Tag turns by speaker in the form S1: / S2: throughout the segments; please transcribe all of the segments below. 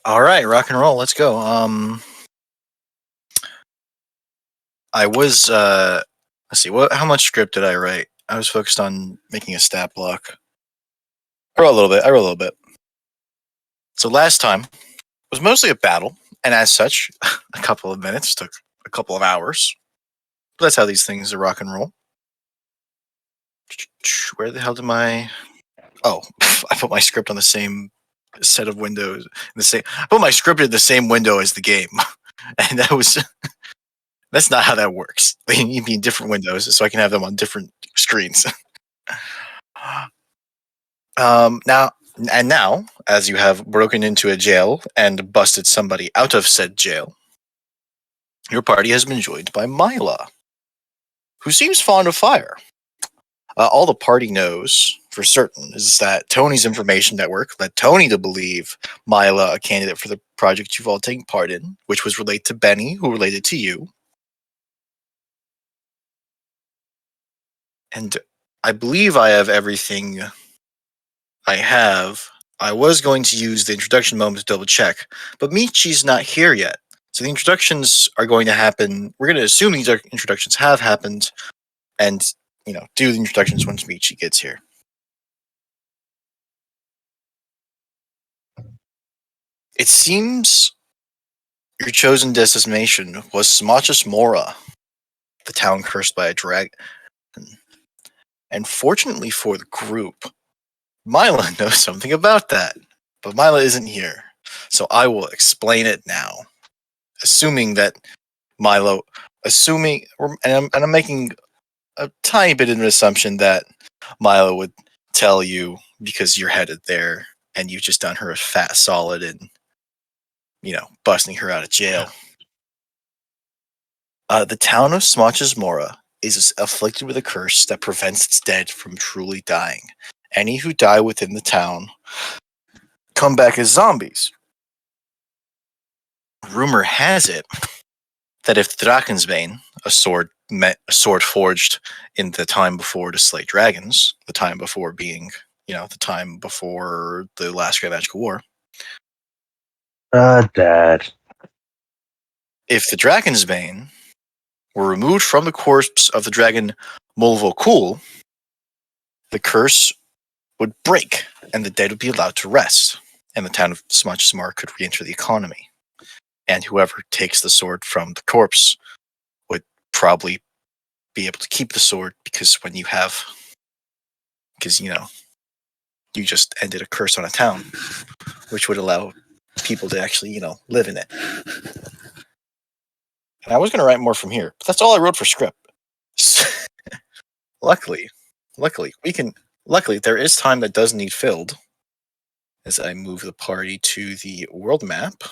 S1: All right, rock and roll. Let's go. I was let's see. How much script did I write? I was focused on making a stat block. I wrote a little bit. So last time was mostly a battle, and as such, a couple of minutes took a couple of hours. But that's how these things are rock and roll. Where the hell did my? Oh, I put my script on the same set of windows. I put my script in the same window as the game, and that's not how that works. They need to be in different windows so I can have them on different screens. Now, as you have broken into a jail and busted somebody out of said jail, your party has been joined by Mila, who seems fond of fire. All the party knows for certain is that Tony's information network led Tony to believe Mila a candidate for the project you've all taken part in, which was related to Benny, who related to you. And I believe I have everything I have. I was going to use the introduction moment to double check, but Michi's not here yet. So the introductions are going to happen. We're going to assume these introductions have happened and, do the introductions once Michi gets here. It seems your chosen destination was Smachus Mora, the town cursed by a dragon. And fortunately for the group, Mila knows something about that. But Mila isn't here. So I will explain it now. Assuming that Milo, and I'm making a tiny bit of an assumption that Milo would tell you because you're headed there and you've just done her a fat solid and, busting her out of jail. The town of Smach's Mora is afflicted with a curse that prevents its dead from truly dying. Any who die within the town come back as zombies. Rumor has it that if Drakensbane, a sword forged in the time before to slay dragons, the time before being, the time before the last Great Magical War.
S2: Dad.
S1: If the Drakensbane were removed from the corpse of the dragon Mulvokul, the curse would break and the dead would be allowed to rest, and the town of Smachsmar could re-enter the economy. And whoever takes the sword from the corpse would probably be able to keep the sword because you just ended a curse on a town, which would allow people to actually, live in it. And I was going to write more from here, but that's all I wrote for script. Luckily, there is time that does need filled as I move the party to the world map.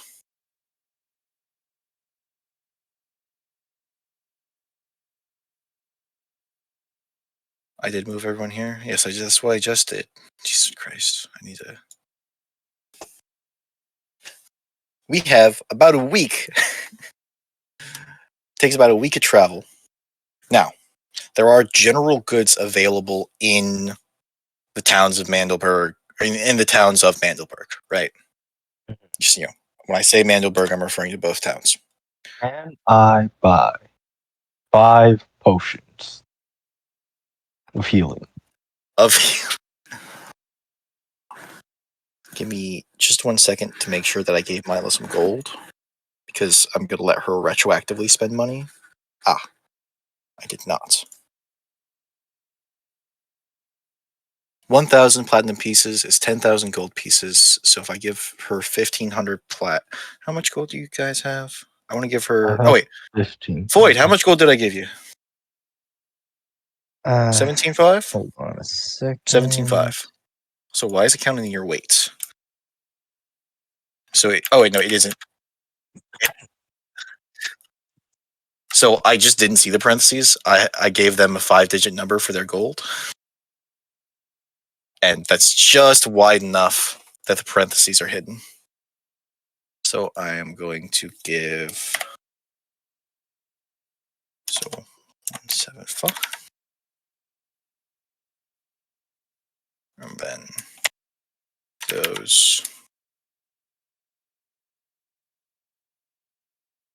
S1: I did move everyone here. Yes, that's what I just did. Jesus Christ. I need to... We have about a week. Takes about a week of travel. Now, there are general goods available in the towns of Mandelburg, in the towns of Mandelburg, right? Just, when I say Mandelburg, I'm referring to both towns.
S2: Can I buy 5 potions of healing?
S1: Give me just 1 second to make sure that I gave Mila some gold, because I'm going to let her retroactively spend money. I did not. 1,000 platinum pieces is 10,000 gold pieces. So if I give her 1,500 plat, how much gold do you guys have? I want to give her. Oh wait,
S2: 15.
S1: Floyd, how much gold did I give you? 17.5.
S3: Hold on a second.
S1: 17.5. So why is it counting your weights? So no, it isn't. So I just didn't see the parentheses. I gave them a 5-digit number for their gold. And that's just wide enough that the parentheses are hidden. So I am going to give... So 175. And then goes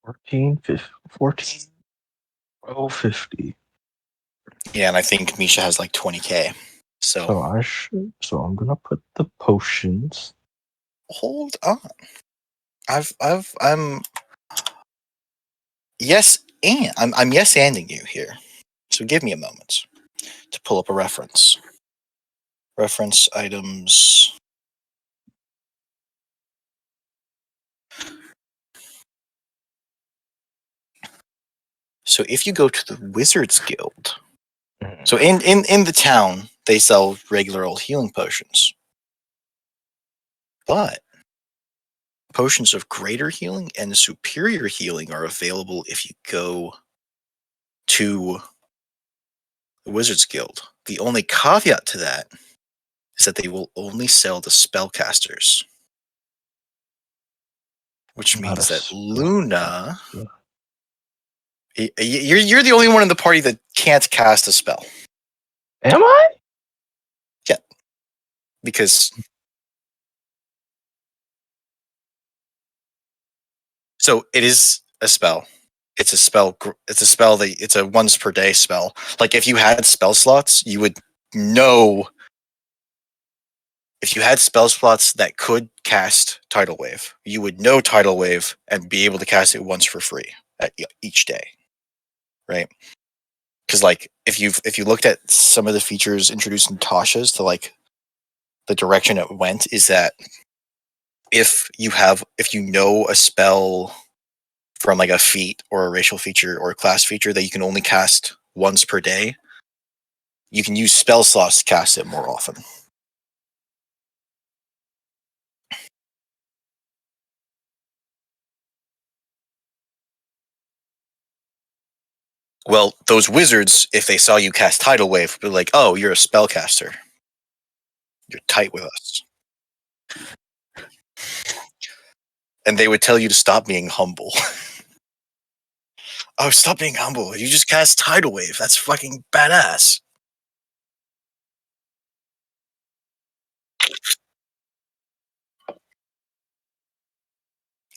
S2: 14, 15, 14, 12, 50.
S1: Yeah, and I think Misha has like 20k. So
S2: So I'm gonna put the potions.
S1: hold on. I'm yes, and I'm yes anding you here. So give me a moment to pull up a reference. Reference items. So if you go to the Wizards Guild, so in the town they sell regular old healing potions, but potions of greater healing and superior healing are available if you go to the Wizards Guild. The only caveat to that is that they will only sell to spellcasters, which
S2: Not a
S1: means that
S2: spellcaster.
S1: Luna, you're the only one in the party that can't cast a spell.
S2: Am I?
S1: Yeah, because so it is a spell. It's a spell. It's a spell that it's a once per day spell. Like if you had spell slots, you would know. If you had spell slots that could cast Tidal Wave, you would know Tidal Wave and be able to cast it once for free at each day, right? Because like if you looked at some of the features introduced in Tasha's, to like the direction it went is that if you know a spell from like a feat or a racial feature or a class feature that you can only cast once per day, you can use spell slots to cast it more often. Well, those wizards, if they saw you cast Tidal Wave, would be like, "Oh, you're a spellcaster. You're tight with us," and they would tell you to stop being humble. Oh, stop being humble! You just cast Tidal Wave. That's fucking badass.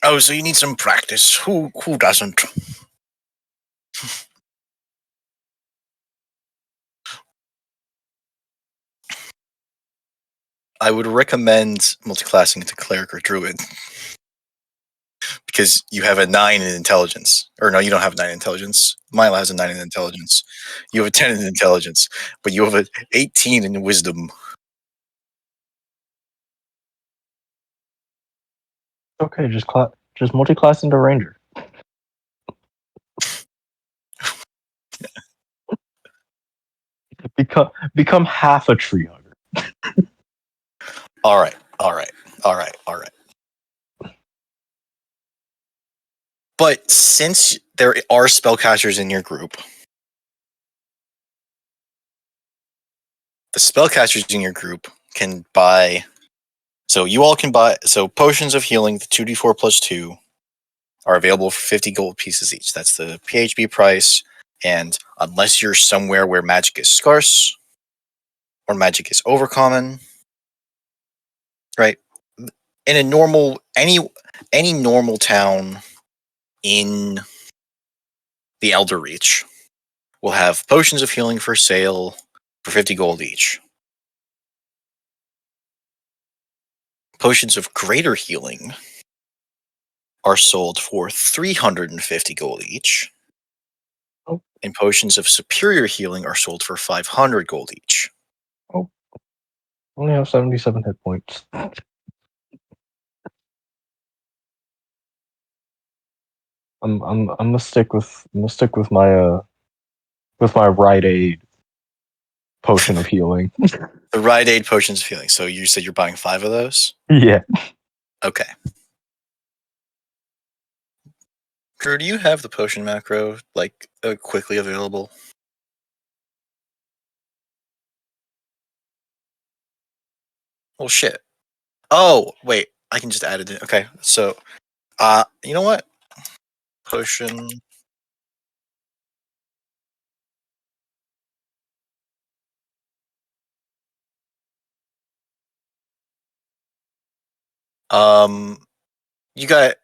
S1: Oh, so you need some practice. Who doesn't? I would recommend multiclassing to cleric or druid because you have a 9 in intelligence. Or no, you don't have 9 in intelligence. Mila has a 9 in intelligence. You have a 10 in intelligence, but you have an 18 in wisdom.
S2: Okay, just multi-class into ranger. Become half a tree hugger.
S1: All right, all right, all right, all right. But since there are spellcasters in your group, the spellcasters in your group can buy. So you all can buy. So potions of healing, the 2d4 plus 2, are available for 50 gold pieces each. That's the PHB price. And unless you're somewhere where magic is scarce or magic is overcommon, right? In a normal any normal town in the Elder Reach will have potions of healing for sale for 50 gold each. Potions of greater healing are sold for 350 gold each.
S2: Oh.
S1: And potions of superior healing are sold for 500 gold each.
S2: Oh, only have 77 hit points. I'm gonna stick with my Rite Aid potion of healing.
S1: The Rite Aid potions of healing. So you said you're buying 5 of those?
S2: Yeah.
S1: Okay. Drew, do you have the potion macro like quickly available? Well, shit. Oh, wait. I can just add it in. Okay. So, you know what? Potion. You got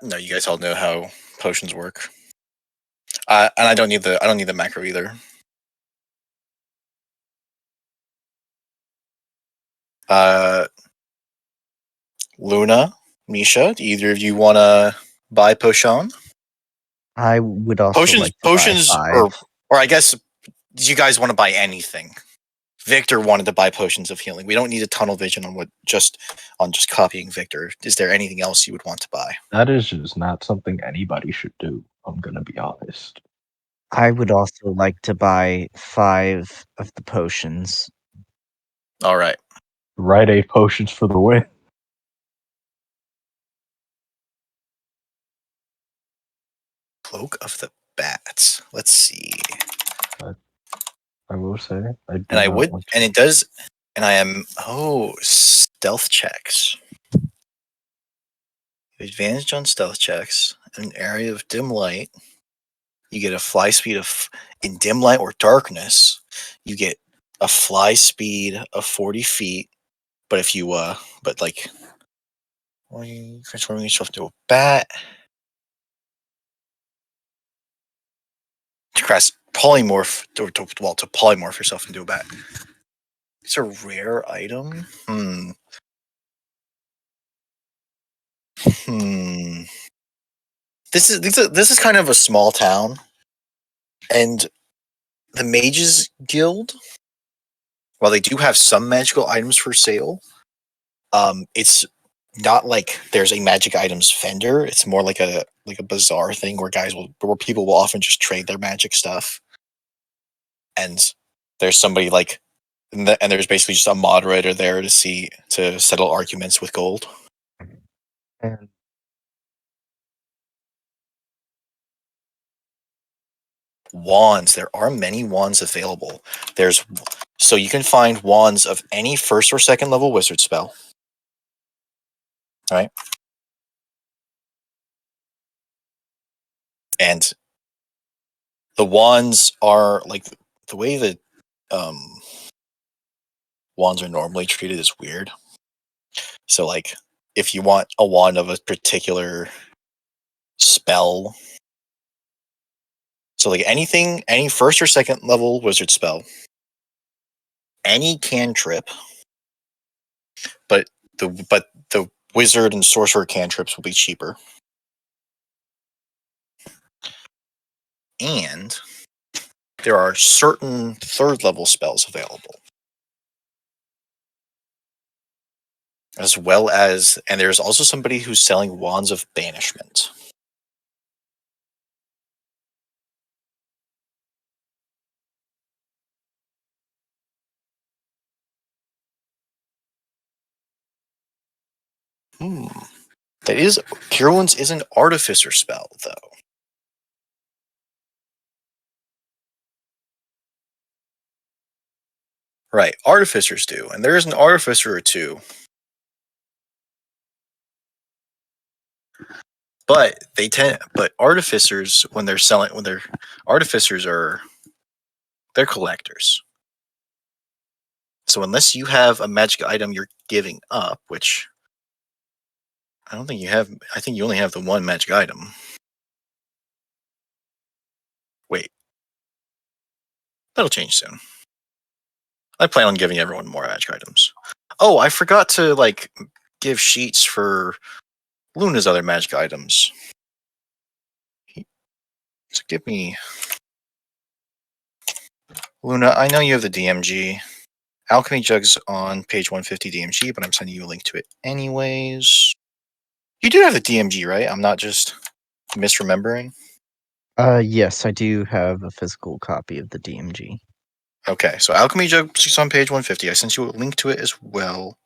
S1: no, you guys all know how potions work. And I don't need the macro either. Luna, Misha, do either of you want to buy potion?
S3: I would also like to buy
S1: Potions,
S3: 5.
S1: or I guess, do you guys want to buy anything? Victor wanted to buy potions of healing. We don't need a tunnel vision on just copying Victor. Is there anything else you would want to buy?
S2: That is just not something anybody should do. I'm gonna be honest.
S3: I would also like to buy 5 of the potions.
S1: All right.
S2: Rite A potions for the win.
S1: Cloak of the Bats. Let's see.
S2: I will say, I do
S1: And I
S2: not
S1: would,
S2: want to.
S1: and it does, and I am, stealth checks. Advantage on stealth checks. An area of dim light. You get a fly speed of, in dim light or darkness, you get a fly speed of 40 feet. But if you, transforming yourself into a bat. To polymorph, to polymorph yourself into a bat. It's a rare item. This is kind of a small town, and the Mages Guild, while they do have some magical items for sale, it's not like there's a magic items vendor. It's more like a bazaar thing where people will often just trade their magic stuff, and there's somebody and there's basically just a moderator there to settle arguments with gold.
S3: And
S1: Wands. There are many wands available. So you can find wands of any first or second level wizard spell. All right. And the wands are like the way that wands are normally treated is weird. So like if you want a wand of a particular spell, so like any first or second level wizard spell, any cantrip, but the wizard and sorcerer cantrips will be cheaper. And there are certain third level spells available. As well as, and there's also somebody who's selling wands of banishment. That is, Cure Wounds is an artificer spell, though. Right, artificers do, and there is an artificer or two. But artificers, artificers they're collectors. So unless you have a magic item you're giving up, which I don't think you have, I think you only have the one magic item. Wait. That'll change soon. I plan on giving everyone more magic items. Oh, I forgot to give sheets for Luna's other magic items. So give me Luna. I know you have the DMG. Alchemy Jug's on page 150 DMG, but I'm sending you a link to it anyways. You do have the DMG, right? I'm not just misremembering.
S3: yes, I do have a physical copy of the DMG.
S1: Okay, so Alchemy Jug's on page 150. I sent you a link to it as well.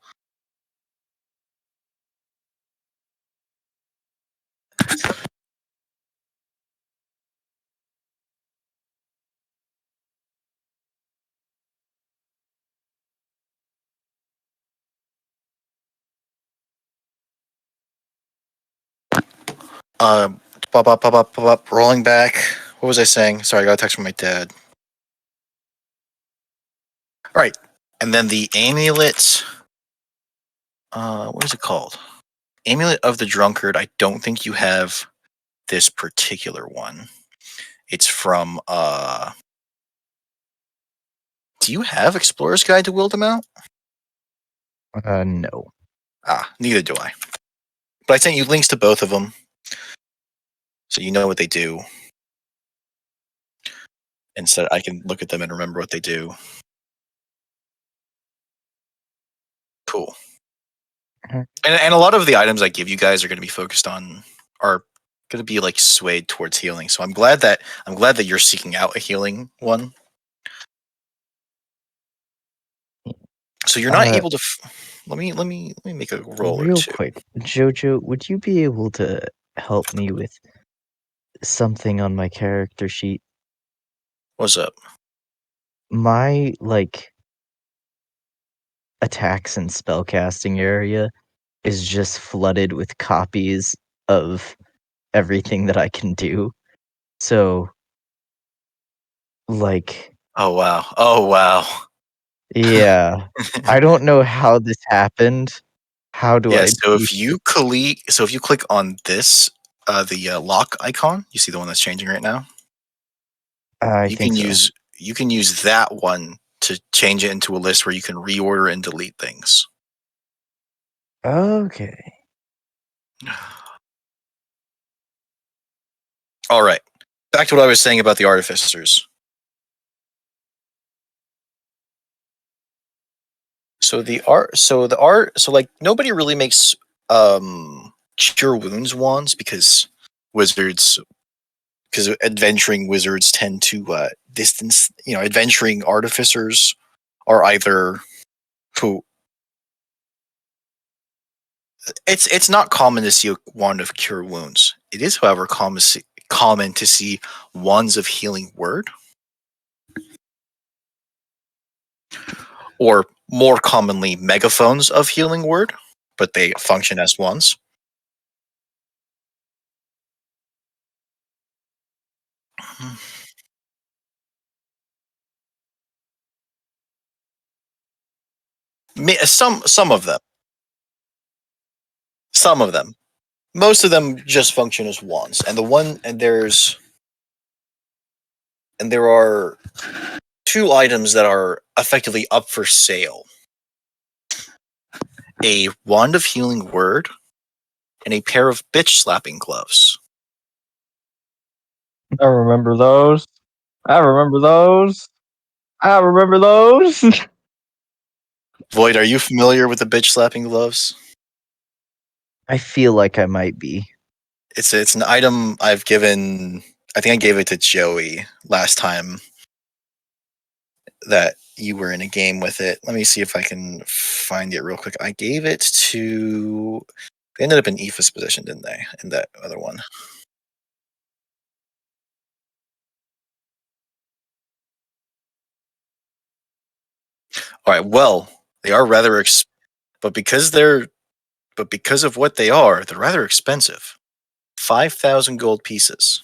S1: Rolling back. What was I saying? Sorry, I got a text from my dad. All right, and then the amulet. What is it called? Amulet of the Drunkard. I don't think you have this particular one. It's from do you have Explorer's Guide to Wildemount?
S3: No.
S1: Neither do I. But I sent you links to both of them, so you know what they do. And so I can look at them and remember what they do. Cool.
S3: Mhm.
S1: And a lot of the items I give you guys are going to be focused on are going to be like swayed towards healing. So I'm glad that you're seeking out a healing one. So you're not able to. Let me make a roll or
S3: Real
S1: two.
S3: quick, Jojo, would you be able to help me with something on my character sheet?
S1: What's up?
S3: My attacks and spellcasting area is just flooded with copies of everything that I can do. So,
S1: Oh wow! Oh wow!
S3: yeah, I don't know how this happened. How do
S1: Yeah.
S3: I
S1: So
S3: do?
S1: if you click on this, the lock icon, you see the one that's changing right now.
S3: I
S1: You
S3: think
S1: can
S3: so.
S1: use that one to change it into a list where you can reorder and delete things.
S3: Okay.
S1: All right. Back to what I was saying about the artificers. So like nobody really makes cure wounds wands because adventuring wizards tend to distance, adventuring artificers are either who it's not common to see a wand of cure wounds. It is, however, common to see wands of healing word, or more commonly megaphones of healing word, but they function as wands. Some of them. Some of them. Most of them just function as wands. And there are two items that are effectively up for sale. A wand of healing word and a pair of bitch slapping gloves.
S2: I remember those. I remember those. I remember those.
S1: Void, are you familiar with the bitch slapping gloves?
S3: I feel like I might be.
S1: It's an item I've given. I think I gave it to Joey last time that you were in a game with it. Let me see if I can find it real quick. I gave it to. They ended up in Aoife's position, didn't they? In that other one. All right. Well, they are rather, but because of what they're rather expensive. 5,000 gold pieces.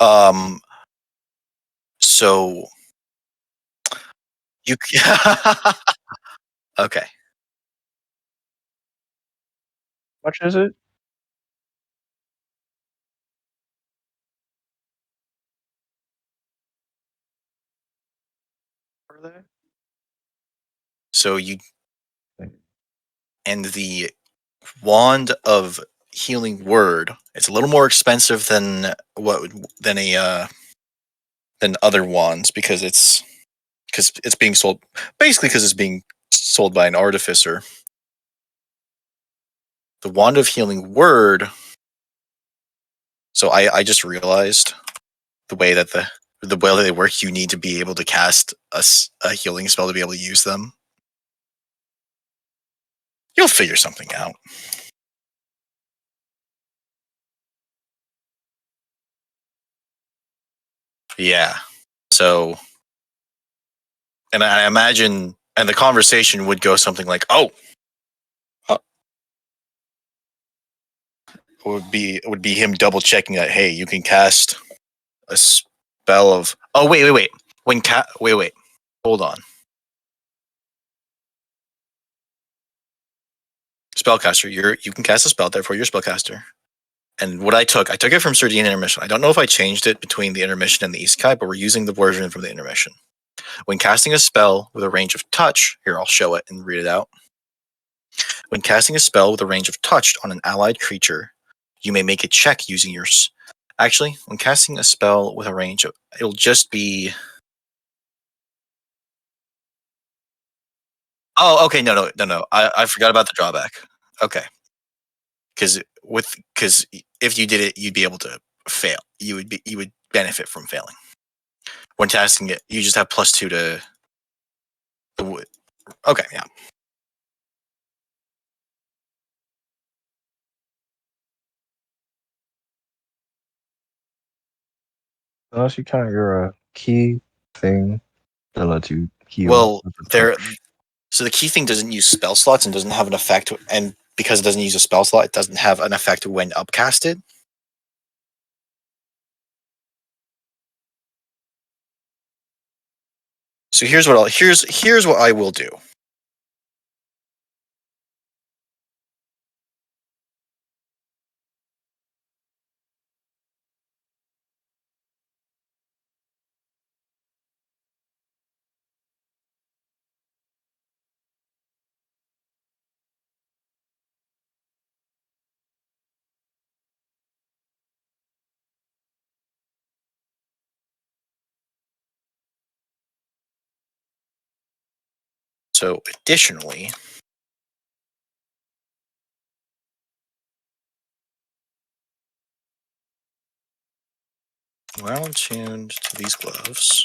S1: Um. So you. Okay.
S2: How much is it? Are they?
S1: So the wand of healing word. It's a little more expensive than than other wands because it's being sold basically because it's being sold by an artificer. The wand of healing word. So I just realized the way that the way that they work. You need to be able to cast a healing spell to be able to use them. You'll figure something out. Yeah. So, and I imagine, and the conversation would go something like, "Oh, it would be him double checking that. Hey, you can cast spell of. Oh wait. Wait. Hold on. Spellcaster, you can cast a spell, therefore you're a spellcaster. And what I took it from Sardine Intermission. I don't know if I changed it between the Intermission and the Isekai, but we're using the version from the Intermission. When casting a spell with a range of touch, here I'll show it and read it out. When casting a spell with a range of touch on an allied creature, you may make a check using your. Actually, when casting a spell with a range of, it'll just be. Oh, okay. No. I forgot about the drawback. Okay, because if you did it, you'd be able to fail. You would benefit from failing. When casting it, you just have +2 to the wood. Okay, yeah.
S2: Unless you count your key thing that lets you heal.
S1: Well,
S2: with the
S1: there.
S2: touch.
S1: So the key thing doesn't use spell slots and doesn't have an effect, and because it doesn't use a spell slot, it doesn't have an effect when upcasted. So here's what I will do. So additionally, well attuned to these gloves,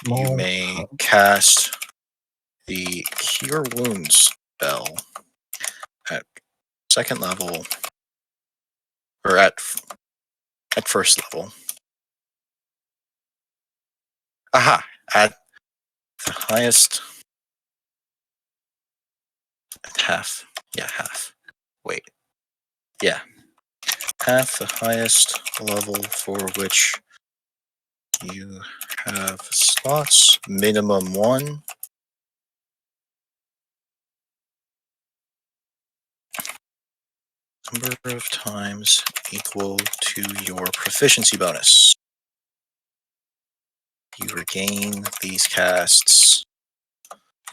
S1: you may cast the Cure Wounds spell at second level, or at first level. Aha! At the highest, half. Yeah, half. Wait. Yeah. At the highest level for which you have slots, minimum 1. Number of times equal to your proficiency bonus. You regain these casts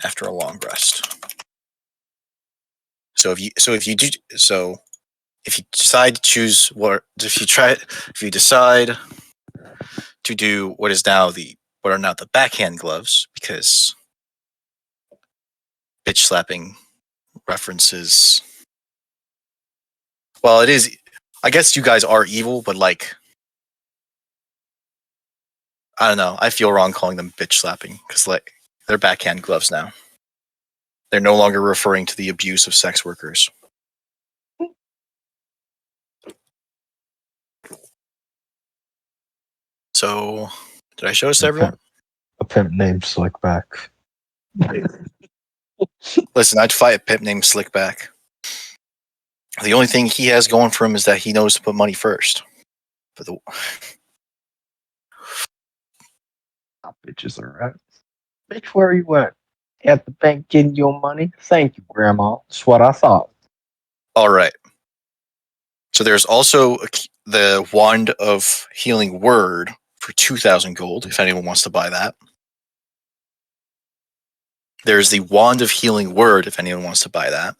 S1: after a long rest. So if you decide to choose if you decide to do what are now the backhand gloves, because bitch slapping references. Well, it is. I guess you guys are evil, but like, I don't know. I feel wrong calling them bitch slapping because like they're backhand gloves now. They're no longer referring to the abuse of sex workers. So, did I show this to everyone?
S2: A pimp named Slickback.
S1: Listen, I'd fight a pimp named Slickback. The only thing he has going for him is that he knows to put money first. But
S2: Bitches are right. Bitch, where you at? At the bank getting your money? Thank you, Grandma. That's what I thought.
S1: all right. So there's also the Wand of Healing Word for 2,000 gold, if anyone wants to buy that. There's the Wand of Healing Word, if anyone wants to buy that.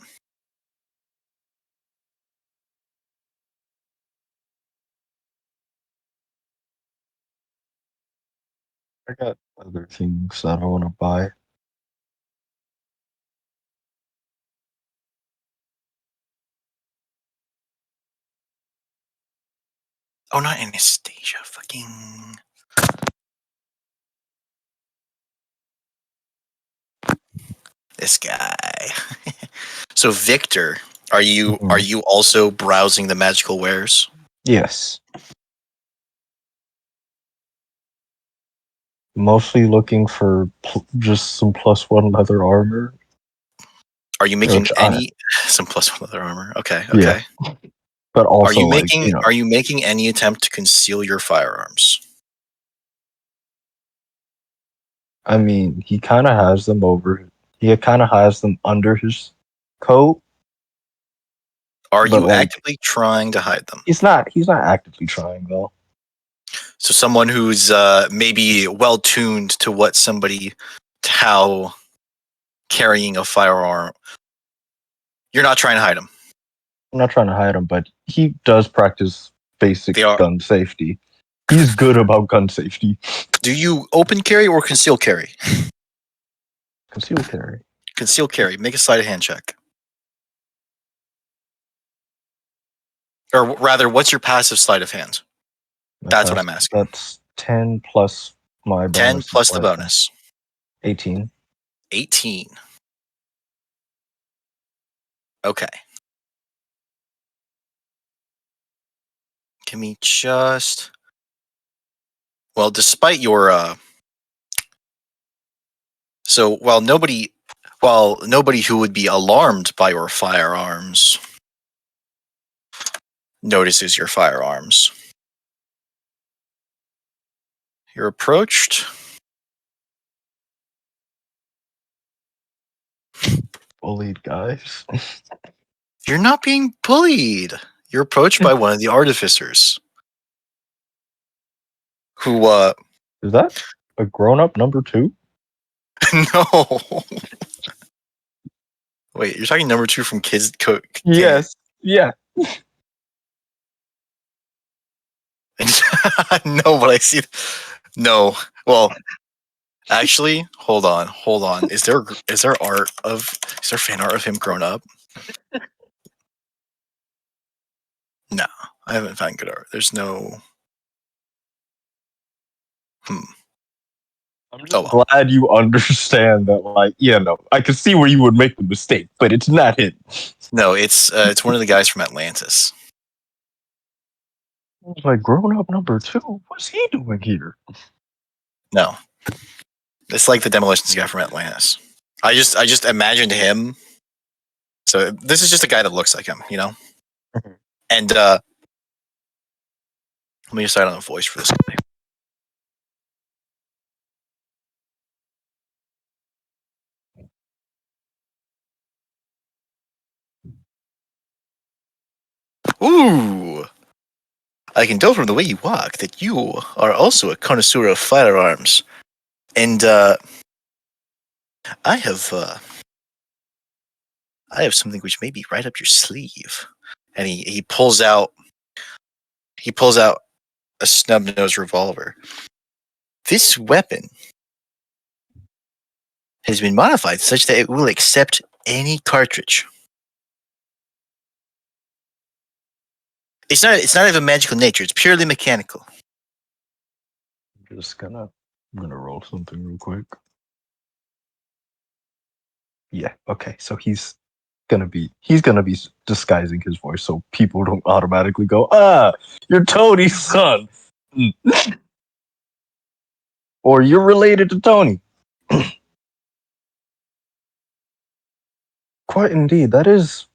S2: I got other things that I want to buy.
S1: Oh, not Anastasia. Fucking. This guy. So Victor, are you also browsing the magical wares?
S2: Yes. Mostly looking for just some +1 leather armor.
S1: Are you making some +1 leather armor? Okay.
S2: Yeah. But also,
S1: Are you making any attempt to conceal your firearms?
S2: I mean, he kind of has them over. He kind of has them under his coat,
S1: Are
S2: but
S1: you
S2: like
S1: actively trying to hide them?
S2: he's not. He's not actively trying though.
S1: So someone who's maybe well tuned to how carrying a firearm. You're not trying to hide them.
S2: I'm not trying to hide him, but he does practice basic
S1: They are.
S2: gun safety. He's good about gun safety.
S1: Do you open carry or conceal carry?
S2: Conceal carry.
S1: Conceal carry. Make a sleight of hand check. Or rather, what's your passive sleight of hand? That's what I'm asking.
S2: That's 10 plus my
S1: 10
S2: bonus.
S1: plus the bonus.
S2: 18.
S1: 18. Okay. Give me just. Well, despite your so while nobody who would be alarmed by your firearms notices your firearms. You're approached.
S2: Bullied guys.
S1: You're not being bullied. You're approached by one of the artificers. Who
S2: Is that a grown up number 2?
S1: no. Wait, you're talking number 2 from Kids Cook?
S2: Yes. Yeah.
S1: No, but I see. No. Well, actually, hold on. Is there fan art of him grown up? No, I haven't found good art. There's no.
S2: I'm just glad you understand that. Like, yeah, no, I can see where you would make the mistake, but it's not him.
S1: No, it's one of the guys from Atlantis.
S2: I was like, grown up number 2. What's he doing here?
S1: No, it's like the demolitions guy from Atlantis. I just imagined him. So this is just a guy that looks like him, you know. And let me decide on a voice for this guy. Ooh. I can tell from the way you walk that you are also a connoisseur of firearms. And I have something which may be right up your sleeve. And he pulls out a snub-nosed revolver. This weapon has been modified such that it will accept any cartridge. It's not of a magical nature, it's purely mechanical.
S2: I'm gonna roll something real quick. Yeah, okay. So he's gonna be disguising his voice so people don't automatically go, you're Tony's son. Or you're related to Tony. Quite indeed. That is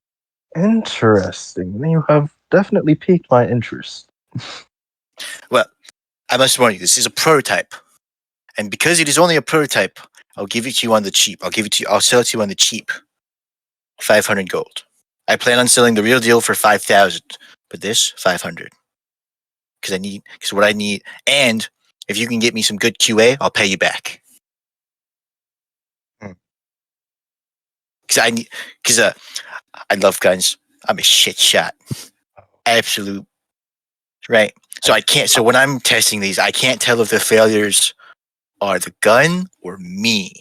S2: interesting. You have definitely piqued my interest.
S1: Well, I must warn you, this is a prototype. And because it is only a prototype, I'll give it to you on the cheap. I'll sell it to you on the cheap. 500 gold. I plan on selling the real deal for 5,000, but this 500. Because what I need, and if you can get me some good QA, I'll pay you back. Because I love guns. I'm a shit shot. Absolute. Right. So I can't. So when I'm testing these, I can't tell if the failures are the gun or me.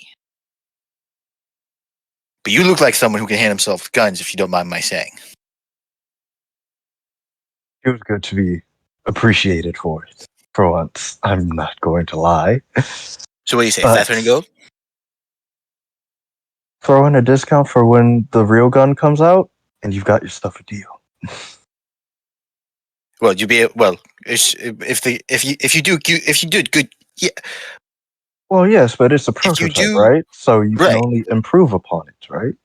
S1: But you look like someone who can hand himself guns, if you don't mind my saying.
S2: It was good to be appreciated for it. For once, I'm not going to lie.
S1: So what do you say? 500 gold?
S2: Throw in a discount for when the real gun comes out, and you've got yourself a deal.
S1: Well, if you do it good, yeah.
S2: Well, yes, but it's a prototype, right? So you can only improve upon it, right?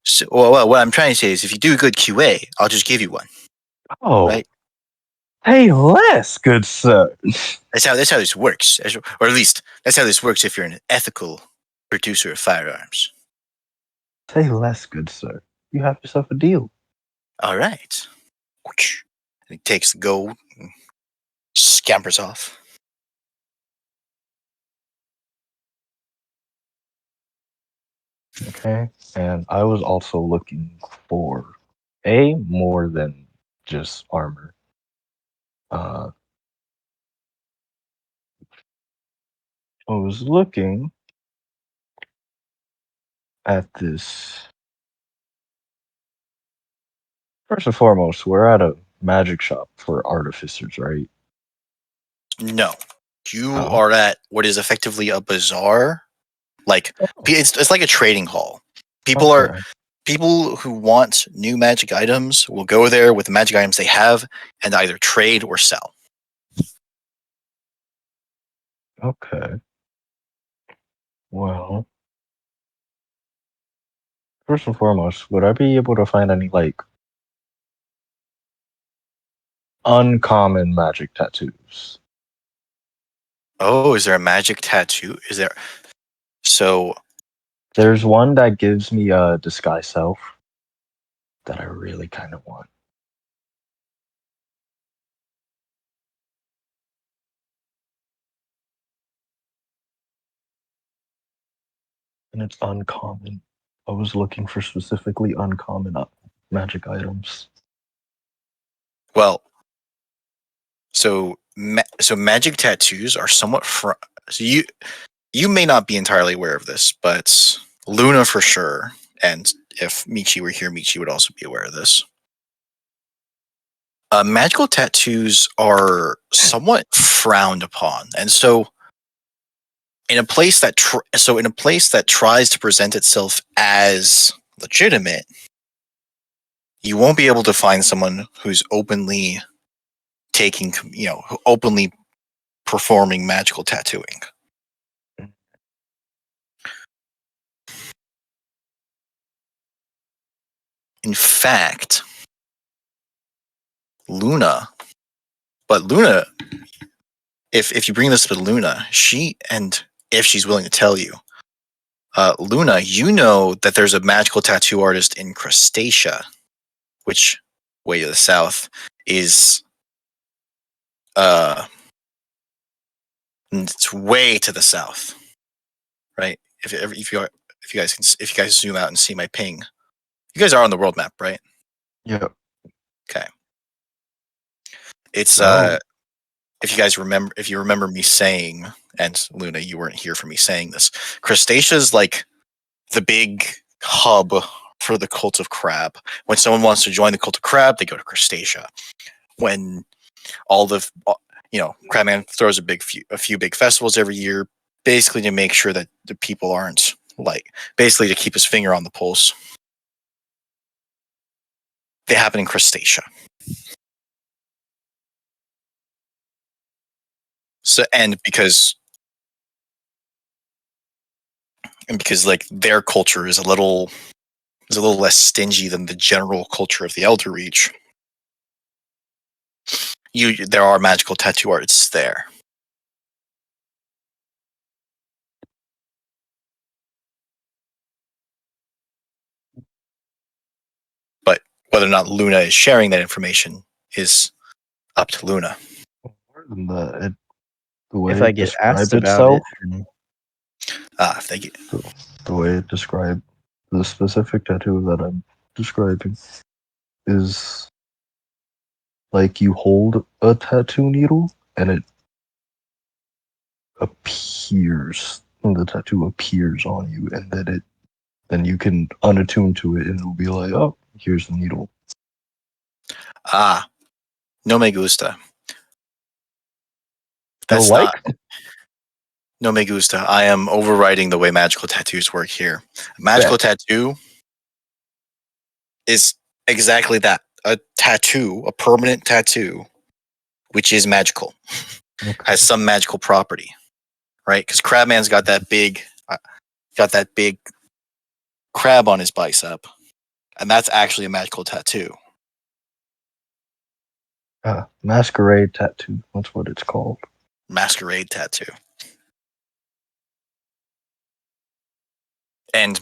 S1: So, well, what I'm trying to say is, if you do good QA, I'll just give you one.
S2: Oh,
S1: right?
S2: Say less, good sir.
S1: That's how this works, or at least that's how this works if you're an ethical producer of firearms.
S2: Say less, good sir. You have yourself a deal.
S1: All right. And he takes the gold and scampers off.
S2: Okay. And I was also looking for more than just armor. I was looking at this. First and foremost, we're at a magic shop for artificers, right?
S1: No, you
S2: Oh.
S1: are at what is effectively a bazaar. Like it's like a trading hall.
S2: Okay.
S1: People who want new magic items will go there with the magic items they have and either trade or sell.
S2: Okay. Well, first and foremost, would I be able to find any like uncommon magic tattoos?
S1: Oh, is there a magic tattoo? Is there? So,
S2: There's one that gives me a disguise self that I really kind of want. And it's uncommon. I was looking for specifically uncommon magic items.
S1: well, so magic tattoos are somewhat so you may not be entirely aware of this, but Luna for sure, and if Michi were here, Michi would also be aware of this. Magical tattoos are somewhat frowned upon, and so in a place that tries to present itself as legitimate, you won't be able to find someone who's openly openly performing magical tattooing. In fact, Luna, if you bring this to Luna, if she's willing to tell you, Luna, you know that there's a magical tattoo artist in Crustacea, which way to the south is it's way to the south, right? If you guys zoom out and see my ping, you guys are on the world map, right?
S2: Yeah.
S1: Okay. It's
S2: Oh.
S1: if you remember me saying, and Luna, you weren't here for me saying this, Crustacea is like the big hub for the cult of crab. When someone wants to join the cult of crab, they go to Crustacea. When Crabman throws a few big festivals every year, basically to make sure that the people aren't basically to keep his finger on the pulse. They happen in Crustacea. So because like their culture is a little less stingy than the general culture of the Elder Reach. There are magical tattoo artists there. But whether or not Luna is sharing that information is up to Luna.
S2: The way
S3: If I
S2: it
S3: get asked
S2: described
S3: about
S2: itself,
S3: it, then
S1: Thank you.
S2: the way it described the specific tattoo that I'm describing is like you hold a tattoo needle and it appears, the tattoo appears on you, and then you can unattune to it and it'll be like, oh, here's the needle.
S1: No me gusta.
S2: No,
S1: That's
S2: like?
S1: not. No me gusta. I am overriding the way magical tattoos work here. A magical tattoo is exactly that. A tattoo, a permanent tattoo, which is magical,
S2: Okay.
S1: has some magical property, right? Because Crabman's got that big crab on his bicep, and that's actually a magical tattoo.
S2: Masquerade tattoo. That's what it's called.
S1: Masquerade tattoo. And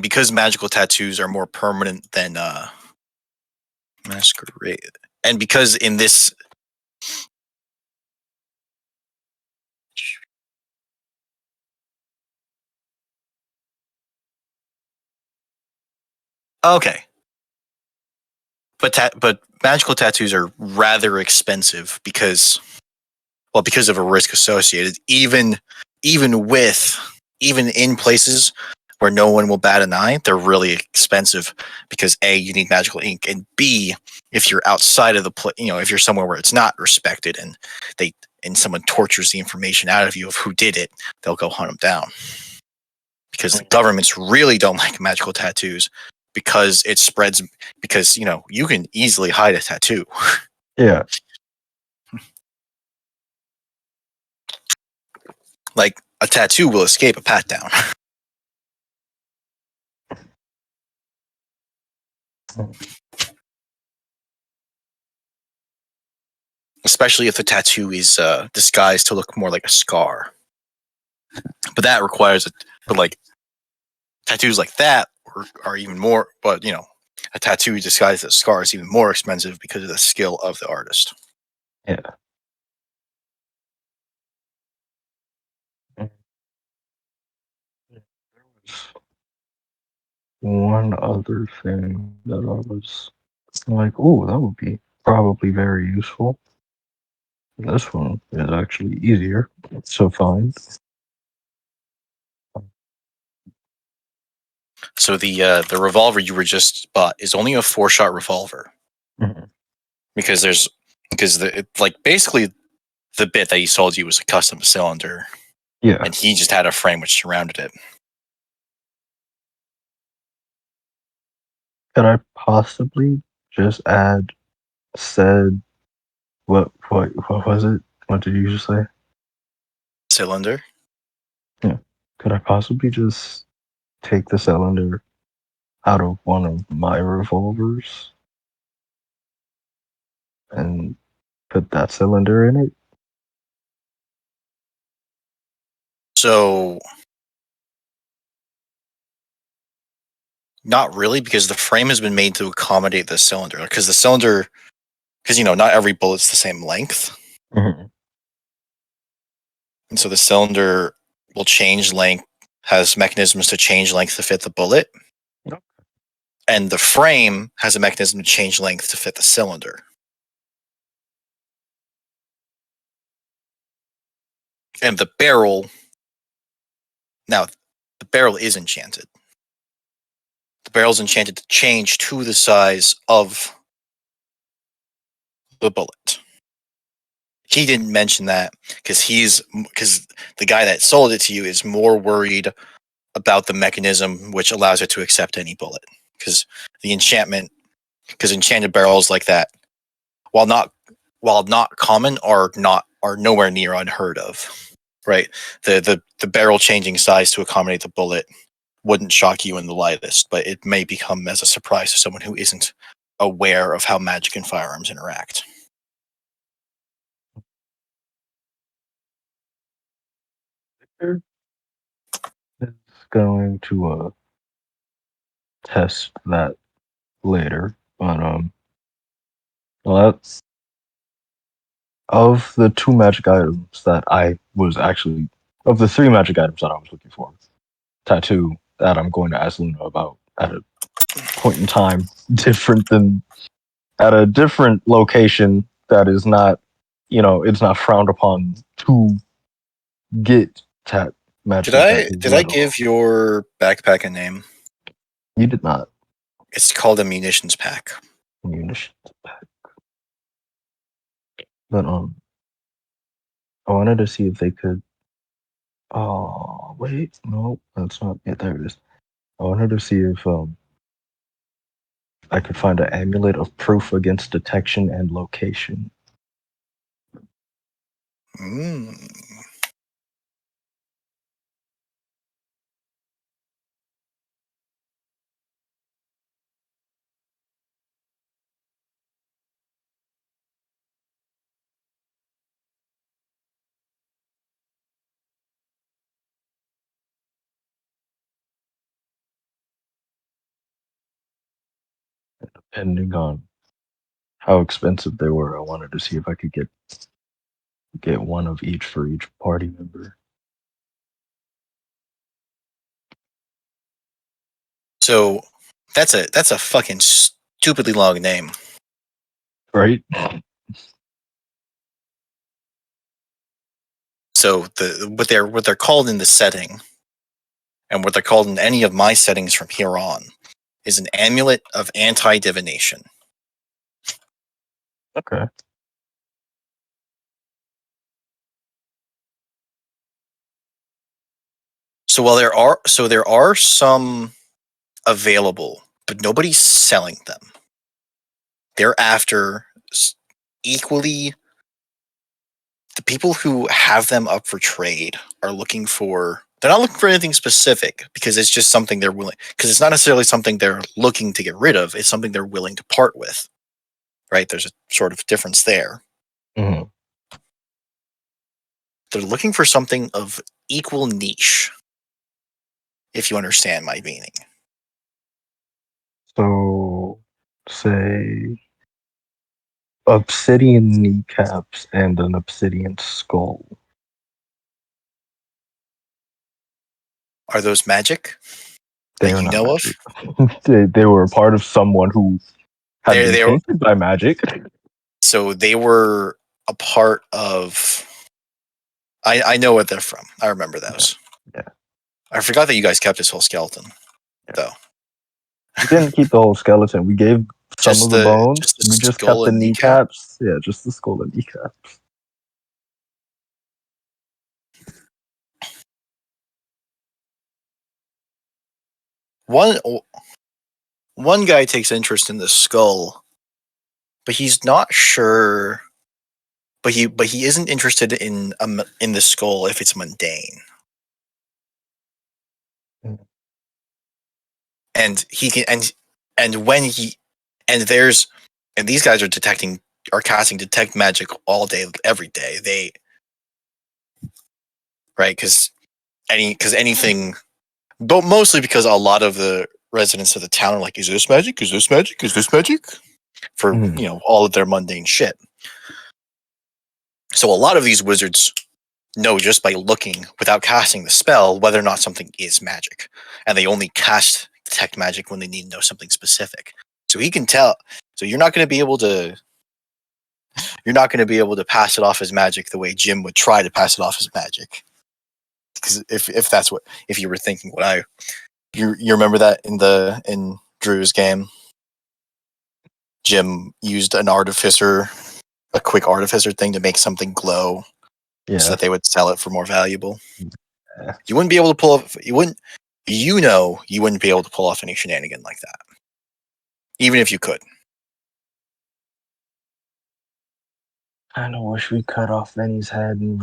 S1: because magical tattoos are more permanent than masquerade, and because in this okay, but magical tattoos are rather expensive because of a risk associated, even in places where no one will bat an eye, they're really expensive because A, you need magical ink, and B, if you're outside of the if you're somewhere where it's not respected and someone tortures the information out of you of who did it, they'll go hunt them down. Because the governments really don't like magical tattoos because it spreads, because you can easily hide a tattoo.
S2: Yeah.
S1: Like a tattoo will escape a pat down. Especially if the tattoo is disguised to look more like a scar. But that requires but like tattoos like that are even more. But a tattoo disguised as a scar is even more expensive because of the skill of the artist.
S2: Yeah. One other thing that I was like, oh, that would be probably very useful. This one is actually easier to find.
S1: So the revolver you were just bought is only a 4-shot revolver.
S2: Mhm.
S1: Because basically the bit that he sold you was a custom cylinder.
S2: Yeah.
S1: And he just had a frame which surrounded it.
S2: Could I possibly just add said what was it? What did you just say?
S1: Cylinder?
S2: Yeah. Could I possibly just take the cylinder out of one of my revolvers and put that cylinder in it?
S1: So not really, because the frame has been made to accommodate the cylinder. Because not every bullet's the same length.
S2: Mm-hmm.
S1: And so the cylinder will change length, has mechanisms to change length to fit the bullet.
S2: Okay.
S1: And the frame has a mechanism to change length to fit the cylinder. And the barrel is enchanted. The barrel's enchanted to change to the size of the bullet. He didn't mention that because the guy that sold it to you is more worried about the mechanism which allows it to accept any bullet. Because enchanted barrels like that, while not common, are nowhere near unheard of. Right? The barrel changing size to accommodate the bullet wouldn't shock you in the lightest, but it may become as a surprise to someone who isn't aware of how magic and firearms interact.
S2: Victor is going to test that later, but well, that's of the two magic items that I was actually of the three magic items that I was looking for. Tattoo that I'm going to ask Luna about at a point in time different than at a different location that is not, it's not frowned upon to get magical tattoos
S1: Did I
S2: at all.
S1: give your backpack a name?
S2: You did not.
S1: It's called a munitions pack.
S2: Munitions pack. But I wanted to see if they could. Oh wait, no, that's not it. There it is. I wanted to see if I could find an amulet of proof against detection and location.
S1: Mm.
S2: Depending on how expensive they were, I wanted to see if I could get one of each for each party member.
S1: So that's a fucking stupidly long name.
S2: Right?
S1: So what they're called in the setting, and what they're called in any of my settings from here on, is an amulet of anti-divination.
S2: Okay.
S1: So there are some available, but nobody's selling them. They're after equally. The people who have them up for trade are looking for. They're not looking for anything specific because it's just something they're willing. Because it's not necessarily something they're looking to get rid of. It's something they're willing to part with. Right? There's a sort of difference there.
S2: Mm-hmm.
S1: They're looking for something of equal niche. If you understand my meaning.
S2: So, say obsidian kneecaps and an obsidian skull.
S1: Are those magic?
S2: They
S1: That
S2: are
S1: you
S2: not
S1: know of?
S2: magic. they were a part of someone who had been
S1: They were,
S2: tainted by magic.
S1: so they were a part of. I know what they're from. I remember those.
S2: Yeah.
S1: I forgot that you guys kept his whole skeleton, though.
S2: We didn't keep the whole skeleton. We gave some of the bones.
S1: Just the
S2: We just kept
S1: skull
S2: the
S1: and kneecap.
S2: kneecaps. Yeah, just the skull and kneecaps.
S1: One guy takes interest in the skull, but he's not sure. But he isn't interested in the skull if it's mundane.
S2: Mm.
S1: And he can and when he and there's and these guys are casting detect magic all day every day. They right because anything, but mostly because a lot of the residents of the town are like, is this magic? Is this magic? Is this magic? For
S2: Mhm.
S1: all of their mundane shit. So a lot of these wizards know just by looking without casting the spell whether or not something is magic, and they only cast detect magic when they need to know something specific. So he can tell. So you're not going to be able to pass it off as magic the way Jim would try to pass it off as magic. Because if you were thinking what you remember that in Drew's game, Jim used a quick artificer thing to make something glow so
S2: Yeah.
S1: that they would sell it for more valuable.
S2: Yeah.
S1: You wouldn't be able to pull off. You wouldn't be able to pull off any shenanigan like that, even if you could.
S2: I kind of wish we cut off Vinny's head and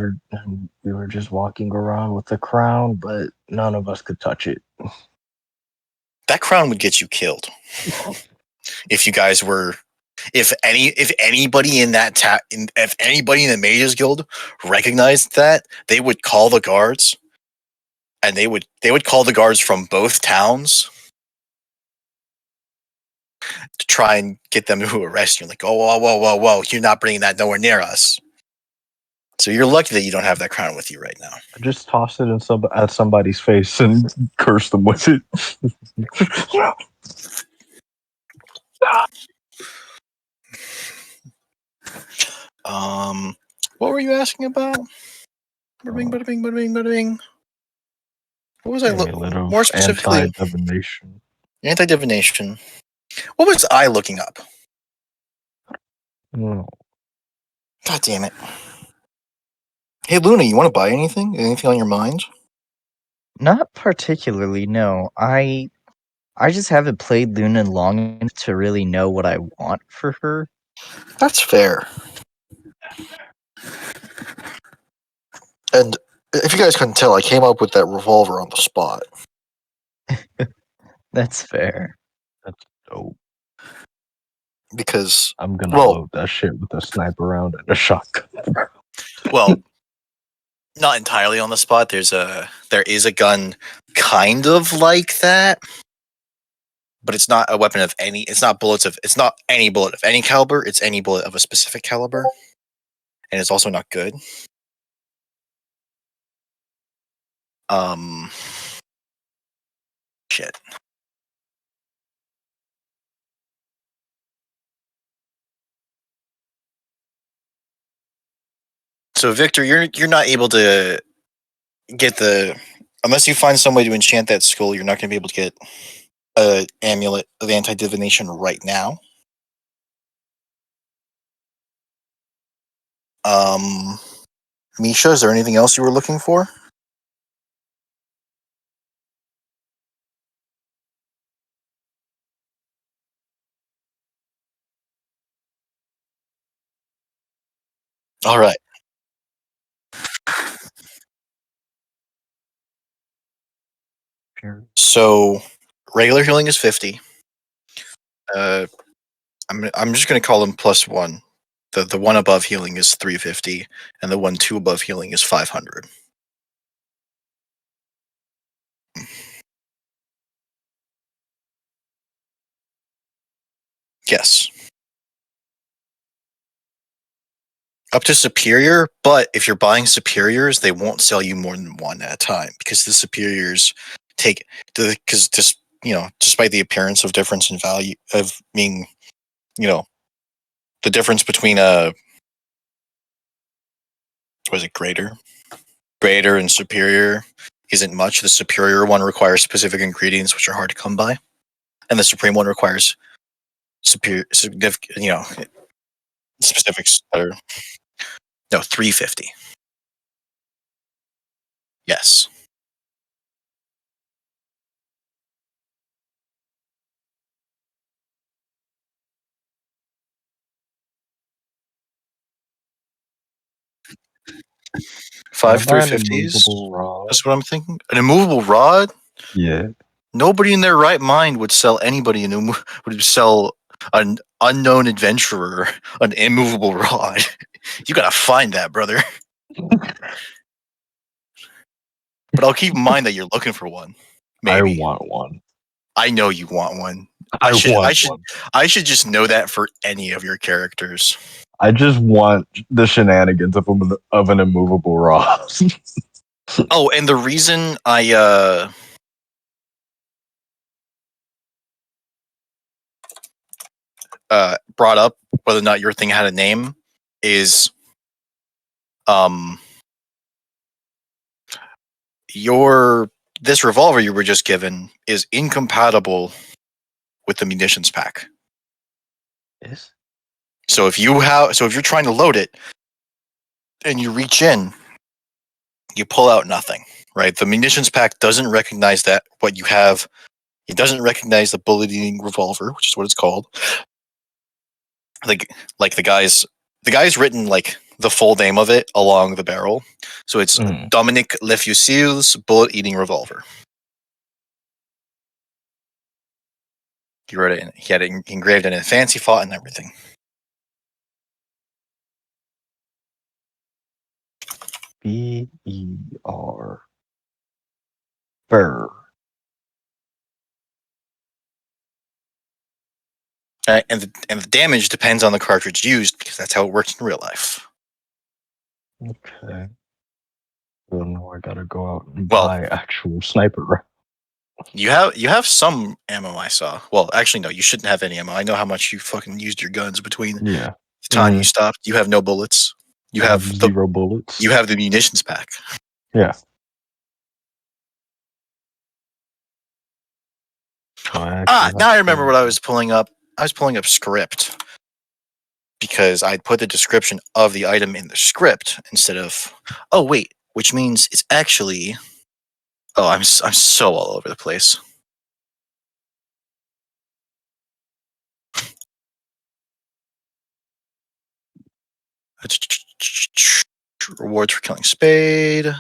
S2: we were just walking around with the crown, but none of us could touch it.
S1: That crown would get you killed if you guys were. If anybody in if anybody in the Mages Guild recognized that, they would call the guards, and they would call the guards from both towns to try and get them to arrest you. Like, oh, whoa, you're not bringing that nowhere near us. So you're lucky that you don't have that crown with you right now.
S2: Just toss it at somebody's face and curse them with it.
S1: What were you asking about? Bada bing, bada bing, bada bing, bada bing. What was I
S2: Amulet of
S1: more specifically?
S2: anti-divination.
S1: Anti-divination. What was I looking up?
S2: No.
S1: God damn it. Hey, Luna, you want to buy anything? Anything on your mind?
S3: Not particularly, no. I just haven't played Luna long enough to really know what I want for her.
S1: That's fair. And if you guys couldn't tell, I came up with that revolver on the spot.
S3: That's fair.
S2: That's dope.
S1: Because,
S2: I'm gonna
S1: well,
S2: load that shit with a sniper round and a shotgun.
S1: well, not entirely on the spot. There is a gun kind of like that. but it's not a weapon of any. It's not bullets of. It's not any bullet of any caliber. It's any bullet of a specific caliber, and it's also not good. Um, shit. So Victor, you're not able to get the unless you find some way to enchant that skull. You're not going to be able to get a amulet of anti-divination right now. Misha, is there anything else you were looking for? All right.
S2: Sure.
S1: So regular healing is 50. I'm just gonna call them +1. The one above healing is 350, and the one two above healing is 500. Yes. Up to superior, but if you're buying superiors, they won't sell you more than one at a time because the superiors take because just despite the appearance of difference in value of being the difference between was it greater and superior isn't much. The superior one requires specific ingredients which are hard to come by, and the supreme one requires significant specifics that are 350. Yes.
S2: Can I
S1: Five
S2: buy an
S1: 350s.
S2: immovable rod?
S1: That's what I'm thinking. An immovable rod.
S2: Yeah.
S1: Nobody in their right mind would sell anybody would sell an unknown adventurer an immovable rod. You gotta find that, brother. But I'll keep in mind that you're looking for one.
S2: I
S1: Maybe.
S2: want one.
S1: I know you want one.
S2: I
S1: I
S2: want
S1: should
S2: one.
S1: I should just know that for any of your characters.
S2: I just want the shenanigans of an immovable rod.
S1: Oh, and the reason I brought up whether or not your thing had a name is um your this revolver you were just given is incompatible with the munitions pack.
S2: Yes.
S1: So if you're trying to load it and you reach in, you pull out nothing, right? The munitions pack doesn't recognize that what you have. It doesn't recognize the bullet eating revolver, which is what it's called. Like the guy's written like the full name of it along the barrel. So it's Dominic Lefusil's bullet eating revolver. He wrote it. He had it engraved in a fancy font and everything.
S2: BER. Burr.
S1: And the damage depends on the cartridge used because that's how it works in real life.
S2: Okay. Well, now I gotta go out and
S1: Well,
S2: buy actual sniper.
S1: you have some ammo. I saw. Well, actually, no. You shouldn't have any ammo. I know how much you fucking used your guns between
S2: Yeah.
S1: the time you stopped. You have no bullets. You
S2: I
S1: have
S2: zero bullets.
S1: You have the munitions pack.
S2: Yeah. So
S1: Now I remember what I was pulling up. I was pulling up script because I'd put the description of the item in the script instead of. Oh wait, which means it's actually. Oh, I'm so all over the place. Rewards for killing Spade.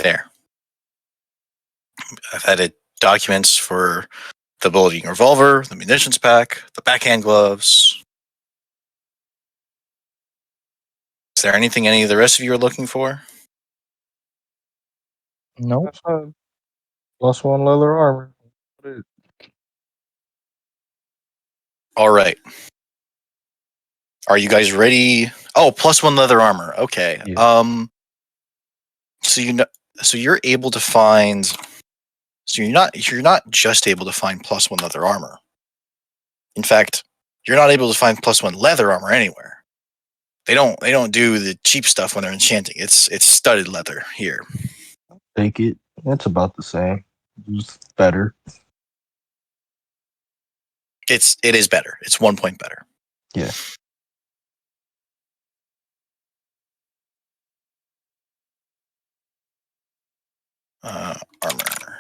S1: There. I've added documents for the bulleting revolver, the munitions pack, the backhand gloves. Is there anything any of the rest of you are looking for?
S3: Nope.
S2: That's fine. +1 leather armor.
S1: All right. Are you guys ready? Oh, +1 leather armor. Okay.
S2: Yeah.
S1: So so you're able to find. So you're not just able to find +1 leather armor. In fact, you're not able to find +1 leather armor anywhere. They don't do the cheap stuff when they're enchanting. It's studded leather here.
S2: Take it. It's about the same. Just better.
S1: It is better. It's 1 point better.
S2: Yeah.
S1: Armor.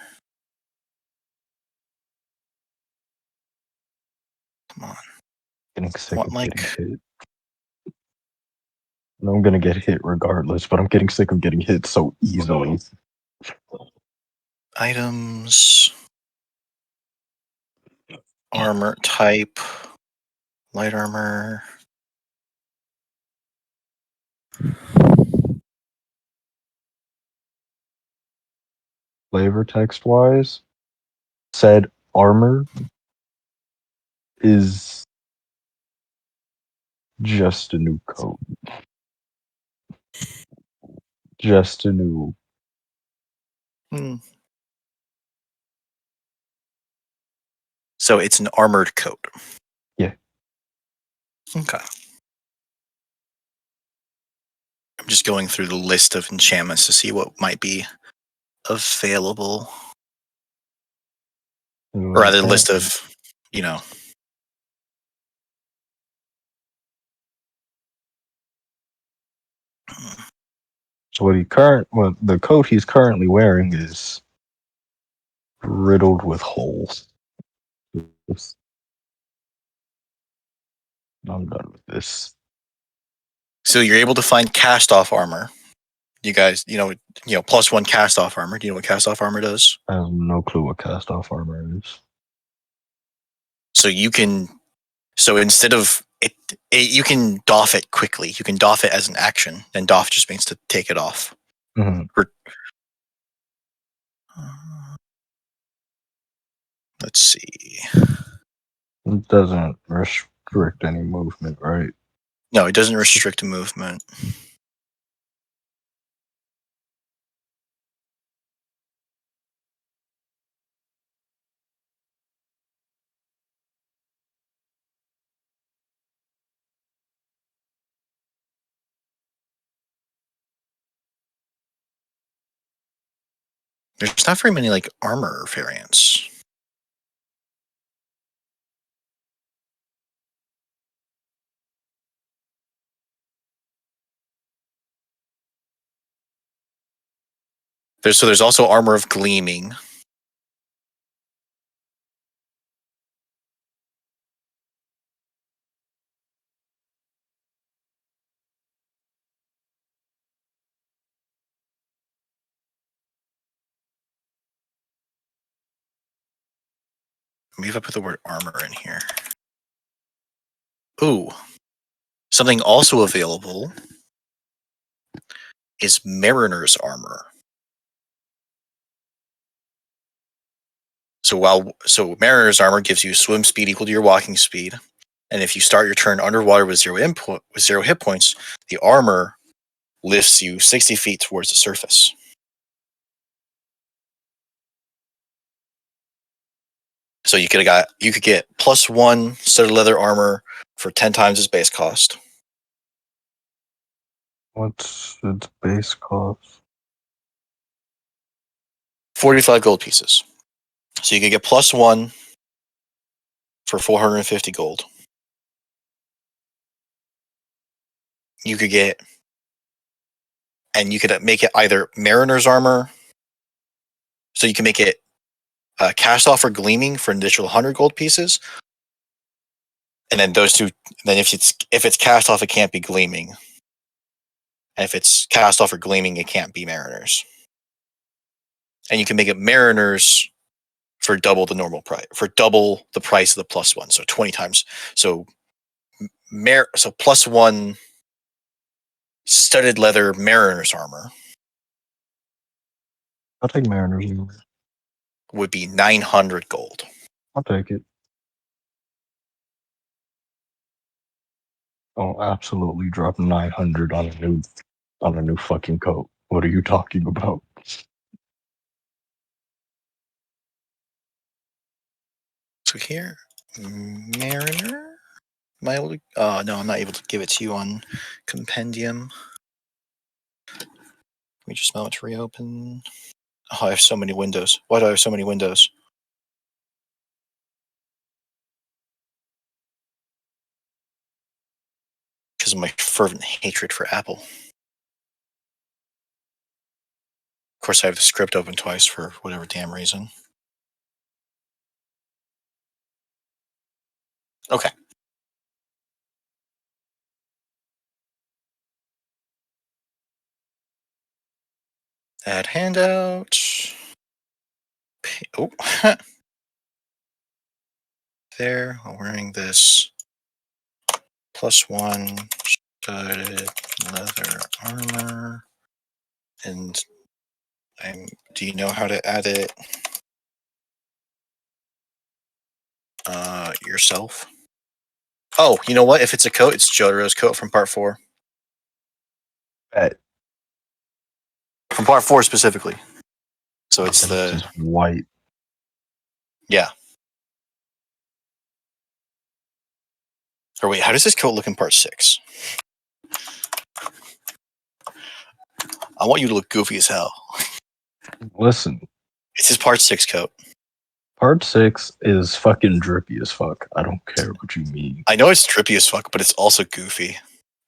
S1: Come on.
S2: Getting sick
S1: Want
S2: of
S1: like
S2: getting hit. And I'm gonna get hit regardless, but I'm getting sick of getting hit so easily.
S1: items, armor type, light armor.
S2: Flavor text wise, said armor is just a new coat. Just a new.
S1: So it's an armored coat.
S2: Yeah.
S1: Okay. I'm just going through the list of enchantments to see what might be available. Or rather, the list of, you know.
S2: So the coat he's currently wearing is riddled with holes. I'm done with this.
S1: So you're able to find cast off armor. You guys, +1 cast off armor. Do you know what cast off armor does?
S2: I have no clue what cast off armor is.
S1: So you can, so instead of you can doff it quickly. You can doff it as an action, and doff just means to take it off.
S2: Mm-hmm.
S1: Let's see.
S2: It doesn't restrict any movement, right?
S1: No, it doesn't restrict movement. There's not very many like armor variants. There's also armor of gleaming. Maybe if I put the word armor in here. Ooh. Something also available is Mariner's armor. So Mariner's armor gives you swim speed equal to your walking speed, and if you start your turn underwater with 0 hit points, the armor lifts you 60 feet towards the surface. So you could get +1 set of leather armor for 10 times its base cost.
S2: What's its base cost?
S1: 45 gold pieces. So you could get +1 for 450 gold. You could get, and you could make it either Mariner's armor. So you can make it cast off or gleaming for an additional 100 gold pieces. And then those two, then if it's cast off, it can't be gleaming. And if it's cast off or gleaming, it can't be Mariner's. And you can make it Mariner's for double the normal price, for double the price of the +1, so 20 times. So so +1 studded leather mariner's armor
S2: I'll take Mariners. Armor.
S1: would be 900 gold.
S2: I'll take it. Oh, absolutely drop 900 on a new fucking coat. What are you talking about?
S1: So here, Mariner. Am I able to? No, I'm not able to give it to you on Compendium. Let me just smell it to reopen. Oh, I have so many windows. Why do I have so many windows? Because of my fervent hatred for Apple. Of course, I have the script open twice for whatever damn reason. Okay. Add handout. Oh, there. I'm wearing this +1 studded leather armor. And do you know how to add it yourself? Oh, you know what? If it's a coat, it's Jotaro's coat from part 4.
S2: Bet.
S1: From part 4 specifically. So it's
S2: It's just white.
S1: Yeah. Or wait, how does this coat look in part 6? I want you to look goofy as hell.
S2: Listen,
S1: It's his part 6 coat.
S2: part 6 is fucking drippy as fuck. I don't care what you mean.
S1: I know it's trippy as fuck, but it's also goofy.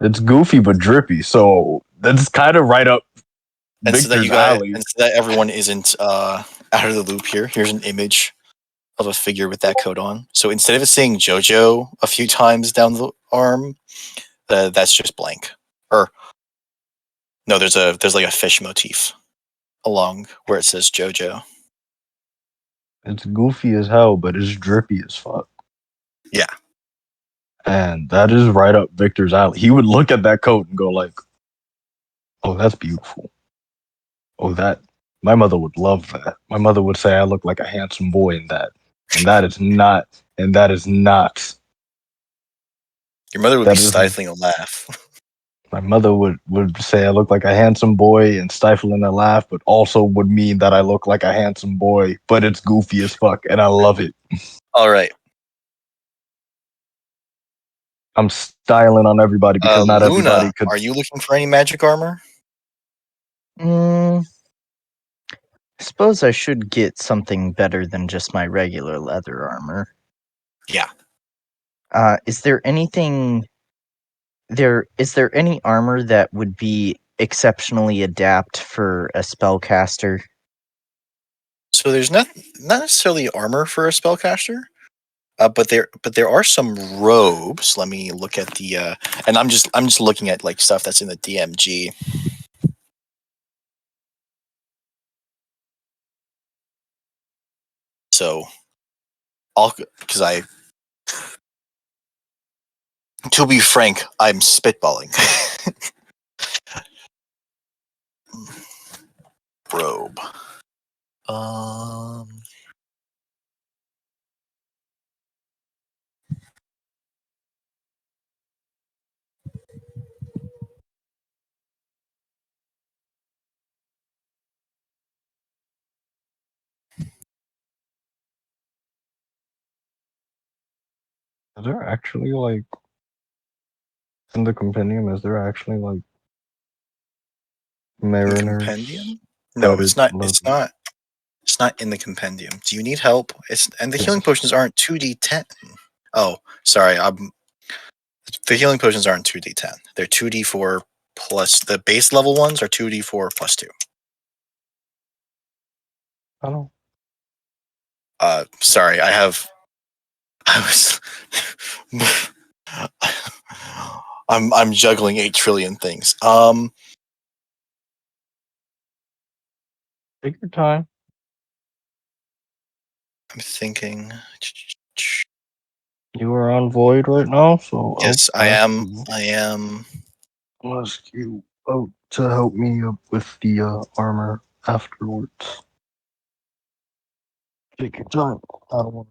S2: It's goofy but drippy, so that's kind of right up
S1: And so that
S2: Victor's alley.
S1: and so that everyone isn't out of the loop here, here's an image of a figure with that coat on. So instead of it saying JoJo a few times down the arm, that's just blank. Or no, there's like a fish motif along where it says JoJo.
S2: It's goofy as hell, but it's drippy as fuck.
S1: Yeah.
S2: And that is right up Victor's alley. He would look at that coat and go like, "Oh, that's beautiful. Oh, that my mother would love that. My mother would say I look like a handsome boy in that." And that is not. And that is not.
S1: Your mother would
S2: That
S1: be
S2: is
S1: stifling a laugh.
S2: my mother would say I look like a handsome boy and stifling a laugh, but also would mean that I look like a handsome boy, but it's goofy as fuck, and I love it.
S1: All right.
S2: I'm styling on everybody because not everybody
S1: Luna,
S2: could.
S1: are you looking for any magic armor?
S3: I suppose I should get something better than just my regular leather armor.
S1: Yeah.
S3: Is there anything is there any armor that would be exceptionally adapt for a spellcaster?
S1: So there's not necessarily armor for a spellcaster, but there are some robes. Let me look at the and I'm just looking at like stuff that's in the DMG. So because to be frank, I'm spitballing. Robe. Um.
S2: Is there actually like in the compendium? Is there actually like mariners
S1: Compendium? No,
S2: studded
S1: it's not.
S2: leather?
S1: It's not in the compendium. Do you need help? And the healing
S2: Yes.
S1: potions aren't 2d10. Oh, sorry. The healing potions aren't 2d10. They're 2d4 plus the base level ones are 2d4 plus 2.
S2: I don't.
S1: Sorry. I was I'm juggling 8 trillion things.
S2: Take your time.
S1: I'm thinking.
S2: You are on void right now, so
S1: Yes, I am. I am.
S2: I'll ask you to help me with the armor afterwards. Take your time. I don't want.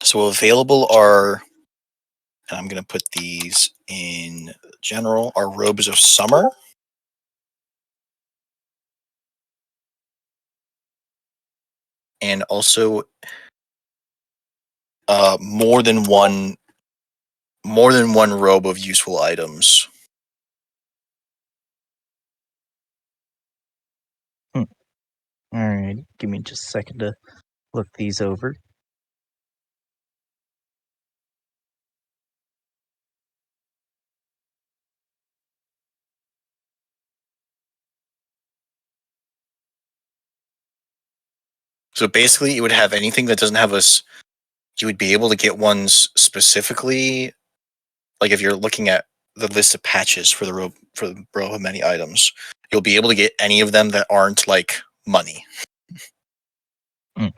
S1: So available are, and I'm going to put these in general, are robes of summer. And also more than one robe of useful items.
S3: Alright, give me just a second to look these over.
S1: So basically, it would have anything that doesn't have us. You would be able to get ones specifically, like if you're looking at the list of patches for the robe of many items, you'll be able to get any of them that aren't like money.
S3: Mm.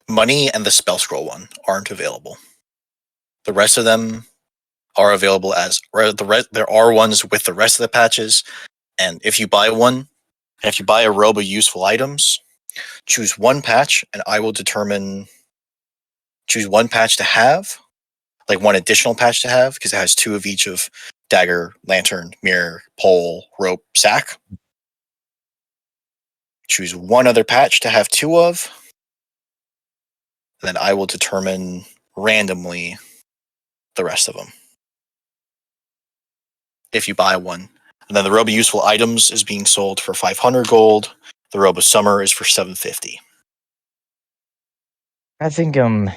S1: Money and the spell scroll one aren't available. The rest of them are available as there are ones with the rest of the patches, and if you buy a robe of useful items, choose one patch, and I will choose one patch to have, like one additional patch to have, because it has 2 of each of dagger, lantern, mirror, pole, rope, sack. Choose one other patch to have 2 of, and then I will determine randomly the rest of them if you buy one. And then the robe of useful items is being sold for 500 gold. The robe of summer is for 750.
S3: I think I'm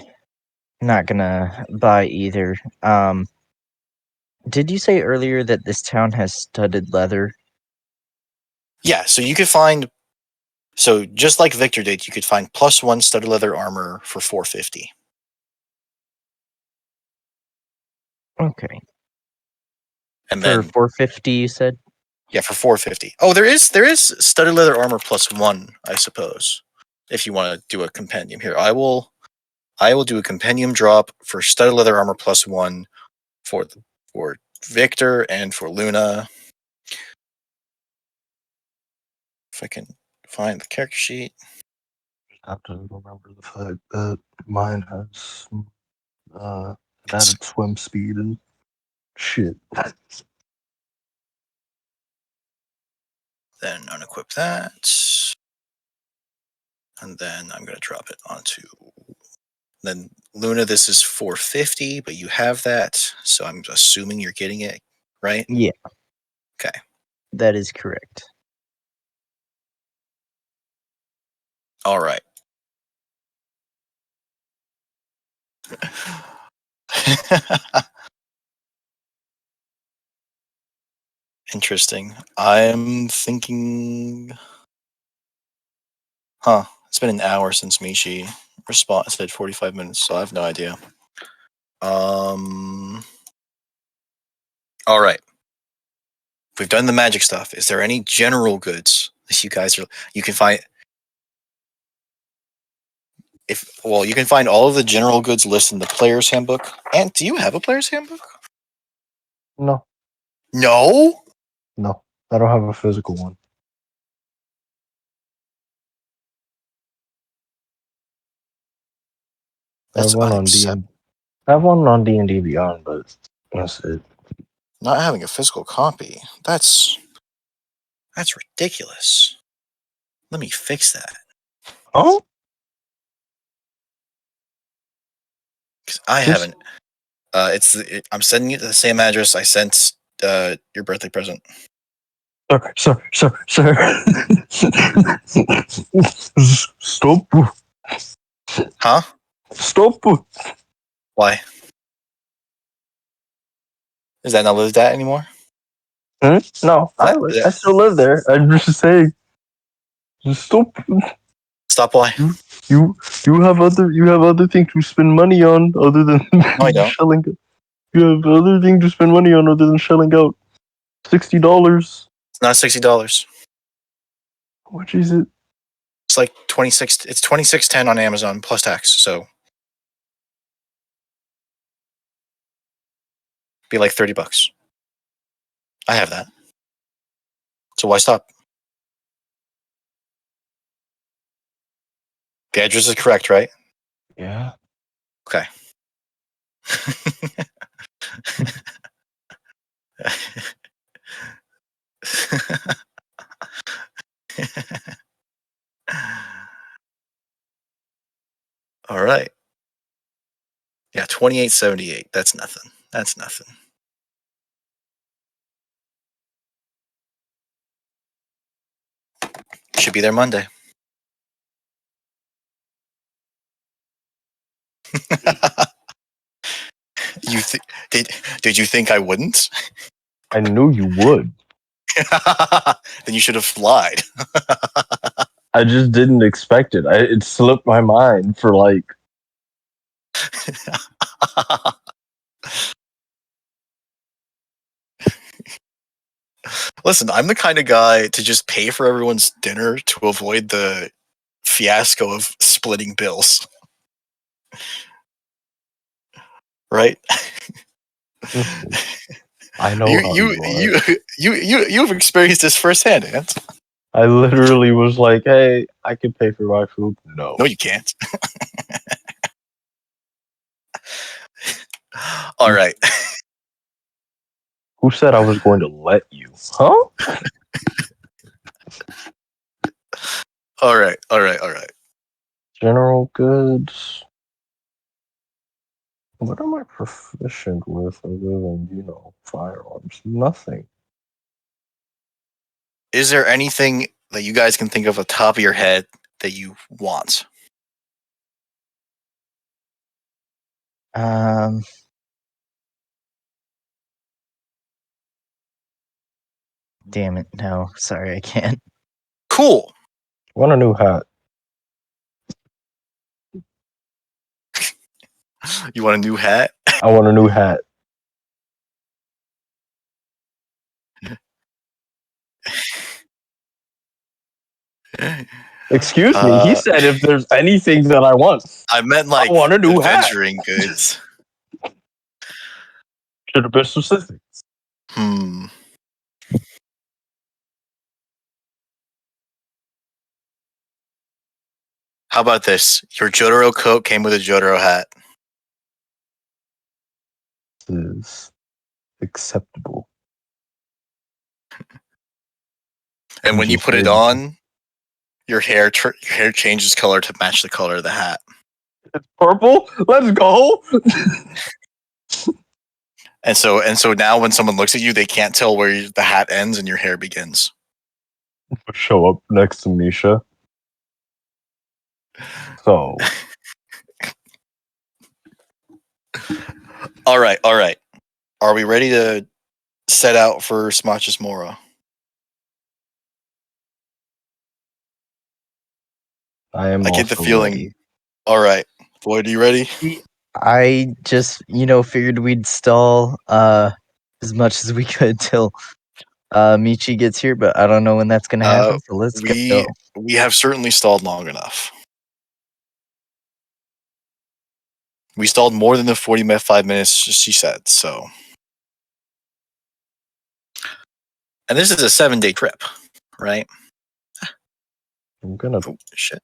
S3: not gonna buy either. Did you say earlier that this town has studded leather?
S1: Yeah, so you could find, so just like Victor did, you could find +1 studded leather armor for 450.
S3: Okay.
S1: And
S3: For
S1: then
S3: 450, you said?
S1: yeah, for 450. Oh, there is studded leather armor +1, I suppose. If you want to do a compendium here, I will do a compendium drop for studded leather armor +1 for Victor and for Luna. If I can find the character sheet.
S2: I have to remember the fact that mine has an added swim speed and shit.
S1: Then unequip that. And then I'm going to drop it onto. Then Luna, this is 450, but you have that. So I'm assuming you're getting it, right?
S3: Yeah.
S1: Okay.
S3: That is correct.
S1: All right. Interesting. I'm thinking. Huh. It's been an hour since Mishi said 45 minutes, so I have no idea. All right. We've done the magic stuff. Is there any general goods that you can find? You can find all of the general goods listed in the player's handbook. And do you have a player's handbook?
S2: No,
S1: No?
S2: no, I don't have a physical one. I have
S1: That's
S2: one on D. I have one on D&D Beyond, but that's it.
S1: Not having a physical copy. That's ridiculous. Let me fix that.
S2: Oh,
S1: 'Cause I
S2: Just-
S1: haven't. I'm sending you to the same address I sent your birthday present.
S2: sir. Stop.
S1: Huh?
S2: Stop.
S1: Why? Is that not lived at anymore?
S2: No,
S1: That-
S2: I still live there. I'm just saying. Stop.
S1: stop why?
S2: You you have other things to spend money on other than
S1: No, I don't.
S2: shelling. You have other things to spend money on other than shelling out $60.
S1: It's not $60.
S2: How much is it?
S1: It's like 26. It's 26.10 on Amazon plus tax. So be like $30. I have that. So why stop? The address is correct, right?
S2: Yeah.
S1: Okay. All right. Yeah, 28.78. That's nothing. That's nothing. Should be there Monday. you th- did you think I wouldn't?
S2: I knew you would.
S1: Then you should have lied.
S2: I just didn't expect it. It slipped my mind for like.
S1: Listen, I'm the kind of guy to just pay for everyone's dinner to avoid the fiasco of splitting bills. Right?
S2: I know
S1: You
S2: how
S1: you
S2: you are.
S1: you've experienced this firsthand, Ant.
S2: I literally was like, "Hey, I can pay for my food." No.
S1: No, you can't. All right.
S2: Who said I was going to let you? Huh?
S1: All right. All right. All right.
S2: General goods. What am I proficient with other than, firearms? Nothing.
S1: Is there anything that you guys can think of off the top of your head that you want?
S3: Um, damn it. No, sorry, I can't.
S1: Cool.
S2: I want a new hat.
S1: You want a new hat?
S2: I want a new hat. Excuse me. He
S1: Uh,
S2: said if there's anything that I want,
S1: I meant
S2: I
S1: like
S2: want a new hat.
S1: adventuring goods.
S2: Should have been specific.
S1: Hmm. How about this? Your Jotaro coat came with a Jotaro hat.
S2: Is acceptable.
S1: And when you
S2: Just
S1: put it
S2: made
S1: on, your hair changes color to match the color of the hat.
S2: it's purple. Let's go.
S1: And so now when someone looks at you, they can't tell where the hat ends and your hair begins.
S2: Show up next to Misha. So
S1: All right, all right. Are we ready to set out for Smach's Mora?
S2: I am
S1: I get the
S2: also
S1: feeling.
S2: ready.
S1: All right, Floyd, are you ready?
S3: I just, figured we'd stall as much as we could till Michi gets here, but I don't know when that's gonna happen, so let's
S1: We
S3: go.
S1: we have certainly stalled long enough. We stalled more than the 45 minutes she said. So, and this is a 7-day trip, right?
S2: I'm gonna
S1: Oh shit!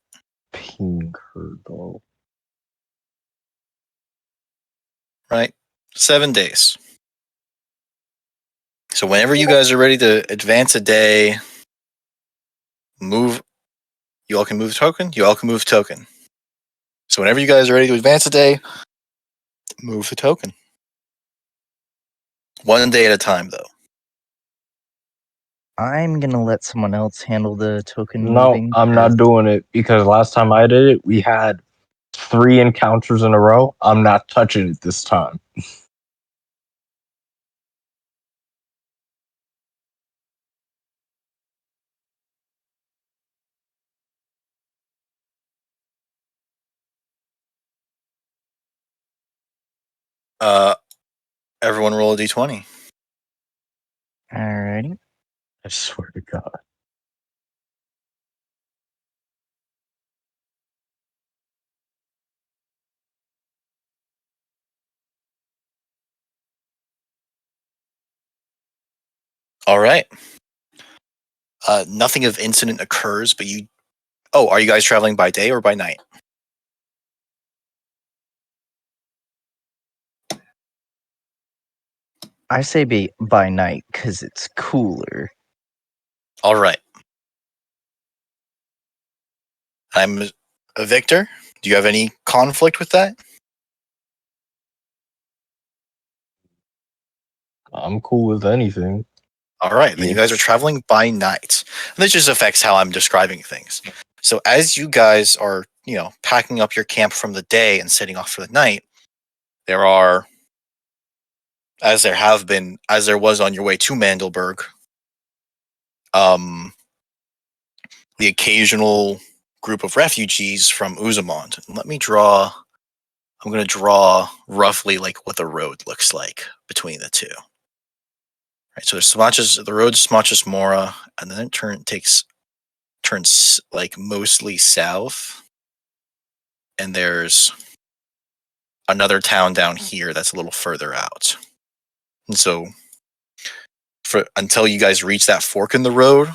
S2: ping her though.
S1: Right, 7 days. So whenever you guys are ready to advance a day, move. You all can move token. You all can move token. So whenever you guys are ready to advance a day, move the token. 1 day at a time, though.
S3: I'm gonna let someone else handle the token
S2: No,
S3: moving.
S2: I'm not doing it because last time I did it, we had 3 encounters in a row. I'm not touching it this time.
S1: Everyone roll a d20.
S3: Alrighty.
S2: I swear to God.
S1: All right. Nothing of incident occurs, but you. Oh, are you guys traveling by day or by night?
S3: I say by night because it's cooler.
S1: All right. I'm a Victor. Do you have any conflict with that?
S2: I'm cool with anything.
S1: All right, then you guys are
S2: If
S1: traveling by night. And this just affects how I'm describing things. So as you guys are, packing up your camp from the day and setting off for the night, there are, as there was on your way to Mandelberg, the occasional group of refugees from Uzamond. And I'm going to draw roughly like what the road looks like between the two. Right, so the road Smachas Mora, and then it turns like mostly south, and there's another town down here that's a little further out. And so, until you guys reach that fork in the road,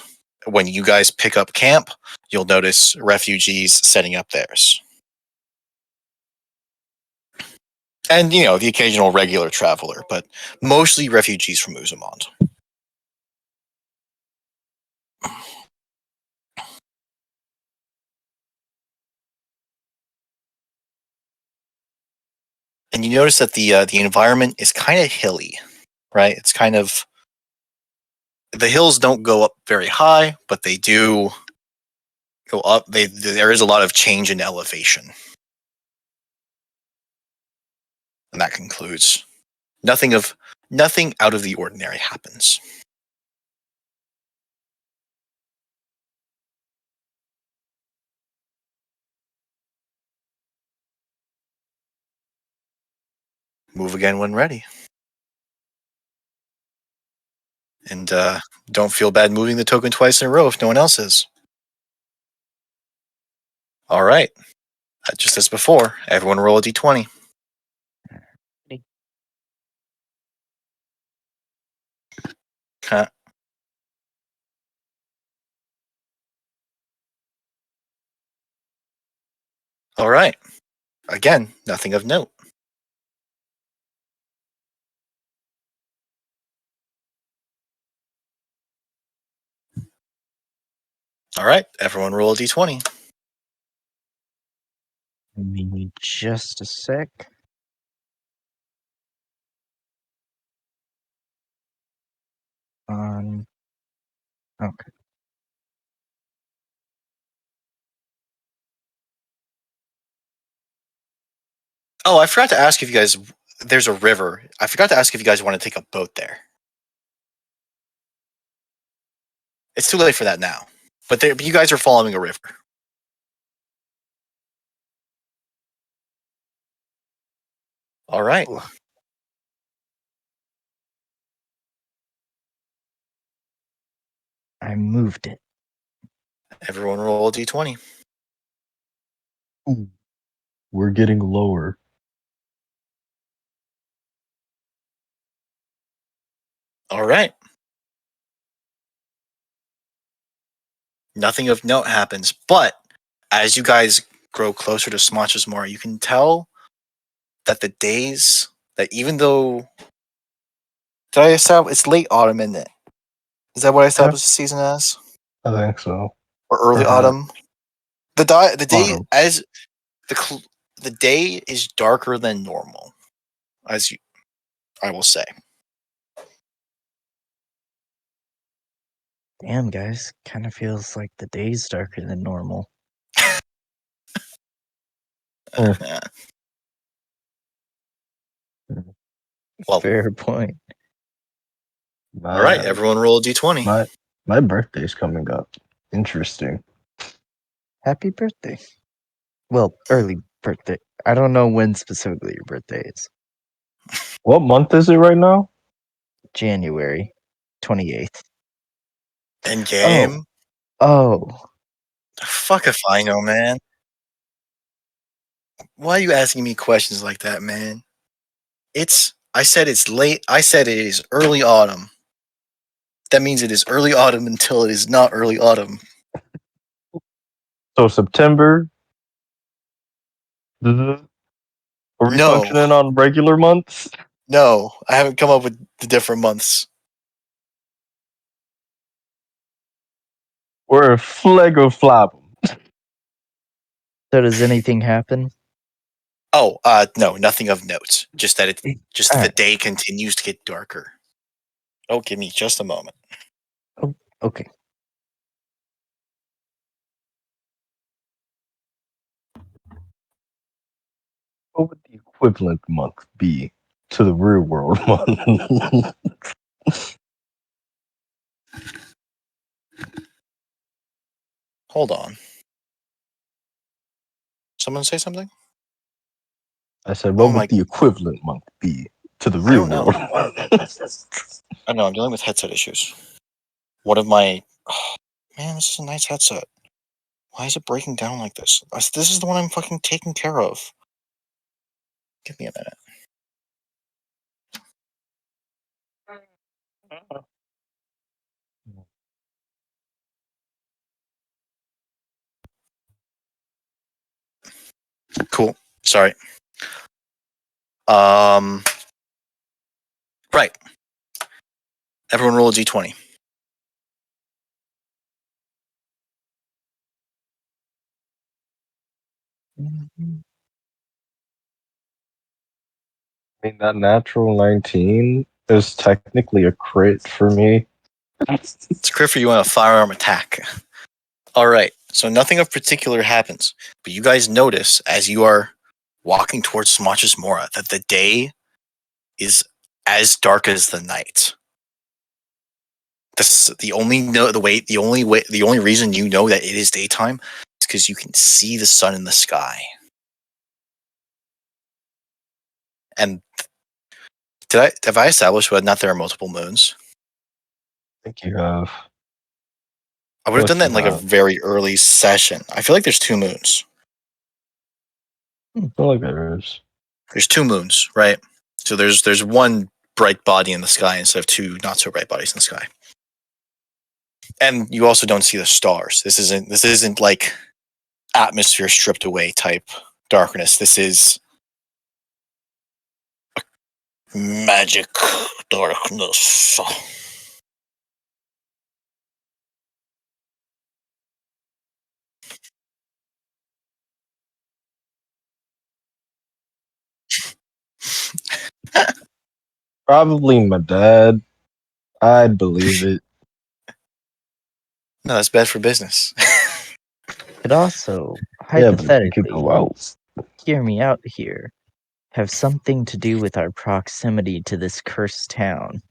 S1: when you guys pick up camp, you'll notice refugees setting up theirs, and the occasional regular traveler, but mostly refugees from Uzamond. And you notice that the environment is kind of hilly, right? It's kind of the hills don't go up very high, but they do go up. There is a lot of change in elevation, and that concludes. Nothing out of the ordinary happens. Move again when ready. And don't feel bad moving the token twice in a row if no one else is. All right. Just as before, everyone roll a d20. Huh. All right. Again, nothing of note. All right. Everyone roll a d20.
S3: Give me just a sec. Okay.
S1: Oh, I forgot to ask if you guys. There's a river. I forgot to ask if you guys want to take a boat there. It's too late for that now. But you guys are following a river. All right.
S3: I moved it.
S1: Everyone roll a d20.
S2: Ooh, we're getting lower.
S1: All right. Nothing of note happens, but as you guys grow closer to Smotch's More, you can tell that the days that even though did I establish it's late autumn, isn't it? Is that what I established the season as?
S2: I think so.
S1: Or early
S2: Perhaps.
S1: autumn? The day
S2: Autumn.
S1: as the day is darker than normal, I will say.
S3: Damn, guys. Kind of feels like the day's darker than normal.
S1: Yeah. Well,
S3: Fair point.
S1: all right, everyone roll a d20.
S2: My birthday's coming up. Interesting.
S3: Happy birthday. Well, early birthday. I don't know when specifically your birthday is.
S2: What month is it right now?
S3: January 28th.
S1: In game?
S3: Oh,
S1: Fuck if I know, man. Why are you asking me questions like that, man? I said it's late. I said it is early autumn. That means it is early autumn until it is not early autumn.
S2: So September. Are we
S1: No,
S2: functioning on regular months?
S1: no, I haven't come up with the different months.
S2: We're a Flego Flabum.
S3: so does anything happen?
S1: Oh, no, nothing of note. Just that the
S3: Alright.
S1: day continues to get darker. Oh, give me just a moment.
S3: Oh, okay.
S2: What would the equivalent month be to the real world month?
S1: Hold on. Someone say something?
S2: I said,
S1: Oh
S2: what
S1: my,
S2: would the equivalent month be to the
S1: I
S2: real
S1: don't know.
S2: world month?
S1: I know, I'm dealing with headset issues. One of my. Oh, man, this is a nice headset. Why is it breaking down like this? This is the one I'm fucking taking care of. Give me a minute. Cool. Sorry. Right. Everyone roll a d20.
S2: I mean, that natural 19 is technically a crit for me.
S1: It's a crit for you on a firearm attack. All right. So nothing of particular happens, but you guys notice as you are walking towards Smotch's Mora that the day is as dark as the night. The only reason you know that it is daytime is because you can see the sun in the sky. And have I established whether or not there are multiple moons?
S2: I think you have.
S1: I would have done that in like a
S2: have.
S1: very early session. I feel like there's two moons.
S2: I feel like there is.
S1: There's two moons, right? So there's one bright body in the sky instead of two not so bright bodies in the sky. And you also don't see the stars. This isn't like atmosphere stripped away type darkness. This is magic darkness.
S2: Probably my dad. I'd believe it.
S1: No, that's bad for business.
S3: Could also,
S2: Yeah, but if you could
S3: hypothetically,
S2: go out.
S3: hear me out here, have something to do with our proximity to this cursed town.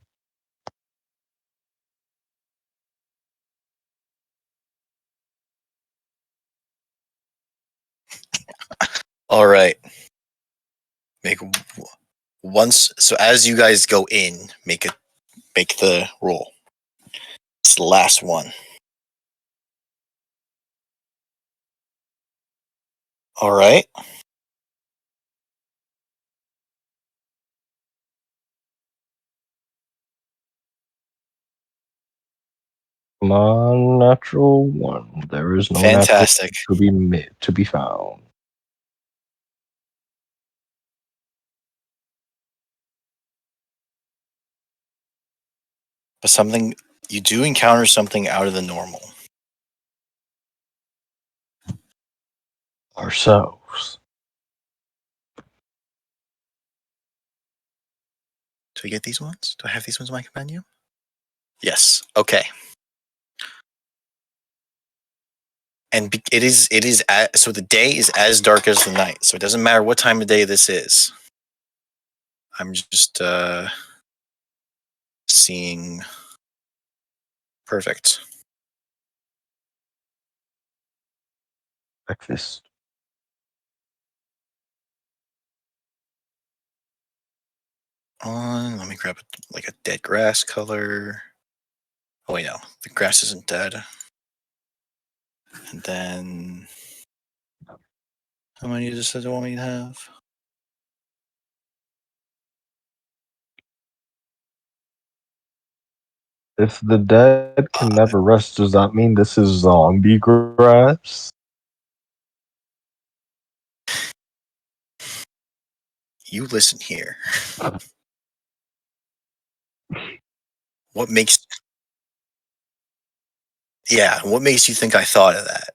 S1: All right. Make once. So as you guys go in, make the roll. It's the last one. All right.
S2: Come on, natural one. There is no natural
S1: Fantastic.
S2: to be found.
S1: But you do encounter something out of the normal.
S2: Ourselves.
S1: Do I get these ones? Do I have these ones on my menu? Yes. Okay. And so the day is as dark as the night. So it doesn't matter what time of day this is. I'm just seeing. Perfect.
S2: Breakfast.
S1: on. Let me grab like a dead grass color. Oh wait, no, the grass isn't dead. And then how many does it want me to have?
S2: If the dead can never rest, does that mean this is zombie grass?
S1: You listen here. What makes what makes you think I thought of that?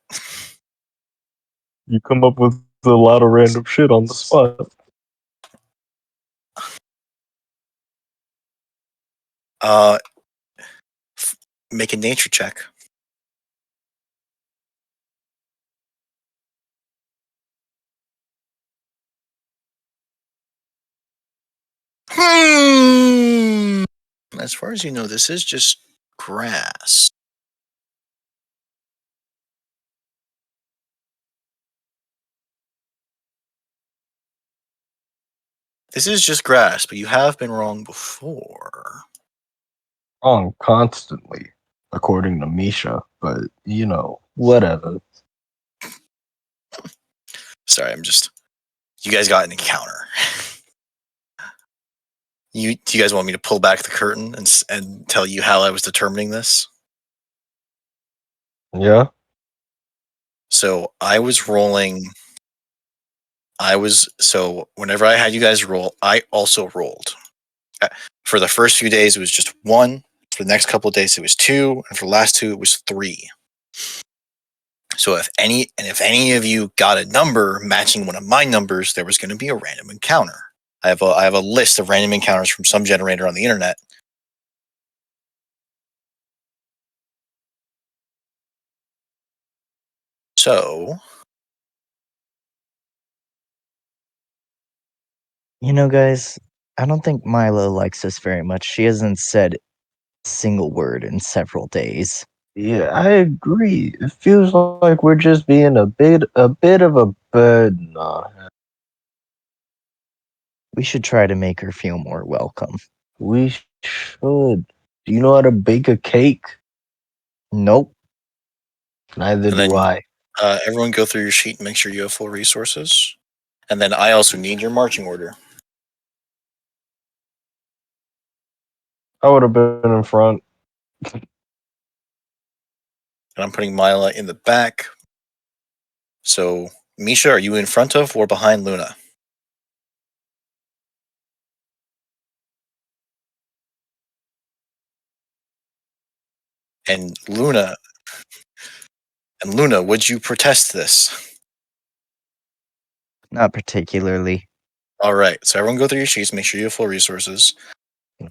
S2: You come up with a lot of random shit on the spot.
S1: Make a nature check. As far as you know, this is just grass. This is just grass, but you have been wrong before.
S2: Wrong constantly, according to Misha, but whatever.
S1: Sorry, you guys got an encounter. Do you guys want me to pull back the curtain and tell you how I was determining this?
S2: Yeah?
S1: So I was rolling. So whenever I had you guys roll, I also rolled. For the first few days, it was just 1. For the next couple of days, it was 2, and for the last 2, it was 3. So if any of you got a number matching one of my numbers, there was going to be a random encounter. I have a list of random encounters from some generator on the internet. So
S3: Guys, I don't think Milo likes us very much. She hasn't said a single word in several days.
S2: Yeah, I agree. It feels like we're just being a bit of a burden on her.
S3: We should try to make her feel more welcome.
S2: We should. Do you know how to bake a cake?
S3: Nope.
S2: Neither
S1: and
S2: do
S1: then
S2: I.
S1: everyone go through your sheet and make sure you have full resources. And then I also need your marching order.
S2: I would have been in front.
S1: And I'm putting Mila in the back. So Misha, are you in front of or behind Luna? And Luna, would you protest this?
S3: Not particularly.
S1: All right. So everyone go through your sheets, make sure you have full resources.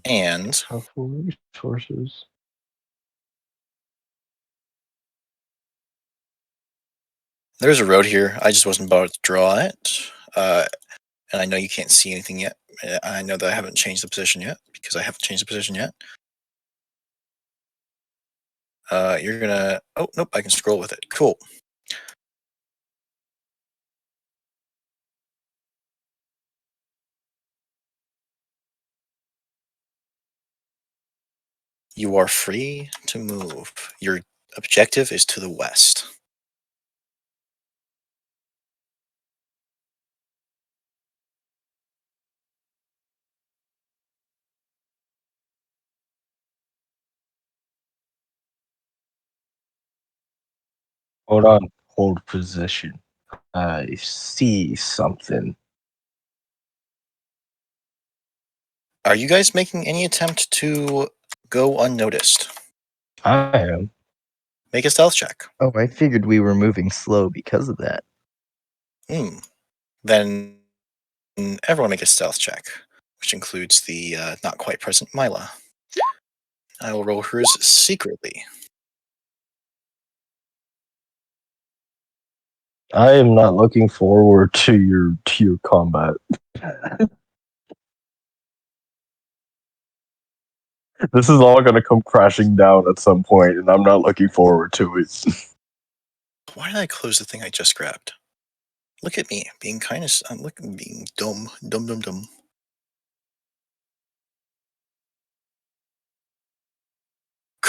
S1: And
S2: Helpful resources.
S1: there's a road here. I just wasn't about to draw it. And I know you can't see anything yet. I know that I haven't changed the position yet because I haven't changed the position yet. You're gonna. Oh nope, I can scroll with it. Cool. You are free to move. Your objective is to the west.
S2: Hold on. Hold position. I see something.
S1: Are you guys making any attempt to go unnoticed?
S2: I am.
S1: Make a stealth check.
S3: Oh, I figured we were moving slow because of that.
S1: Then everyone make a stealth check, which includes the not quite present Mila. I will roll hers secretly.
S2: I am not looking forward to your combat. This is all gonna come crashing down at some point, and I'm not looking forward to it.
S1: Why did I close the thing I just grabbed? Look at me, being being dumb.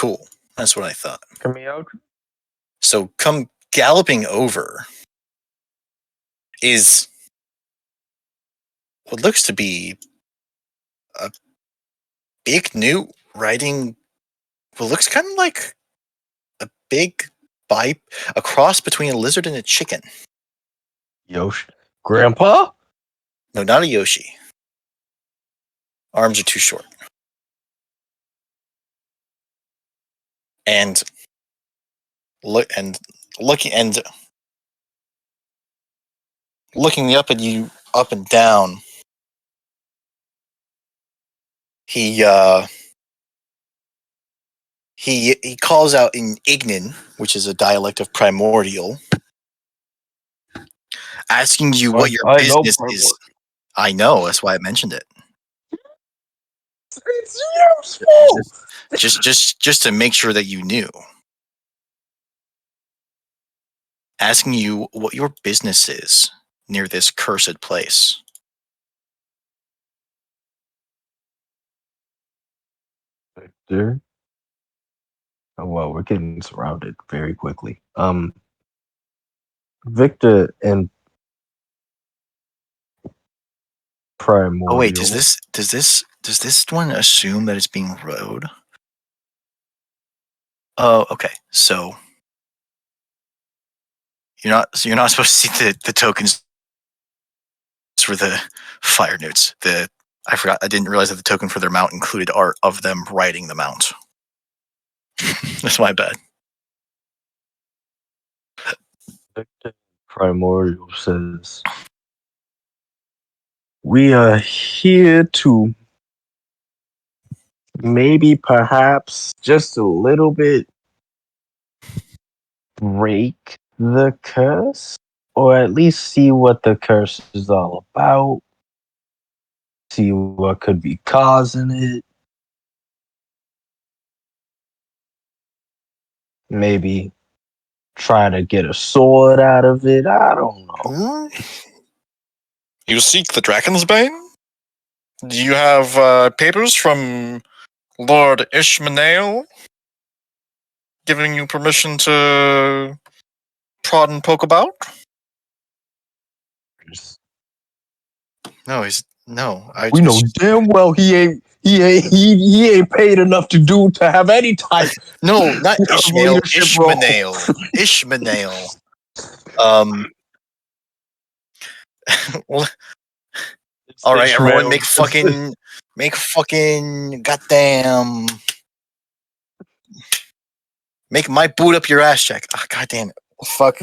S1: Cool. That's what I thought.
S2: Coming out.
S1: So come galloping over is what looks to be a big newt riding what looks kind of like a big a cross between a lizard and a chicken.
S2: Yosh. Grandpa?
S1: No, not a Yoshi. Arms are too short. And looking up at you up and down, he calls out in Ignan, which is a dialect of Primordial, asking you what your
S2: I know
S1: business is. I know, that's why I mentioned it.
S2: It's useful.
S1: Just to make sure that you knew. Asking you what your business is near this cursed place.
S2: Victor. Oh, well, we're getting surrounded very quickly. Victor and
S1: Oh wait,
S2: Primordial.
S1: does this one assume that it's being rowed? Oh, okay. So you're not supposed to see the tokens for the fire newts. I didn't realize that the token for their mount included art of them riding the mount. That's my bad.
S2: Victor Primordial says, "We are here to maybe, perhaps, just a little bit break the curse, or at least see what the curse is all about, see what could be causing it. Maybe try to get a sword out of it. I don't know."
S1: You seek the Dragon's Bane? Do you have papers from Lord Ishmael giving you permission to prod and poke about? No,
S2: We know damn well he ain't paid enough to have any type
S1: No, not
S2: of
S1: Ishmael.
S2: leadership role.
S1: Ishmael. Well, all right, everyone, make fucking goddamn, make my boot up your ass check. Oh, God damn it! Fuck.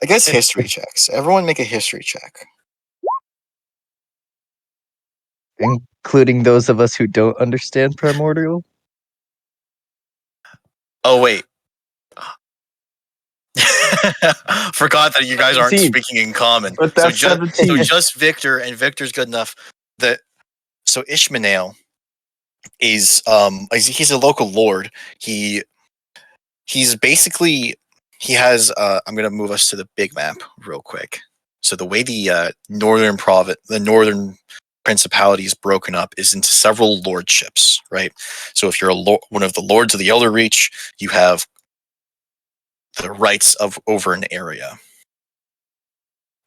S1: I guess history checks. Everyone, make a history check.
S3: Including those of us who don't understand Primordial.
S1: Oh wait. Forgot that you guys aren't
S2: 17.
S1: speaking in common.
S2: But that's 17.
S1: So just Victor, and Victor's good enough. So Ishmael is he's a local lord. He's basically he has I'm gonna move us to the big map real quick. So the way the northern principality is broken up is into several lordships, right? So if you're one of the lords of the Elder Reach, you have the rights of over an area.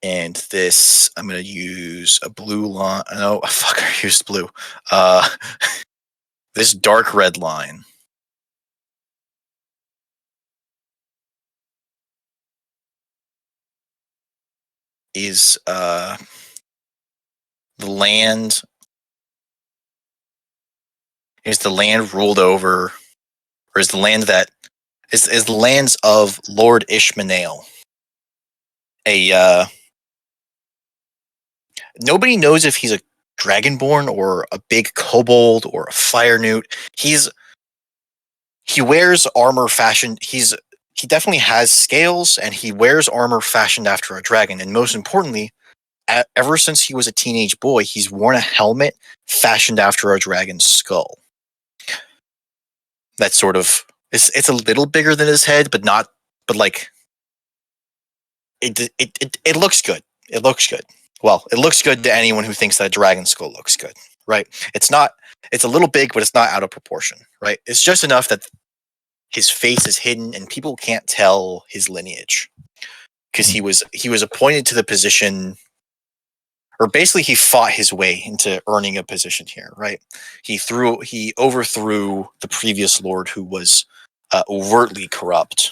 S1: And this, I'm gonna use a blue line. No, fuck, I used blue. This dark red line is the land. Is the land ruled over, or is the land that is the lands of Lord Ishmael? Nobody knows if he's a dragonborn or a big kobold or a fire newt. He wears armor fashioned. He definitely has scales, and he wears armor fashioned after a dragon. And most importantly, ever since he was a teenage boy, he's worn a helmet fashioned after a dragon's skull. That sort of it's a little bigger than his head, but not. But like, it looks good. It looks good. Well, it looks good to anyone who thinks that a dragon skull looks good, right? It's not It's a little big, but it's not out of proportion, right? It's just enough that his face is hidden and people can't tell his lineage because he was appointed to the position, or basically he fought his way into earning a position here, right? He overthrew the previous lord who was overtly corrupt,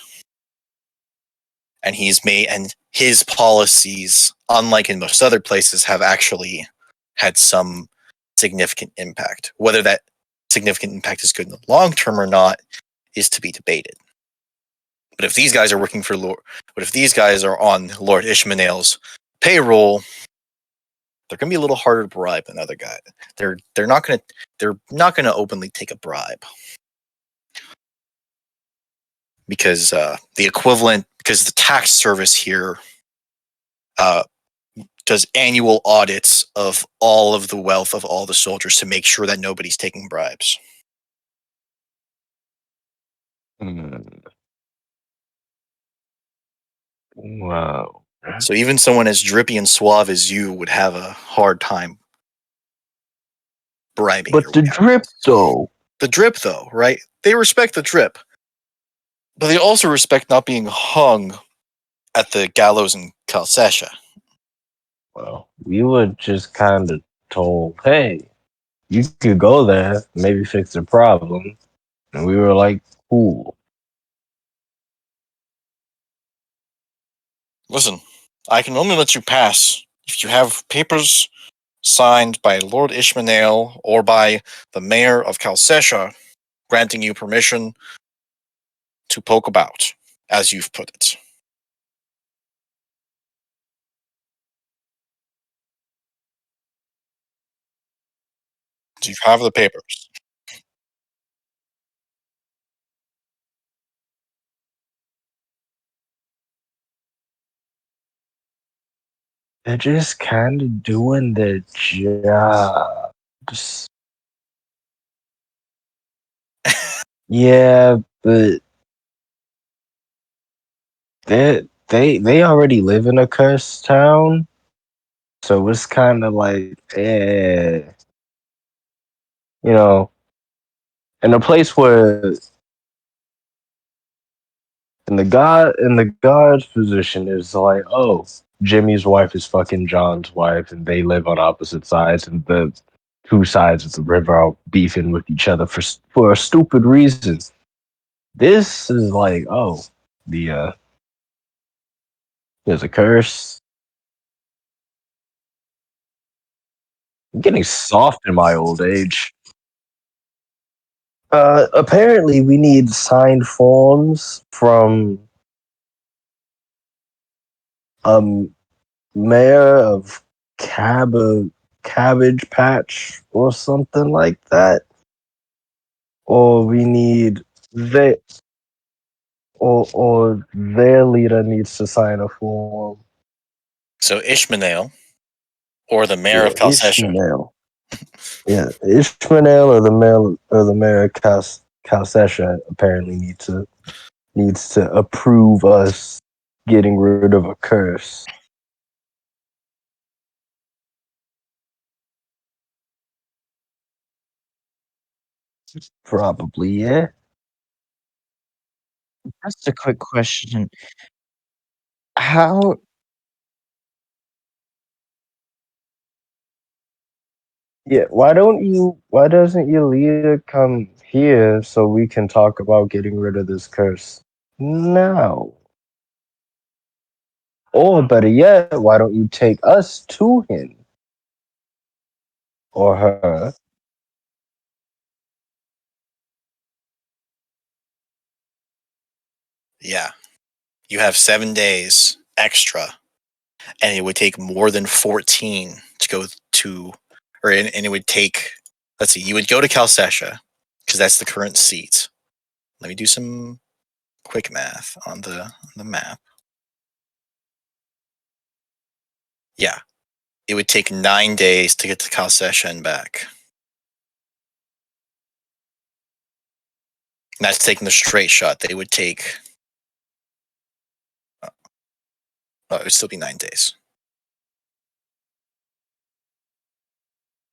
S1: and his policies, unlike in most other places, have actually had some significant impact. Whether that significant impact is good in the long term or not is to be debated. But if these guys are working for Lord, but if these guys are on Lord Ishmael's payroll, they're going to be a little harder to bribe than other guys. They're not going to openly take a bribe because because the tax service here does annual audits of all of the wealth of all the soldiers to make sure that nobody's taking bribes.
S2: Wow.
S1: So even someone as drippy and suave as you would have a hard time bribing your
S2: But the
S1: way
S2: drip,
S1: out.
S2: though.
S1: The drip, though, right? They respect the drip, but they also respect not being hung at the gallows in Calcessia.
S2: Well, we were just kind of told, hey, you could go there, maybe fix the problem. And we were like, cool.
S1: Listen, I can only let you pass if you have papers signed by Lord Ishmael or by the mayor of Calcessia granting you permission to poke about, as you've put it. Do you have the papers?
S2: They're just kind of doing their job. Yeah, but they already live in a cursed town, so it's kind of like, you know, in a place where in the God's position is like, oh, Jimmy's wife is fucking John's wife, and they live on opposite sides, and the two sides of the river are beefing with each other for a stupid reason. This is like, oh, the there's a curse. I'm getting soft in my old age. Apparently, we need signed forms from um mayor of Cabbage Patch or something like that, or we need they or their leader needs to sign a form.
S1: So Ishmael or the mayor
S2: Yeah,
S1: of Calcessia.
S2: Ishmael. Yeah, Ishmael or the mayor of Calcessia apparently needs to approve us getting rid of a curse. Probably, yeah.
S3: Just a quick question. How
S2: Yeah, why doesn't your leader come here so we can talk about getting rid of this curse now? Or better yet, why don't you take us to him or her?
S1: Yeah. You have 7 days extra, and it would take more than 14 to go to, and it would take, let's see, you would go to Calcessia, because that's the current seat. Let me do some quick math on the map. Yeah. It would take 9 days to get to Calcessia and back. And that's taking the straight shot. They would take, it would still be 9 days.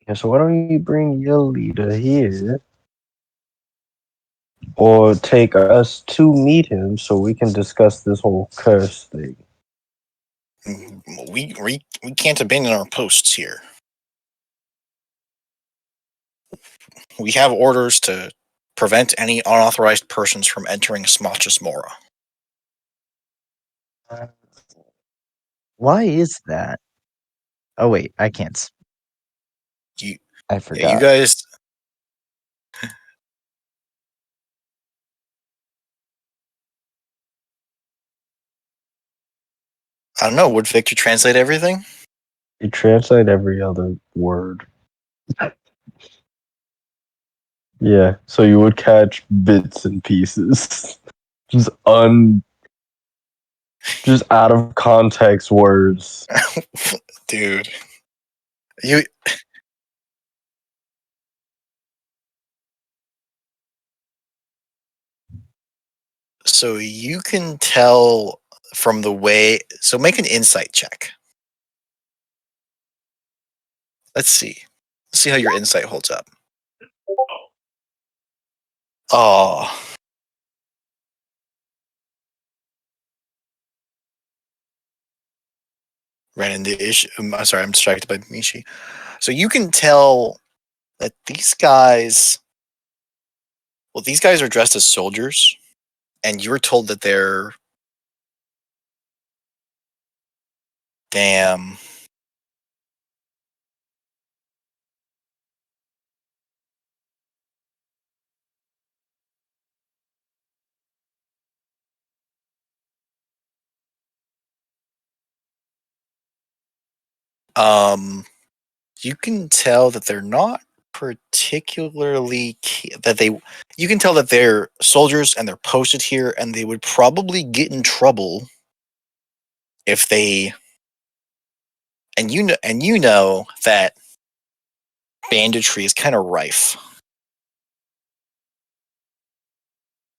S2: Yeah, so why don't you bring your leader here? Or take us to meet him so we can discuss this whole curse thing.
S1: We can't abandon our posts here. We have orders to prevent any unauthorized persons from entering Smachus Mora.
S3: Why is that? Oh wait, I can't.
S1: You,
S3: I
S1: yeah,
S3: forgot.
S1: you guys. I don't know. Would Victor translate everything?
S2: You translate every other word. Yeah, so you would catch bits and pieces. just just out of context words.
S1: Dude. You So you can tell from the way. So make an insight check. Let's see. Let's see how your insight holds up. Oh. Ran into issue. I'm sorry, I'm distracted by Mishi. So you can tell that these guys. Well, these guys are dressed as soldiers, and you were told that they're. Damn. You can tell that they're not particularly you can tell that they're soldiers and they're posted here, and they would probably get in trouble if they and you know that banditry is kind of rife.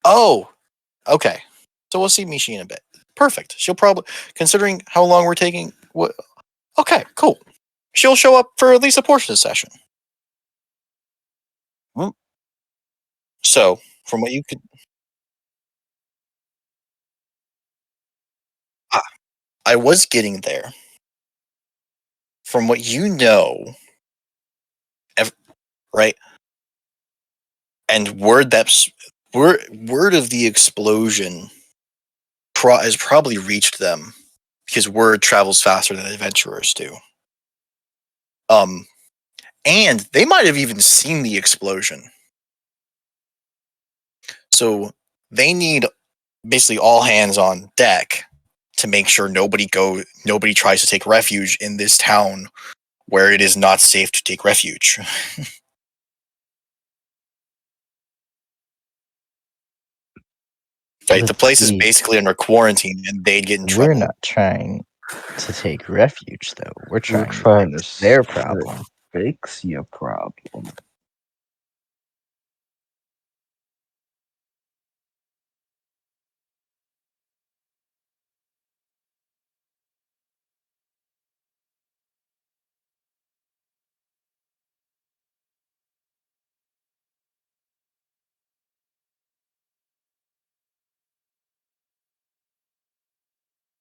S1: Oh, okay. So we'll see Mishi in a bit. Perfect. She'll probably, considering how long we're taking. What? Okay, cool. She'll show up for at least a portion of the session. So, from what you could, I was getting there. From what you know, right? And word of the explosion has probably reached them because word travels faster than adventurers do. And they might have even seen the explosion. So they need basically all hands on deck to make sure nobody tries to take refuge in this town where it is not safe to take refuge. Right, the place is basically under quarantine, and they'd get in trouble.
S3: We're not trying to take refuge, though. We're trying to fix
S2: to
S3: their problem.
S2: Fix your problem.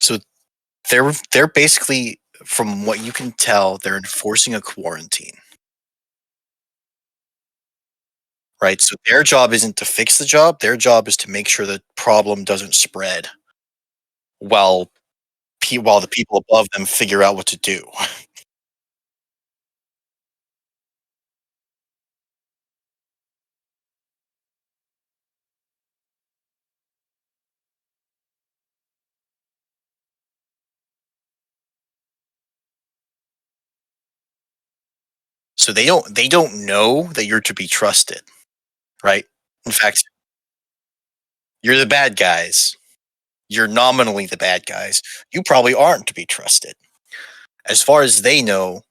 S1: So they're basically, from what you can tell, they're enforcing a quarantine. Right? So their job isn't to fix the job, their job is to make sure the problem doesn't spread while the people above them figure out what to do. So they don't know that you're to be trusted, right? In fact, you're the bad guys. You're nominally the bad guys. You probably aren't to be trusted. As far as they know,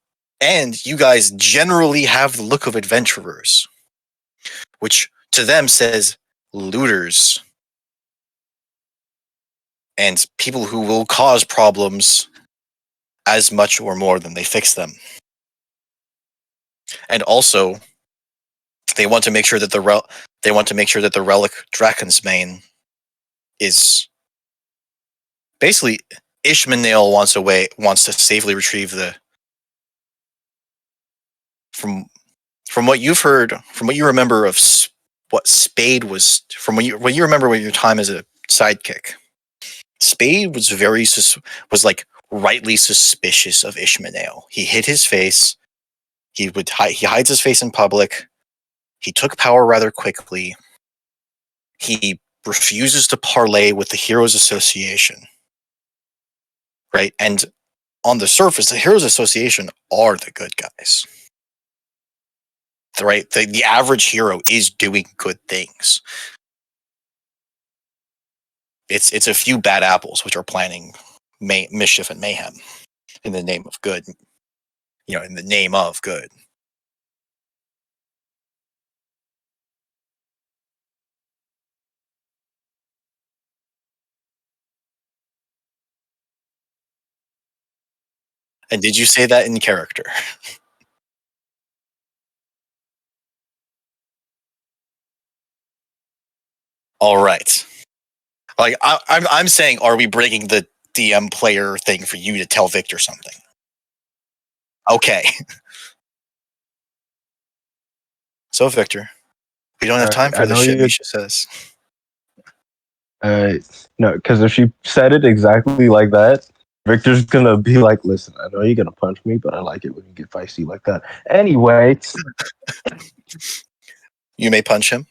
S1: and you guys generally have the look of adventurers, which to them says looters and people who will cause problems as much or more than they fix them. And also, they want to make sure that the relic Draken's Mane is basically Ishmael wants to safely retrieve the from what you've heard, from what you remember of what Spade was, from what you remember with your time as a sidekick. Spade was was like rightly suspicious of Ishmael. He hid his face. He hides his face in public. He took power rather quickly. He refuses to parlay with the Heroes Association. Right? And on the surface, the Heroes Association are the good guys. Right? The average hero is doing good things. It's a few bad apples which are planning mischief and mayhem in the name of good. In the name of good. And did you say that in character? All right. Like I'm saying, are we breaking the DM player thing for you to tell Victor something? Okay. So Victor, we don't have time
S2: Alright,
S1: for
S2: I
S1: this
S2: know
S1: shit
S2: you.
S1: Misha says.
S2: No, because if she said it exactly like that, Victor's gonna be like, "Listen, I know you're gonna punch me, but I like it when you get feisty like that." Anyway,
S1: You may punch him.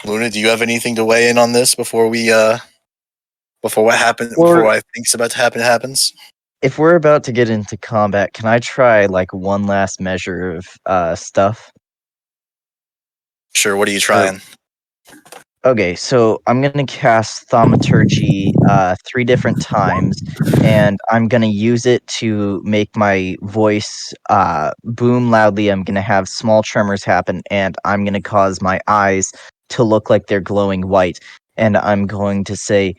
S1: Luna, do you have anything to weigh in on this before
S3: Or
S1: what I think's about to happen happens?
S3: if we're about to get into combat, can I try like one last measure of stuff?
S1: Sure, what are you
S3: Or
S1: trying?
S3: okay, so I'm gonna cast Thaumaturgy 3 different times, and I'm gonna use it to make my voice boom loudly. I'm gonna have small tremors happen, and I'm gonna cause my eyes to look like they're glowing white. And I'm going to say,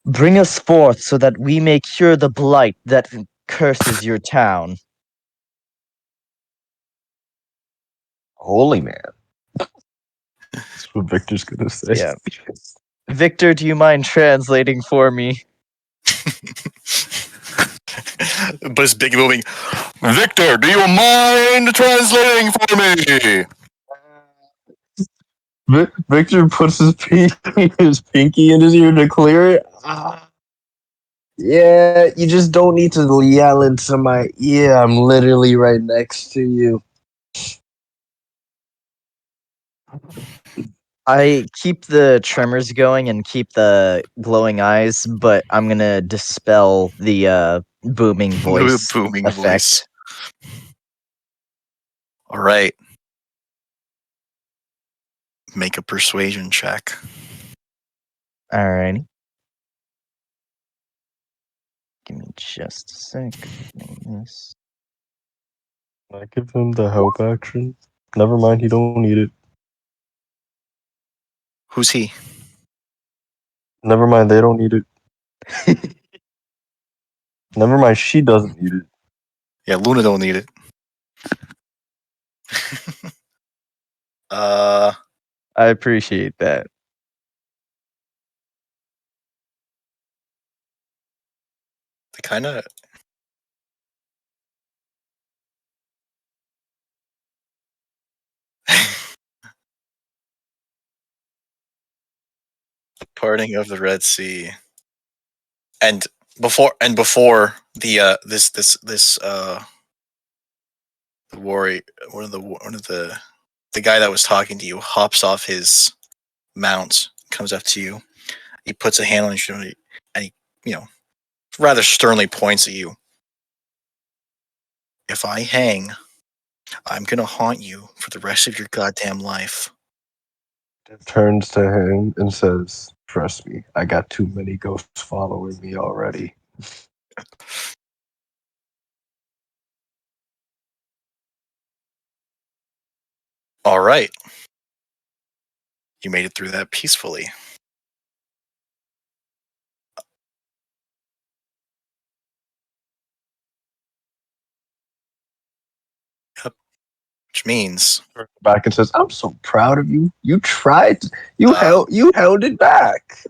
S3: "Bring us forth so that we may cure the blight that curses your town."
S2: holy man, that's what Victor's gonna say.
S3: Yeah. Victor, do you mind translating for me?
S1: But it's big moving. Victor, do you mind translating for me?
S2: Victor puts his pinky in his ear to clear it. Yeah, you just don't need to yell into my ear. I'm literally right next to you.
S3: I keep the tremors going and keep the glowing eyes, but I'm gonna dispel the booming
S1: The
S3: voice
S1: booming voice.
S3: effect.
S1: All right. Make a persuasion check.
S3: Alrighty. Give me just a sec. This.
S2: Can I give him the help action? Never mind, he don't need it.
S1: Who's he?
S2: Never mind, they don't need it. Never mind, she doesn't need it.
S1: Yeah, Luna don't need it. uh,
S3: I appreciate that.
S1: the kind of parting of the Red Sea, and before the this the warrior, one of the guy that was talking to you hops off his mount, comes up to you. He puts a hand on your shoulder, and he, rather sternly points at you. If I hang, I'm gonna haunt you for the rest of your goddamn life.
S2: Turns to him and says, "Trust me, I got too many ghosts following me already."
S1: All right. You made it through that peacefully. which means
S2: Back and says, "I'm so proud of you. You tried. You
S1: Uh,
S2: held it back."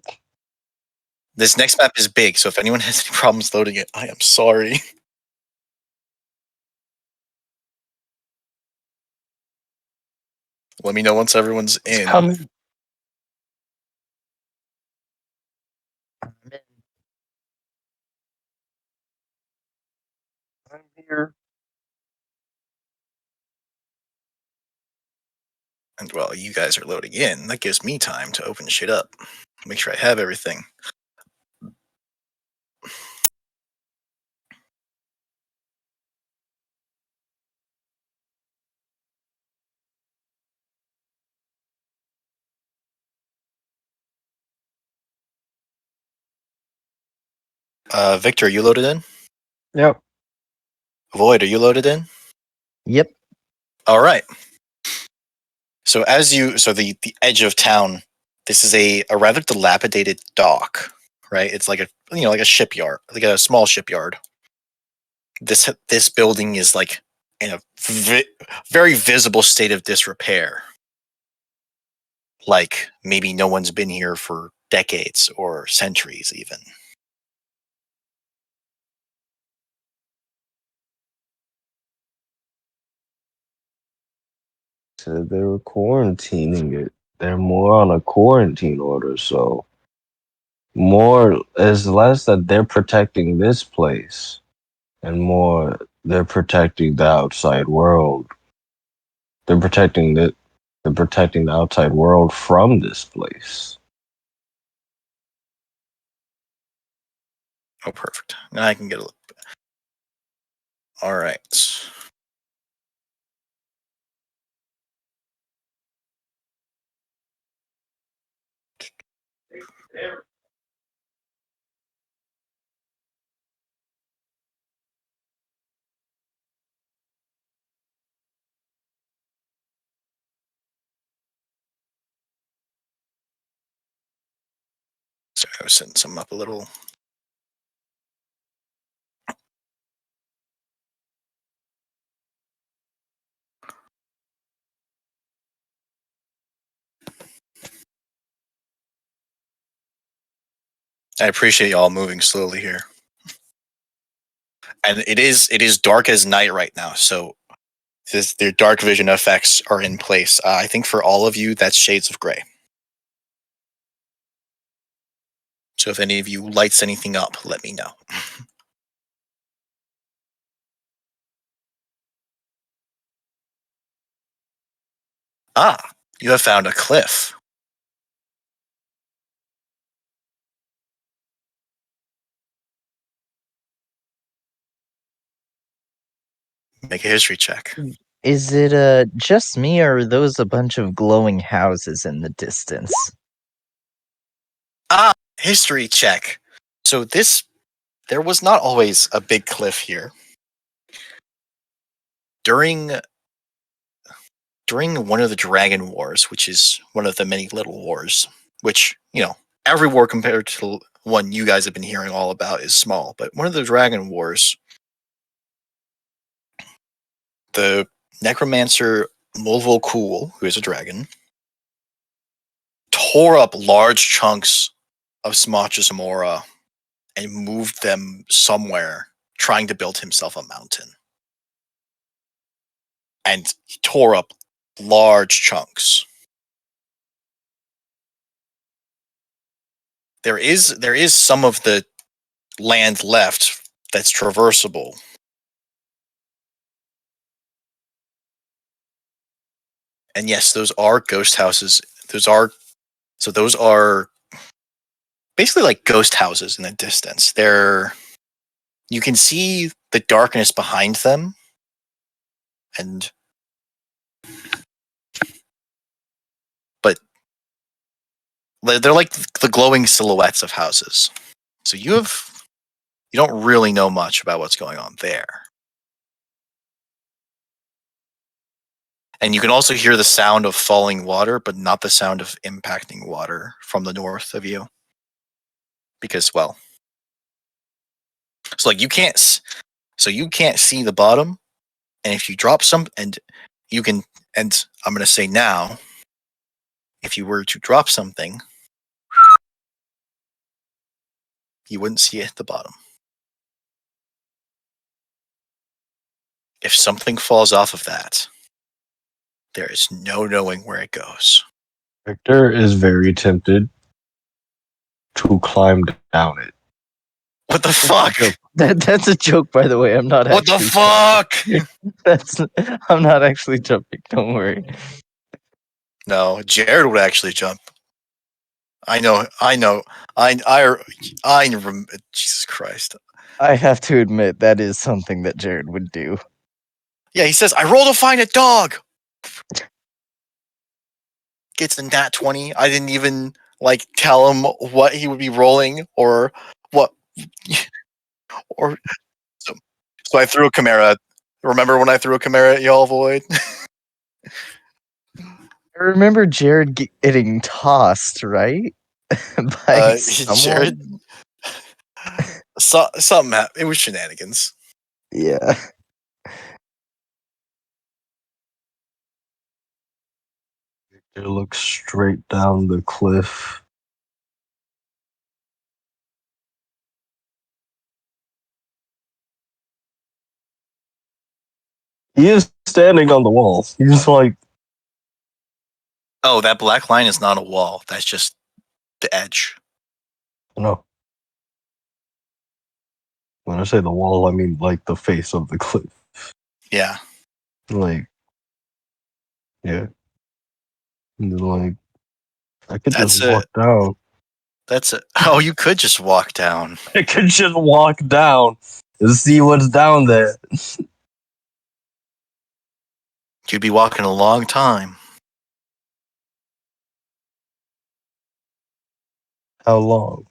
S1: this next map is big, so if anyone has any problems loading it, I am sorry. Let me know once everyone's
S2: It's
S1: in.
S2: coming. I'm here.
S1: And while you guys are loading in, that gives me time to open shit up. Make sure I have everything. Victor, you loaded in?
S2: Yep.
S1: Void, are you loaded in?
S3: Yep.
S1: All right. So the edge of town, this is a rather dilapidated dock, right? It's like like a shipyard, like a small shipyard. This building is like in a very visible state of disrepair. Like maybe no one's been here for decades or centuries even.
S2: Said they were quarantining it. They're more on a quarantine order, so more is less that they're protecting this place, and more they're protecting the outside world. They're protecting the outside world from this place.
S1: Oh, perfect. Now I can get a look. All right. So I was setting some up a little. I appreciate y'all moving slowly here. And it is dark as night right now, so their dark vision effects are in place. I think for all of you, that's shades of gray. So if any of you lights anything up, let me know. Ah, you have found a cliff. Make a history check.
S3: Is it just me, or are those a bunch of glowing houses in the distance?
S1: Ah, history check. So there was not always a big cliff here. During one of the Dragon Wars, which is one of the many little wars, which, every war compared to one you guys have been hearing all about is small, but one of the Dragon Wars, the necromancer Mulvokul, who is a dragon, tore up large chunks of Smach's Amora and moved them somewhere, trying to build himself a mountain. And he tore up large chunks. There is some of the land left that's traversable. And yes, those are ghost houses. Those are basically like ghost houses in the distance. You can see the darkness behind them, but they're like the glowing silhouettes of houses. So you don't really know much about what's going on there. And you can also hear the sound of falling water, but not the sound of impacting water from the north of you. Because, well, so like you can't see the bottom, and if you drop some, and you can, and I'm going to say now, if you were to drop something, you wouldn't see it at the bottom. If something falls off of that, there is no knowing where it goes.
S2: Victor is very tempted to climb down it.
S1: What the fuck?
S3: That's a joke, by the way. I'm not
S1: What the
S3: actually.
S1: fuck?
S3: I'm not actually jumping. Don't worry.
S1: No, Jared would actually jump. I know. Jesus Christ.
S3: I have to admit that is something that Jared would do.
S1: Yeah, he says, I rolled to find a dog. Gets a nat 20. I didn't even tell him what he would be rolling or what. Or so I threw a Chimera. Remember when I threw a Chimera at y'all, Void?
S3: I remember Jared getting tossed, right? By someone.
S1: Jared. Something happened. It was shenanigans.
S3: Yeah.
S2: Victor looks straight down the cliff. He is standing on the wall. He's like,
S1: Oh, that black line is not a wall. That's just the edge.
S2: no. When I say the wall, I mean like the face of the cliff.
S1: Yeah.
S2: Like, yeah. And then, like, I could
S1: That's
S2: just walk down.
S1: That's it. Oh, you could just walk down.
S2: I could just walk down and see what's down there.
S1: You'd be walking a long time.
S2: How long?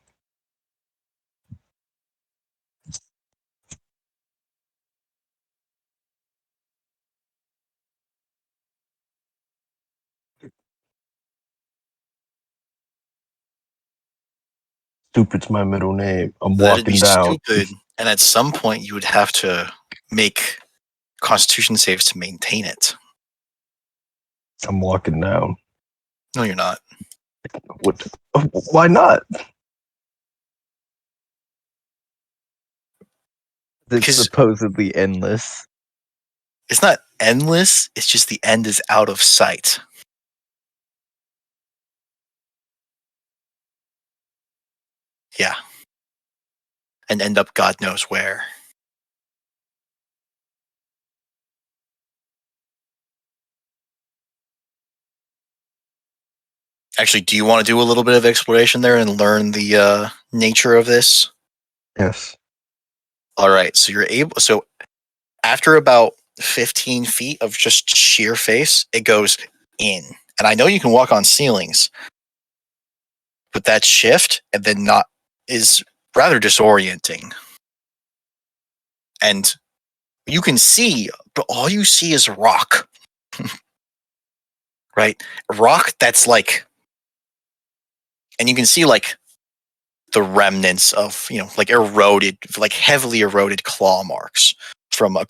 S2: Stupid's my middle name. I'm
S1: That'd be
S2: walking down.
S1: stupid. And at some point, you would have to make Constitution saves to maintain it.
S2: I'm walking down.
S1: No, you're not.
S2: What? Why not?
S3: It's
S1: Because
S3: supposedly endless.
S1: it's not endless. It's just the end is out of sight. Yeah. And end up God knows where. Actually, do you want to do a little bit of exploration there and learn the nature of this?
S2: Yes.
S1: All right. So you're able. So after about 15 feet of just sheer face, it goes in. And I know you can walk on ceilings, but that shift and then not is rather disorienting. And you can see, but all you see is rock. Right? Rock that's and you can see the remnants of, eroded, heavily eroded claw marks from a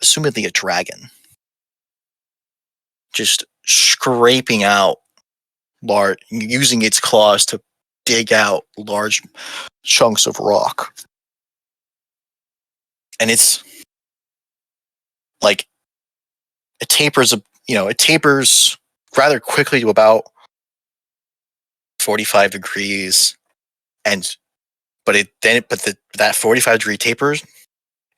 S1: assumedly a dragon. Just scraping out using its claws to dig out large chunks of rock. And it's it tapers rather quickly to about 45 degrees, that 45-degree taper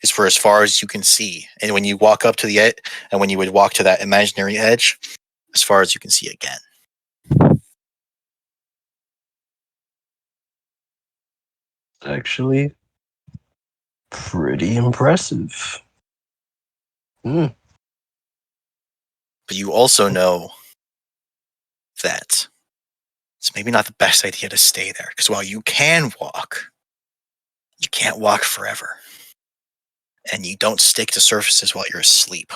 S1: is for as far as you can see. And when you walk up to the edge, and when you would walk to that imaginary edge, as far as you can see again.
S2: Actually, pretty impressive.
S1: But you also know that it's maybe not the best idea to stay there, because while you can walk, you can't walk forever. And you don't stick to surfaces while you're asleep.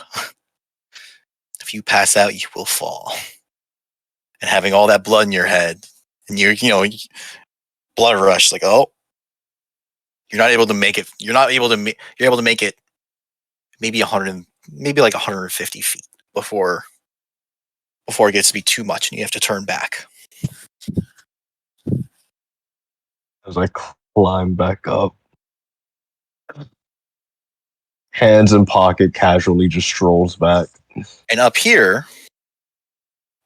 S1: If you pass out, you will fall. And having all that blood in your head, and blood rush, you're not able to make it. You're able to make it maybe maybe like 150 feet before it gets to be too much and you have to turn back.
S2: As I climb back up, hands in pocket, casually just strolls back.
S1: And up here,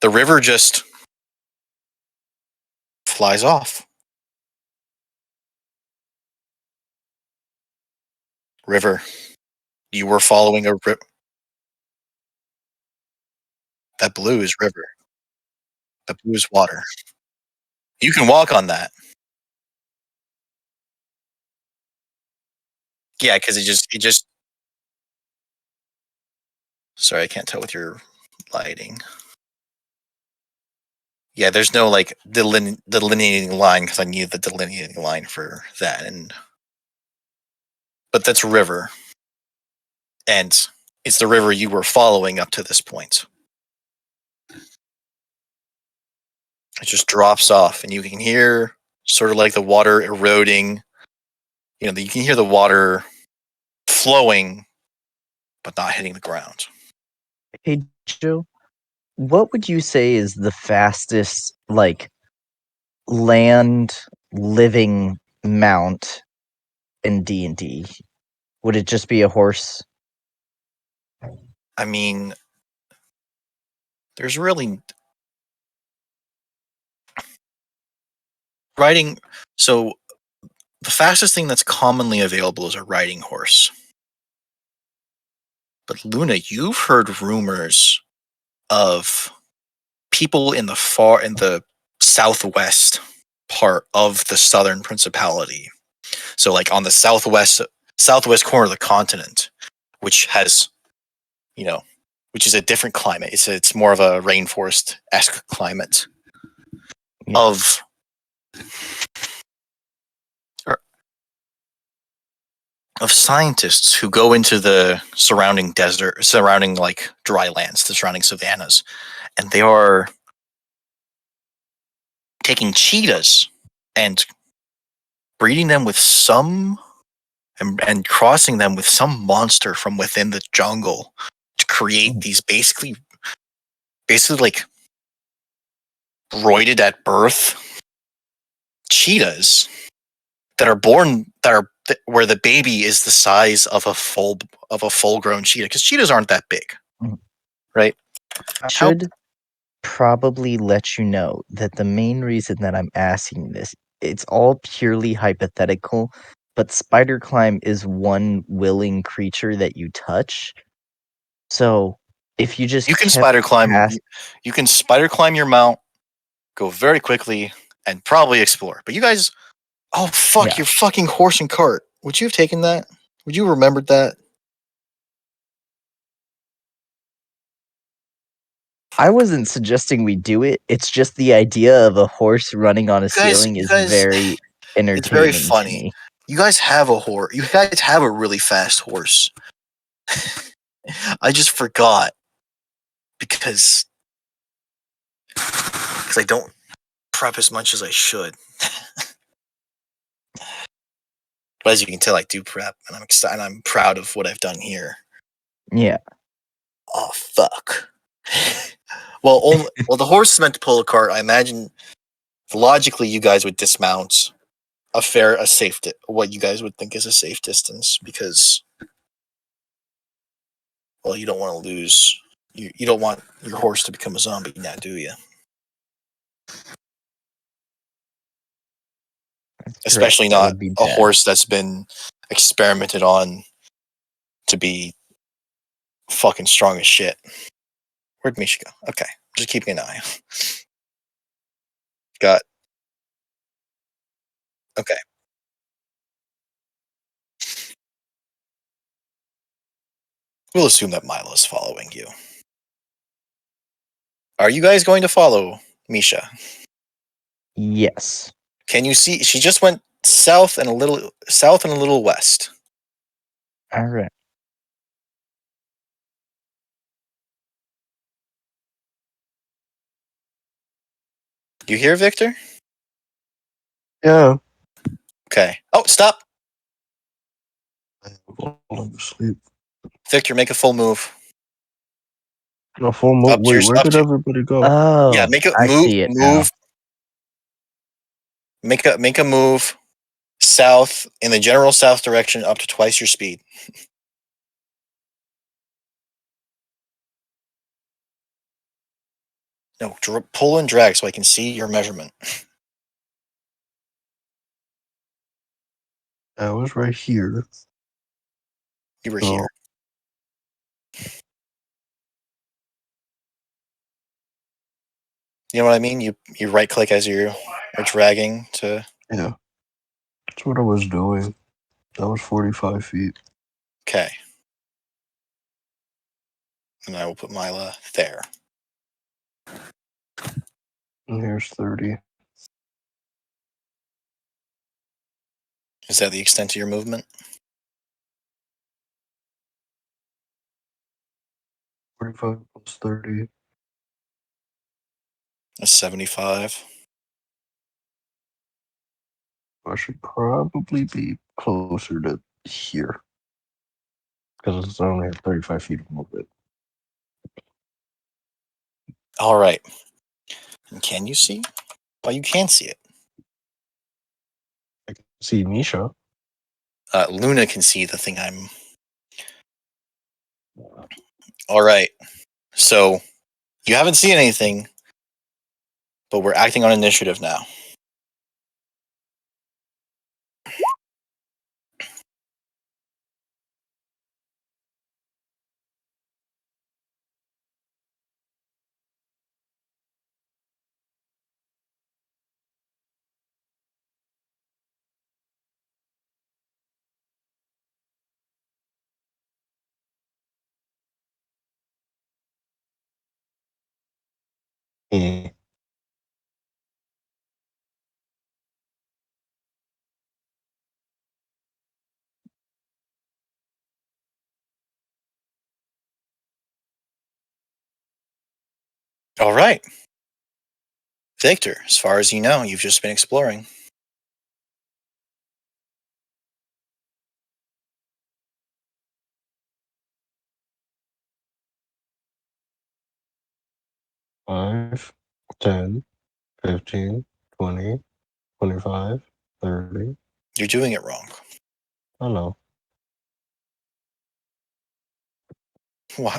S1: the river just flies off. River. You were following a river. That blue is river. That blue is water. You can walk on that. Yeah, because it just. Sorry, I can't tell with your lighting. Yeah, there's no like delineating line because I need the delineating line for that, but that's a river, and it's the river you were following up to this point. It just drops off, and you can hear sort of like the water eroding. You can hear the water flowing, but not hitting the ground.
S3: Hey, Joe, what would you say is the fastest, like, land living mount in D&D? Would it just be a horse?
S1: I mean, there's really riding. So the fastest thing that's commonly available is a riding horse. But Luna, you've heard rumors of people in the southwest part of the southern principality. So like on the southwest corner of the continent, which has, which is a different climate. It's more of a rainforest-esque climate
S3: Yeah.
S1: of scientists who go into the surrounding like dry lands, the surrounding savannas, and they are taking cheetahs and breeding them with and crossing them with some monster from within the jungle to create these basically like roided at birth cheetahs that are born where the baby is the size of a full grown cheetah, because cheetahs aren't that big, right?
S3: I should probably let you know that the main reason that I'm asking this, it's all purely hypothetical, but spider climb is one willing creature that you touch. So if you just
S1: You can
S3: kept
S1: spider climb.
S3: past,
S1: You can spider climb your mount, go very quickly, and probably explore. But you guys, oh fuck,
S3: yeah,
S1: your fucking horse and cart. Would you have taken that? Would you have remembered that?
S3: I wasn't suggesting we do it. It's just the idea of a horse running on a ceiling
S1: You
S3: is
S1: guys,
S3: very
S1: it's very
S3: entertaining to
S1: funny.
S3: me.
S1: You guys have a horse. You guys have a really fast horse. I just forgot because I don't prep as much as I should. But as you can tell, I do prep, and I'm excited. I'm proud of what I've done here.
S3: Yeah.
S1: Oh fuck. Well, the horse is meant to pull a cart. I imagine logically you guys would dismount what you guys would think is a safe distance, because, well, you don't want to lose. You don't want your horse to become a zombie now, do you? Especially
S3: That
S1: not
S3: would be
S1: a
S3: bad.
S1: horse that's been experimented on to be fucking strong as shit. Where'd Misha go? Okay, just keeping an eye. Got okay. We'll assume that Mila's following you. Are you guys going to follow Misha?
S3: Yes.
S1: Can you see? She just went south and a little west.
S3: All right.
S1: You hear, Victor?
S2: Yeah.
S1: Okay. Oh, stop!
S2: I'm falling asleep.
S1: Victor, make a full move.
S2: A full move.
S1: Up to
S2: Wait,
S1: your-
S2: where
S1: up
S2: did
S1: to-
S2: everybody go?
S1: Yeah,
S3: Oh,
S1: make a
S3: I
S1: move.
S3: see it now.
S1: Make a move south in the general south direction up to twice your speed. No, pull and drag so I can see your measurement.
S2: I was right here.
S1: You were
S2: So,
S1: here. You know what I mean? You right click as you are dragging to.
S2: yeah, that's what I was doing. That was 45 feet.
S1: Okay. And I will put Mila there.
S2: And here's 30.
S1: Is that the extent of your movement?
S2: 45 plus 30.
S1: That's 75.
S2: I should probably be closer to here. Because it's only 35 feet of movement.
S1: All right. And can you see? Oh, you can see it.
S2: I can see Misha.
S1: Luna can see the thing I'm. All right. So you haven't seen anything, but we're acting on initiative now.
S2: Yeah.
S1: All right. Victor, as far as you know, you've just been exploring.
S2: Five, 10, 15, 20, 25, 30.
S1: You're doing it wrong.
S2: I know.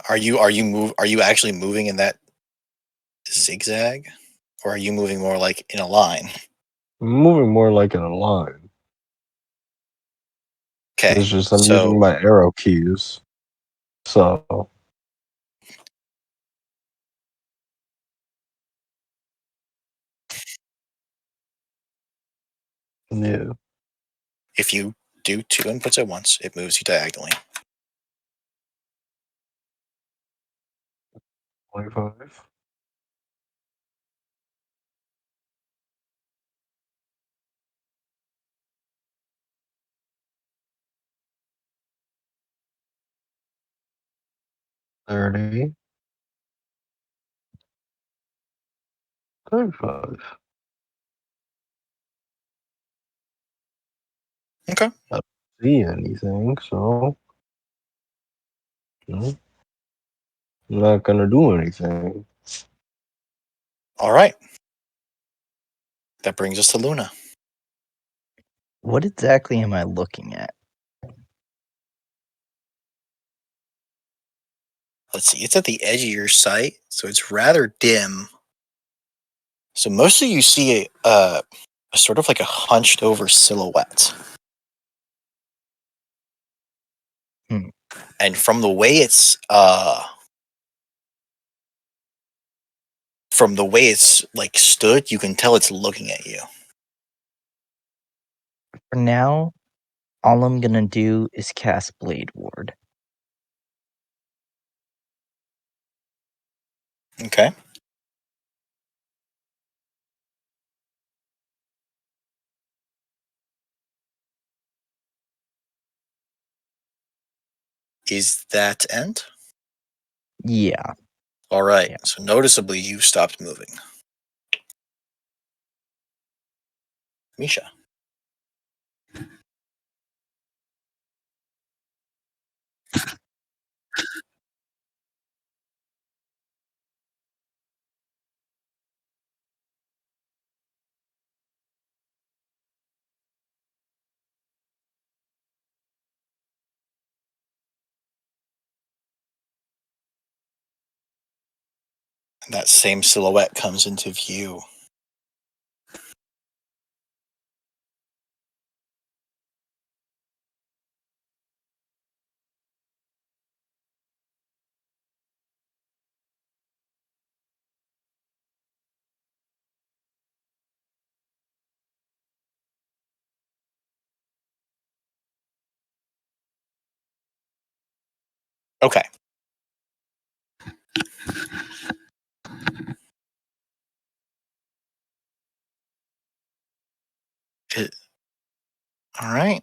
S1: Are you actually moving in that zigzag? Or are you moving more like in a line?
S2: I'm moving more like in a line.
S1: Okay.
S2: It's just I'm
S1: So
S2: using my arrow keys. So yeah.
S1: if you do 2 inputs at once, it moves you diagonally.
S2: 25. Thirty. 35.
S1: Okay.
S2: I don't see anything, so I'm not gonna do anything.
S1: All right. That brings us to Luna.
S3: What exactly am I looking at?
S1: Let's see. It's at the edge of your sight, so it's rather dim. So mostly you see a sort of like a hunched over silhouette.
S3: Hmm.
S1: And from the way it's like stood, you can tell it's looking at you.
S3: For now, all I'm gonna do is cast Blade Ward.
S1: Okay. Is that end?
S3: Yeah.
S1: All right.
S3: Yeah.
S1: So noticeably you stopped moving. Misha. And that same silhouette comes into view. Okay. All right.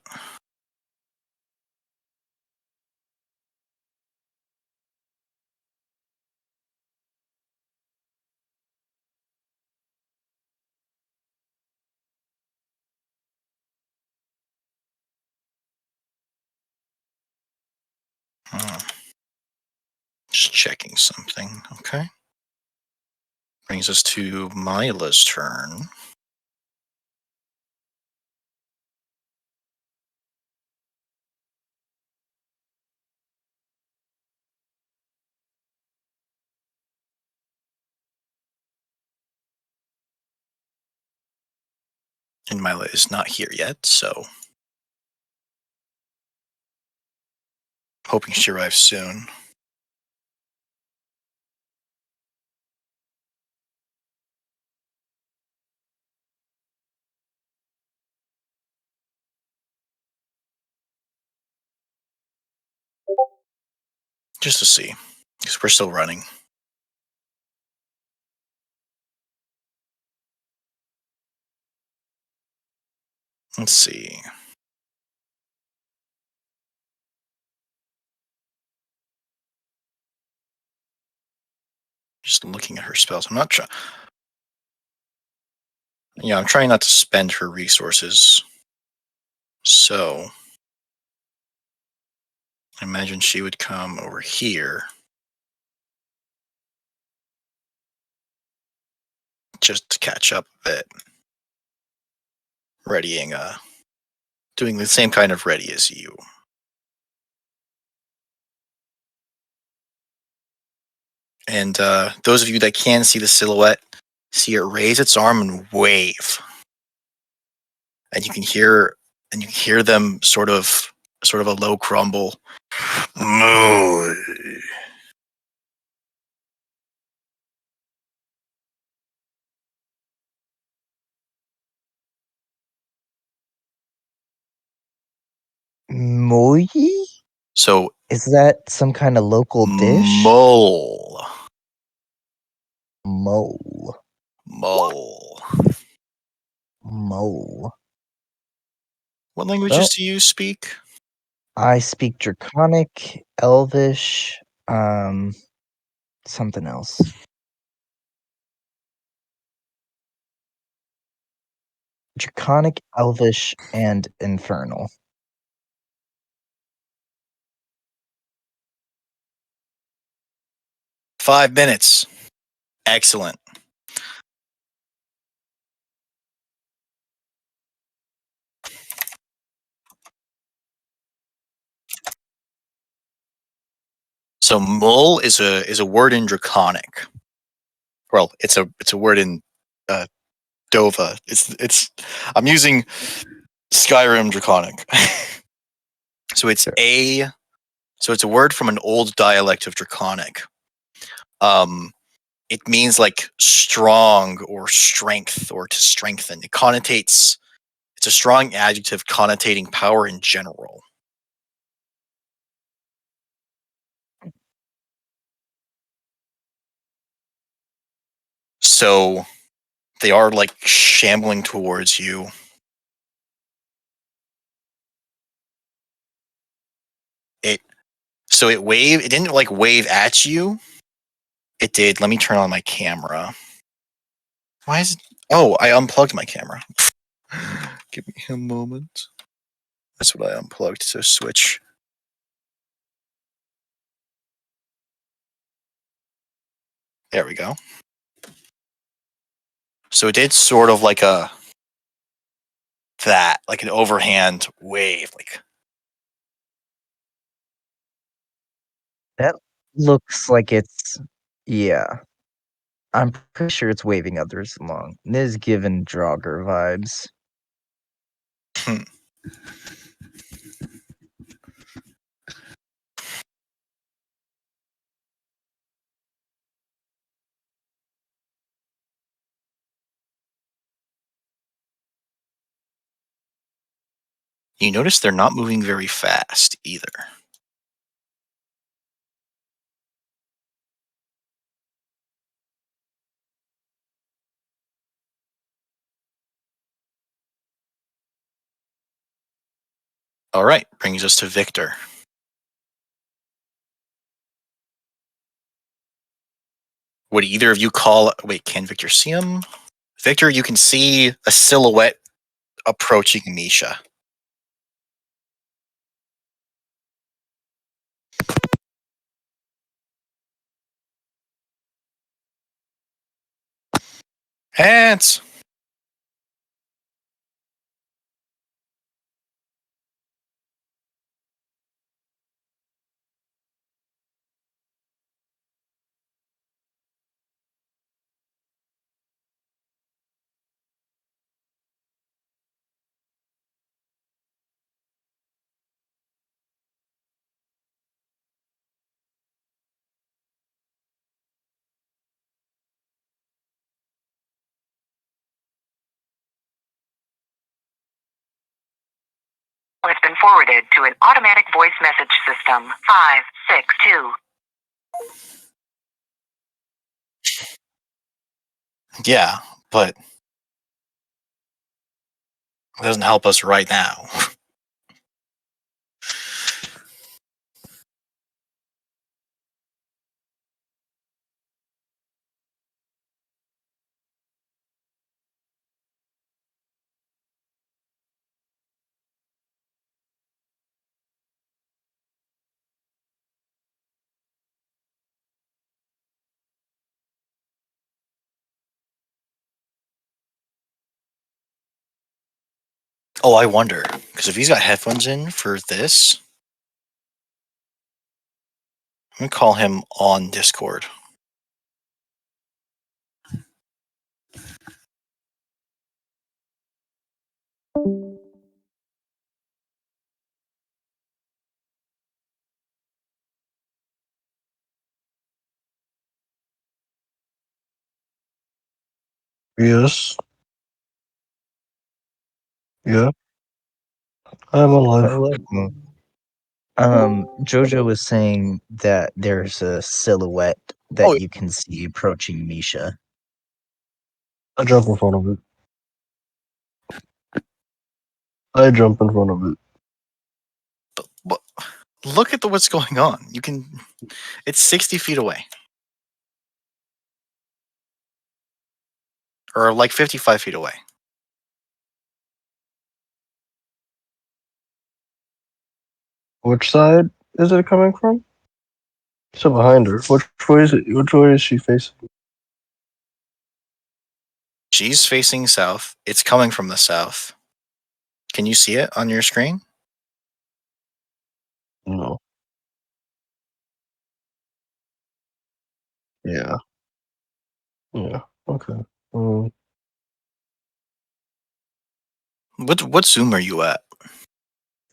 S1: Just checking something. Okay. Brings us to Mila's turn. And Mila is not here yet, so hoping she arrives soon. Just to see, because we're still running. Let's see. Just looking at her spells. I'm not trying. Yeah, I'm trying not to spend her resources. So, I imagine she would come over here. Just to catch up a bit. Readying, doing the same kind of ready as you. And those of you that can see the silhouette, see it raise its arm and wave. And you can hear them sort of a low crumble. Moo.
S3: Moi?
S1: So
S3: Is that some kind of local dish?
S1: mole.
S3: Mole.
S1: Mole.
S3: Mole.
S1: What languages
S3: Well,
S1: do you speak?
S3: I speak Draconic, Elvish, something else. Draconic, Elvish, and Infernal.
S1: Five minutes. Excellent. So mole is a word in Draconic. Well, it's a word in Dova. It's I'm using Skyrim Draconic. So it's a word from an old dialect of Draconic. It means like strong or strength or to strengthen. It's a strong adjective connotating power in general. So they are like shambling towards you. It didn't like wave at you. It did. Let me turn on my camera. Why is it? Oh, I unplugged my camera. Give me a moment. That's what I unplugged to switch. There we go. So it did sort of like an overhand wave. Like,
S3: That looks like it's yeah. I'm pretty sure it's waving others along. It is giving Draugr vibes.
S1: you notice they're not moving very fast either. All right, brings us to Victor. Would either of you call? Wait, can Victor see him? Victor, you can see a silhouette approaching Misha. Hands.
S4: It's been forwarded to an automatic voice message system. 562.
S1: Yeah, but it doesn't help us right now. Oh, I wonder, because if he's got headphones in for this, I'm gonna call him on Discord.
S2: Yes. Yeah. I'm alive.
S3: Hello. Jojo was saying that there's a silhouette that
S1: Oh.
S3: you can see approaching Misha.
S2: I jump in front of it. I jump in front of it.
S1: But look at what's going on. You can. It's 60 feet away, or like 55 feet away.
S2: Which side is it coming from? So behind her. Which way is it? Which way is she facing?
S1: She's facing south. It's coming from the south. Can you see it on your screen?
S2: No. Yeah. Yeah. Okay. Um,
S1: What zoom are you at?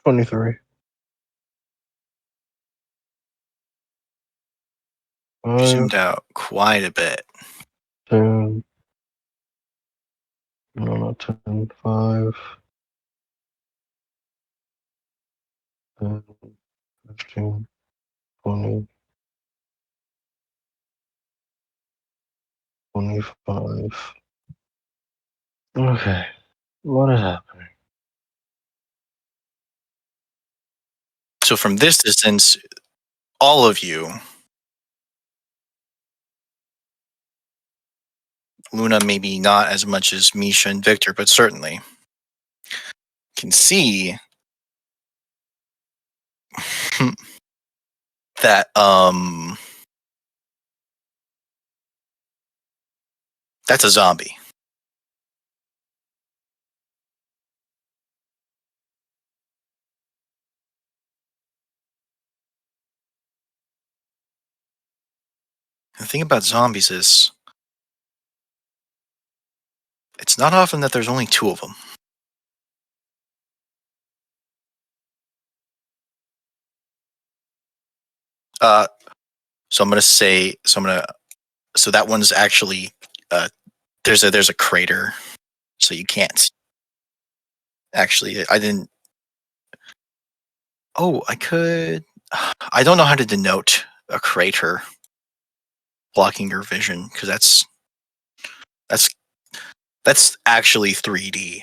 S2: 23.
S1: You
S2: 5,
S1: zoomed out quite a bit.
S2: 10. No, not 10. 5. 10, 15. 20. 25. Okay. What is happening?
S1: So from this distance, all of you, Luna maybe not as much as Misha and Victor, but certainly can see that That's a zombie. The thing about zombies is, it's not often that there's only two of them. So I'm gonna say, so that one's actually, there's a crater, so you can't. Actually, I didn't. Oh, I could. I don't know how to denote a crater blocking your vision because that's that's actually 3D.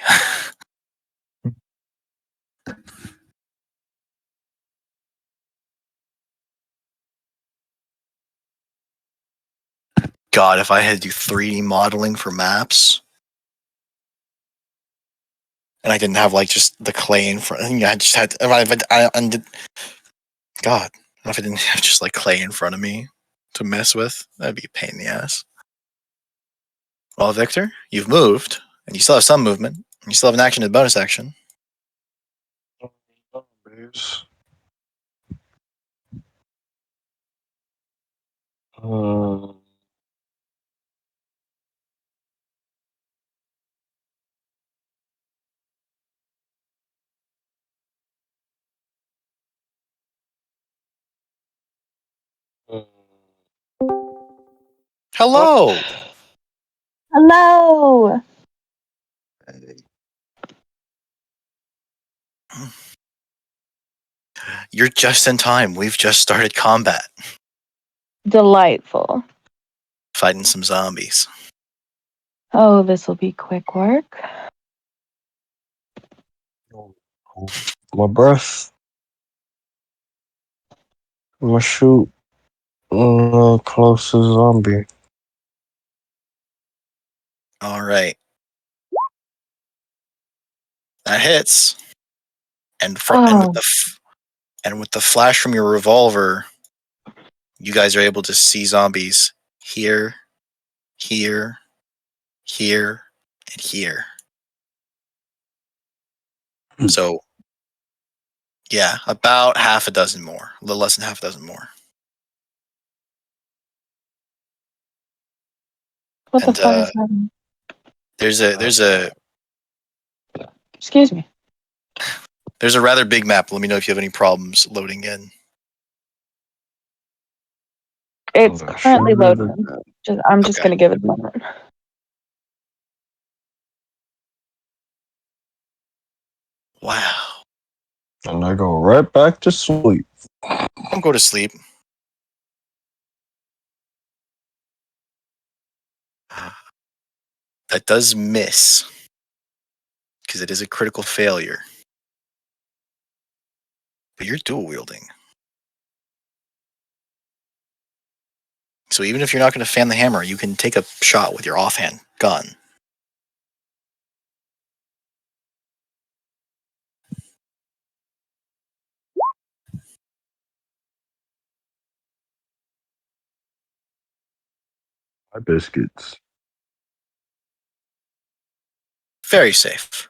S1: God, if I had to do 3D modeling for maps, and I didn't have like just the clay in front. I think I just had. God, if I didn't have just like clay in front of me to mess with, that'd be a pain in the ass. Well, Victor, you've moved, and you still have some movement. And you still have an action and bonus action.
S2: Uh,
S1: Hello.
S5: Hello.
S1: You're just in time. We've just started combat,
S5: Delightful.
S1: fighting some zombies.
S5: Oh, this will be quick work.
S2: my breath. I'm gonna shoot closest zombie.
S1: All right, that hits, and
S5: Oh,
S1: and with the flash from your revolver, you guys are able to see zombies here, here, here, and here. So, yeah, about half a dozen more, a little less than half a dozen more.
S5: what the
S1: And
S5: fuck is happening?
S1: there's a
S5: Excuse me.
S1: rather big map. Let me know if you have any problems loading in.
S5: It's
S2: That
S5: currently
S2: should be
S5: loading. I'm just
S1: Okay.
S5: gonna give it a moment.
S1: Wow.
S2: And I go right back to sleep.
S1: Don't go to sleep. That does miss because it is a critical failure. But you're dual wielding. So even if you're not going to fan the hammer, you can take a shot with your offhand gun.
S2: My biscuits.
S1: Very safe.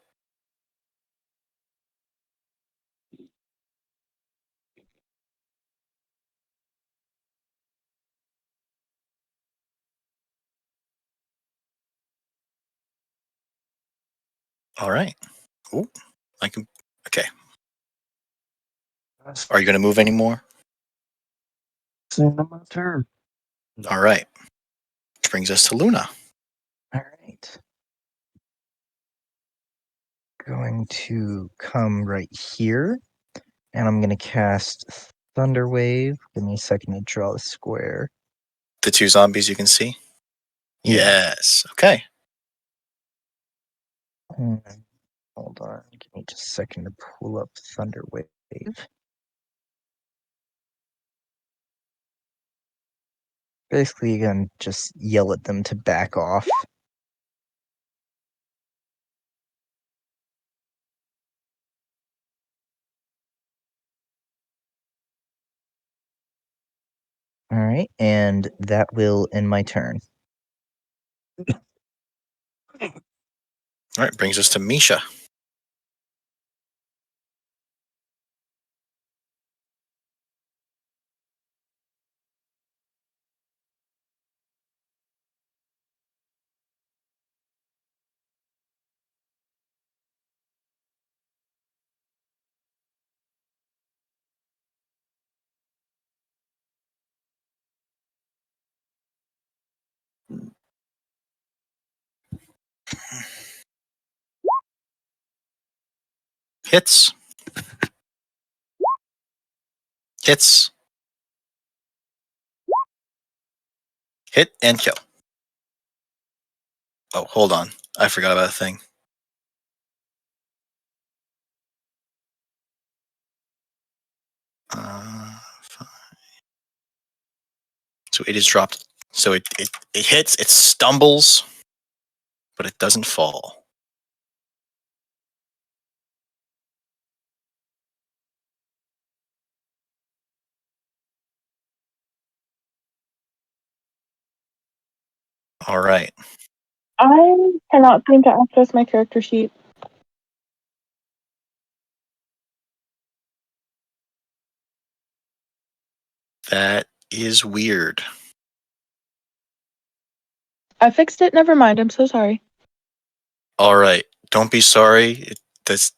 S1: All right. Ooh, I can. Okay. Are you going to move anymore?
S2: My turn.
S1: All right. Which brings us to Luna.
S3: All right. Going to come right here, and I'm gonna cast Thunder Wave. Give me a second to draw the square.
S1: The two zombies you can see.
S3: Yeah.
S1: Yes. Okay.
S3: Hold on. Give me just a second to pull up Thunder Wave. Basically, you're gonna just yell at them to back off. All right, and that will end my turn.
S1: All right, brings us to Misha. Hits. Hits. Hit and kill. Oh, hold on. I forgot about a thing. Fine. So it is dropped. So it hits, it stumbles, but it doesn't fall. All right.
S5: I cannot seem to access my character sheet.
S1: That is weird.
S5: I fixed it. Never mind. I'm so sorry.
S1: All right. Don't be sorry. That's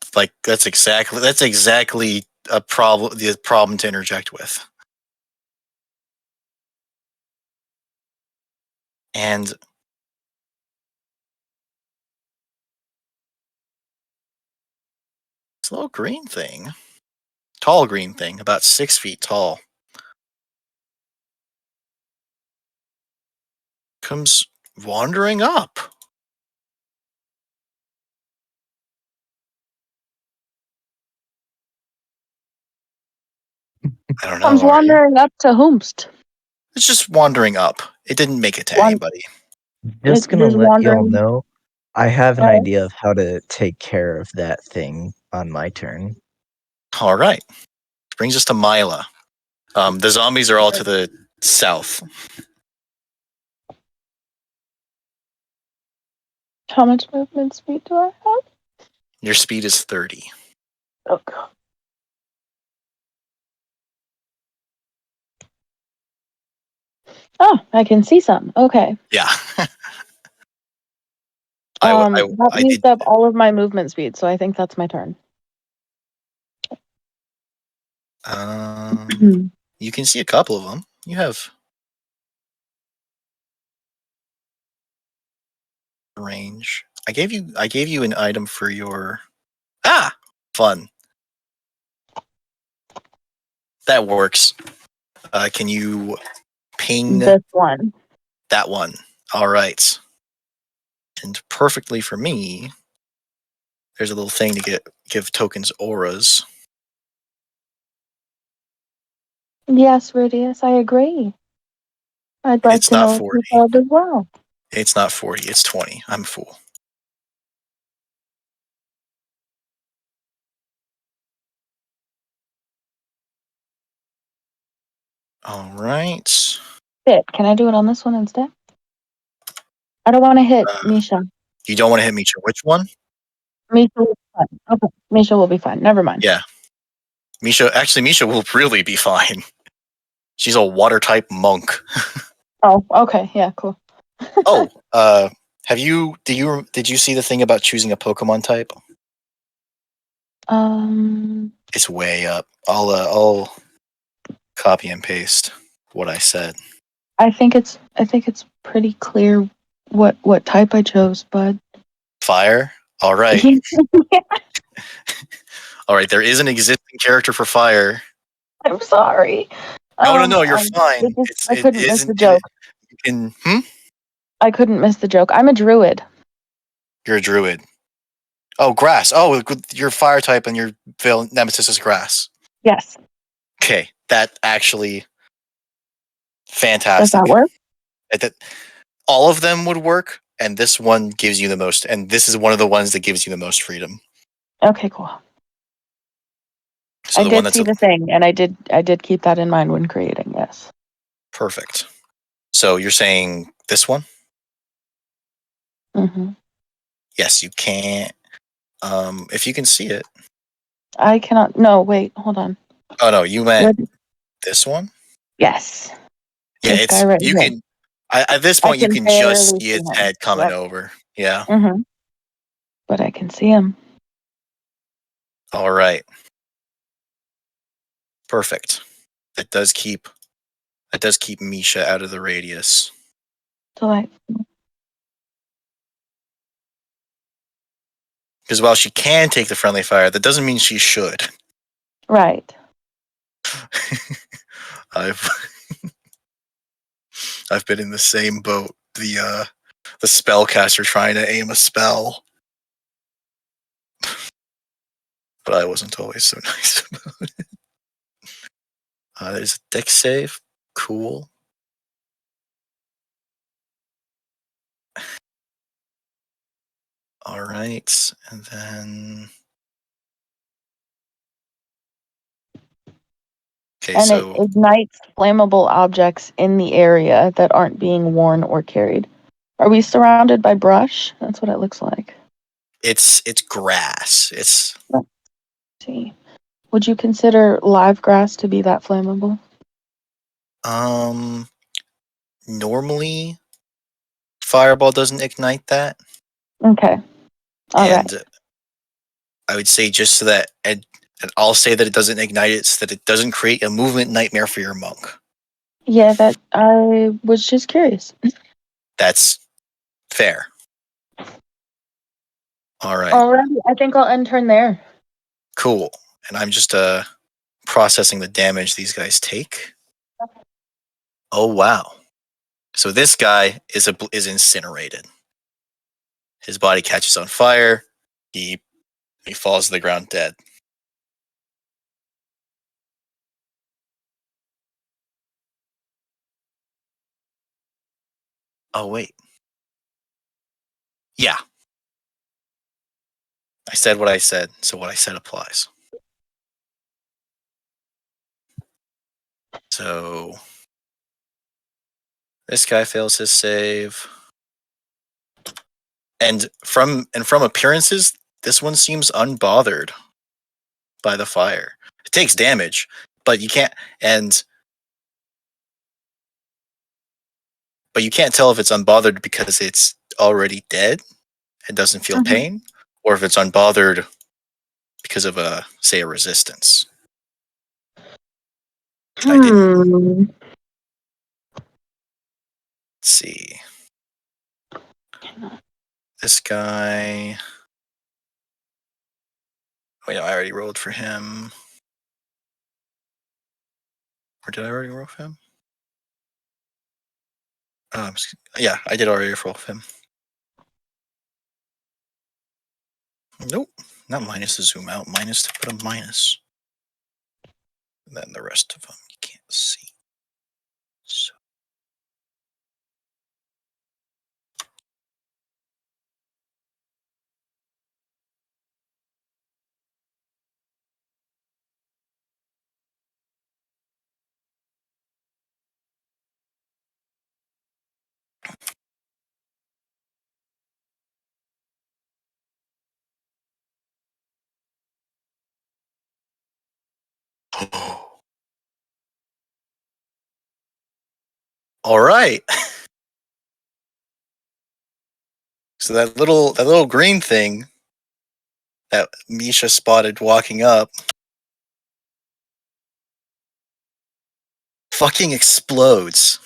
S1: exactly a problem. The problem to interject with. And this little green thing, tall green thing, about 6 feet tall, comes wandering up. I don't know.
S5: Comes
S1: Are you?
S5: wandering up to whomst.
S1: It's just wandering up. It didn't make it to
S5: Wan-
S1: anybody.
S3: Just gonna
S5: Just
S3: let y'all
S5: wandering.
S3: know, I have an
S5: Uh,
S3: idea of how to take care of that thing on my turn.
S1: All right. Brings us to Mila. The zombies are all to the south.
S5: How much movement speed do I have?
S1: Your speed is 30.
S5: Oh god. Oh, I can see some. Okay.
S1: Yeah.
S5: That
S1: I
S5: used
S1: did.
S5: up all of my movement speed, so I think that's my turn.
S1: You can see a couple of them. You have range. I gave you an item for your fun. That works. Can you ping
S5: This one.
S1: that one? All right. And perfectly for me, there's a little thing to give tokens auras.
S5: Yes, Rudius, I agree. I'd like
S1: It's
S5: to
S1: not
S5: know if
S1: 40.
S5: you failed as well.
S1: It's not 40. It's 20. I'm a fool. All right.
S5: Shit, can I do it on this one instead? I don't want to hit Misha.
S1: You don't want to hit Misha. Which one?
S5: Misha will be fine. Okay, Misha will be fine. Never mind.
S1: Yeah. Misha will really be fine. She's a water type monk.
S5: Oh, okay. Yeah, cool.
S1: Oh, did you see the thing about choosing a Pokemon type? It's way up. I'll copy and paste what I said.
S5: I think it's pretty clear what type I chose, bud.
S1: Fire? All right.
S5: Yeah,
S1: All right, there is an existing character for fire.
S5: I'm sorry.
S1: No, you're fine.
S5: I
S1: It
S5: couldn't miss the
S1: isn't
S5: joke.
S1: it
S5: I couldn't miss the joke. I'm a druid.
S1: You're a druid. Oh, grass. Oh, your fire type and your veil nemesis is grass.
S5: Yes.
S1: Okay, that actually
S5: Does
S1: fantastic.
S5: that work?
S1: All of them would work, and this one gives you the most. And this is one of the ones that gives you the most freedom.
S5: Okay, cool.
S1: So
S5: I
S1: the one
S5: did
S1: that's
S5: see the thing, and I did keep that in mind when creating. Yes.
S1: perfect. So you're saying this one?
S5: Mm-hmm.
S1: Yes, you can't. If you can see it.
S5: I cannot. No, wait, hold on.
S1: Oh no, you
S5: Where-
S1: meant this one.
S5: Yes,
S1: Yeah,
S5: this guy
S1: it's
S5: right
S1: you
S5: here.
S1: can. At this
S5: I
S1: point, you
S5: can
S1: can just
S5: barely
S1: see
S5: see
S1: its
S5: him.
S1: head coming
S5: Yep.
S1: over. Yeah.
S5: But I can see him.
S1: All right. Perfect. That does keep Misha out of the radius.
S5: So
S1: Because while she can take the friendly fire, that doesn't mean she should.
S5: right.
S1: I've I've been in the same boat. The spellcaster trying to aim a spell, but I wasn't always so nice about it. There's a deck save. Cool. All right, and then okay,
S5: And
S1: so
S5: it ignites flammable objects in the area that aren't being worn or carried. Are we surrounded by brush? That's what it looks like.
S1: it's grass. It's
S5: Let's see. Would you consider live grass to be that flammable?
S1: normally fireball doesn't ignite that,
S5: Okay. All right.
S1: and I would say just so that and I'll say that it doesn't ignite it so that it doesn't create a movement nightmare for your monk.
S5: Yeah, that I was just curious.
S1: That's fair. All right.
S5: Alrighty, I think I'll end turn there.
S1: Cool. And I'm just processing the damage these guys take. Oh wow. So this guy is incinerated. His body catches on fire. He falls to the ground dead. Oh wait. Yeah. I said what I said, so what I said applies. So this guy fails his save. And from appearances, this one seems unbothered by the fire. It takes damage, but you can't tell if it's unbothered because it's already dead and doesn't feel pain, or if it's unbothered because of a resistance. I didn't. Let's see. This guy. Wait, no, I already rolled for him. Or did I already roll for him? Yeah, I did already roll for him. Nope. Not minus to zoom out, minus to put a minus. And then the rest of them you can't see. So. All right. So that little green thing that Misha spotted walking up fucking explodes.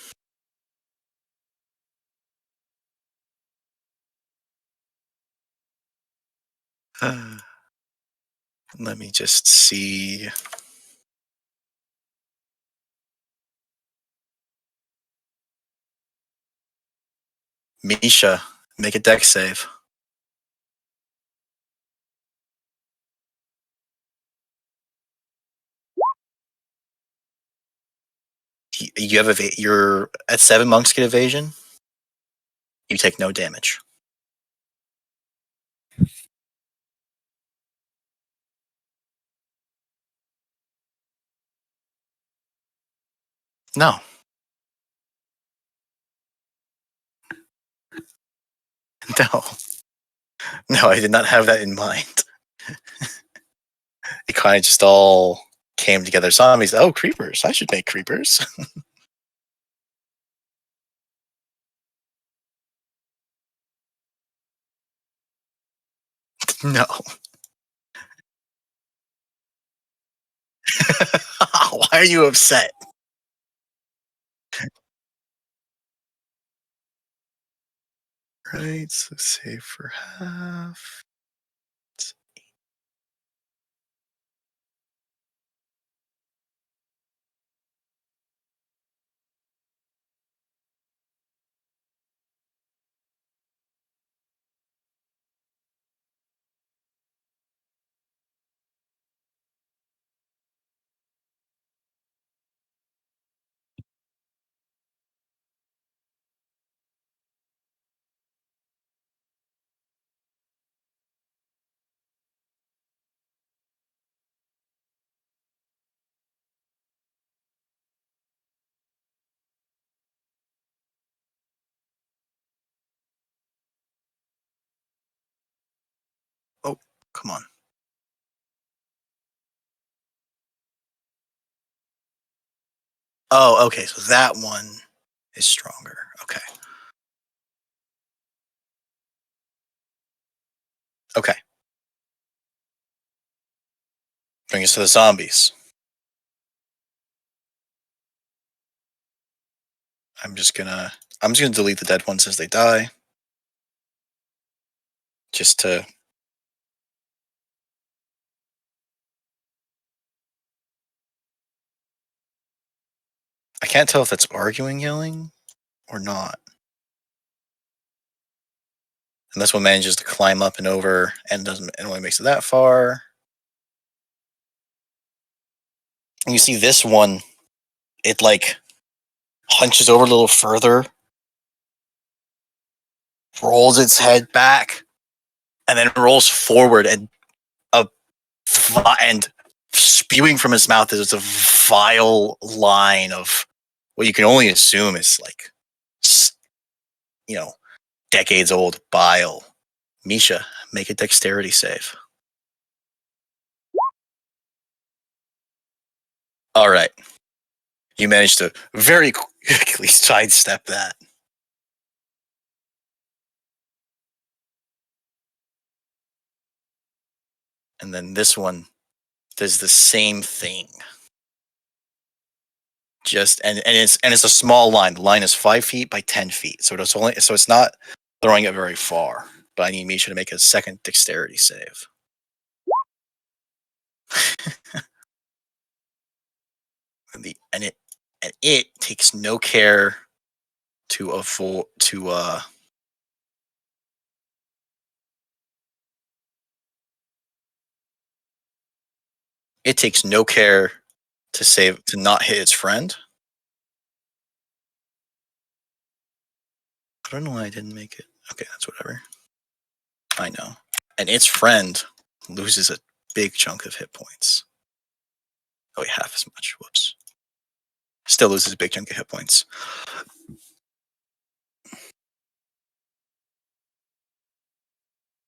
S1: Let me just see. Misha, make a deck save. You have you're at 7 monks get evasion. You take no damage. No. No. No, I did not have that in mind. It kind of just all came together. Zombies. Oh, creepers. I should make creepers. No. Why are you upset? Right, so save for half. Oh, come on. Oh, okay, so that one is stronger. Okay. Okay. Bring us to the zombies. I'm just gonna delete the dead ones as they die. Just to I can't tell if that's arguing yelling or not. And this one manages to climb up and over and only makes it that far. And you see this one, it like hunches over a little further, rolls its head back, and then rolls forward and spewing from his mouth is a vile line of what you can only assume is like, decades old bile. Misha, make a dexterity save. All right. You managed to very quickly sidestep that. And then this one does the same thing. And it's a small line. The line is 5 feet by 10 feet, so it's not throwing it very far. But I need Misha to make a second dexterity save. and it takes no care to avoid it takes no care to not hit its friend. I don't know why I didn't make it. Okay, that's whatever. I know. And its friend loses a big chunk of hit points. Oh, wait, half as much. Whoops. Still loses a big chunk of hit points.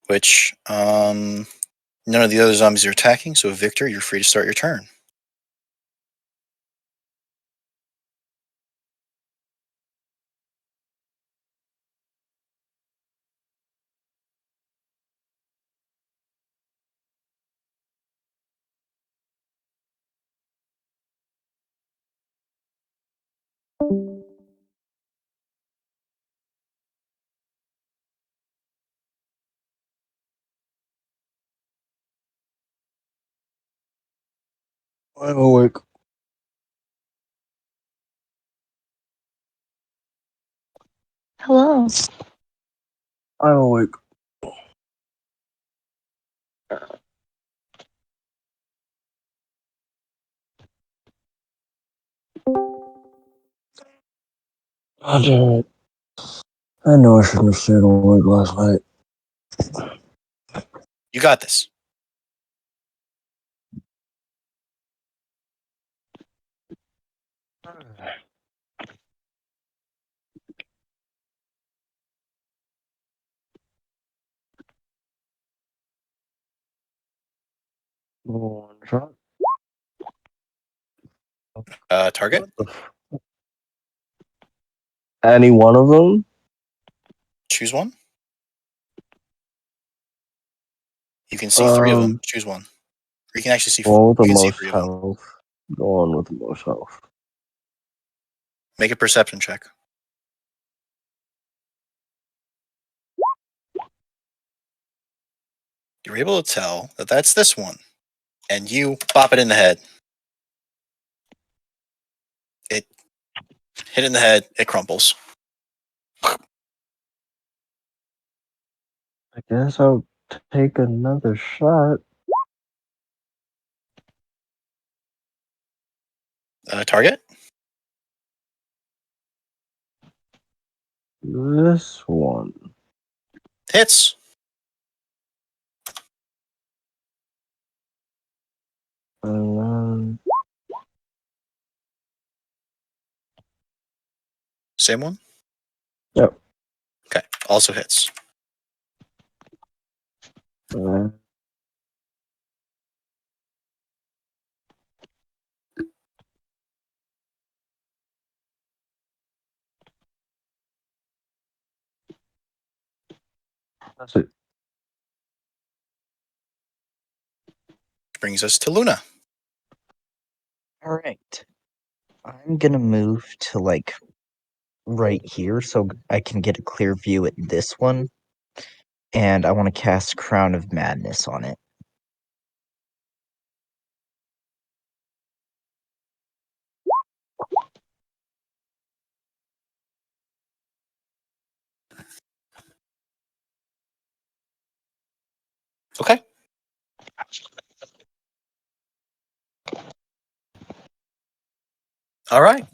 S1: Which, none of the other zombies are attacking, so Victor, you're free to start your turn.
S2: I'm awake.
S5: Hello.
S2: I'm awake. Oh, damn it. I know I shouldn't have stayed awake last night.
S1: You got this.
S2: One shot.
S1: Target.
S2: What the Any one of them?
S1: Choose one. You can see three of them. Choose one. Or you can actually see
S2: One
S1: four.
S2: with the
S1: You can see
S2: most
S1: three of them.
S2: health. The one with the most health.
S1: Make a perception check. You're able to tell that that's this one, and you bop it in the head. It hit in the head. It crumples.
S2: I guess I'll take another shot.
S1: Target.
S2: This one.
S1: Hits.
S2: And
S1: Same one.
S2: Yep.
S1: Okay. Also hits.
S2: then that's it.
S1: Which brings us to Luna.
S3: All right. I'm gonna move to like right here so I can get a clear view at this one. And I want to cast Crown of Madness on it.
S1: Okay. All right.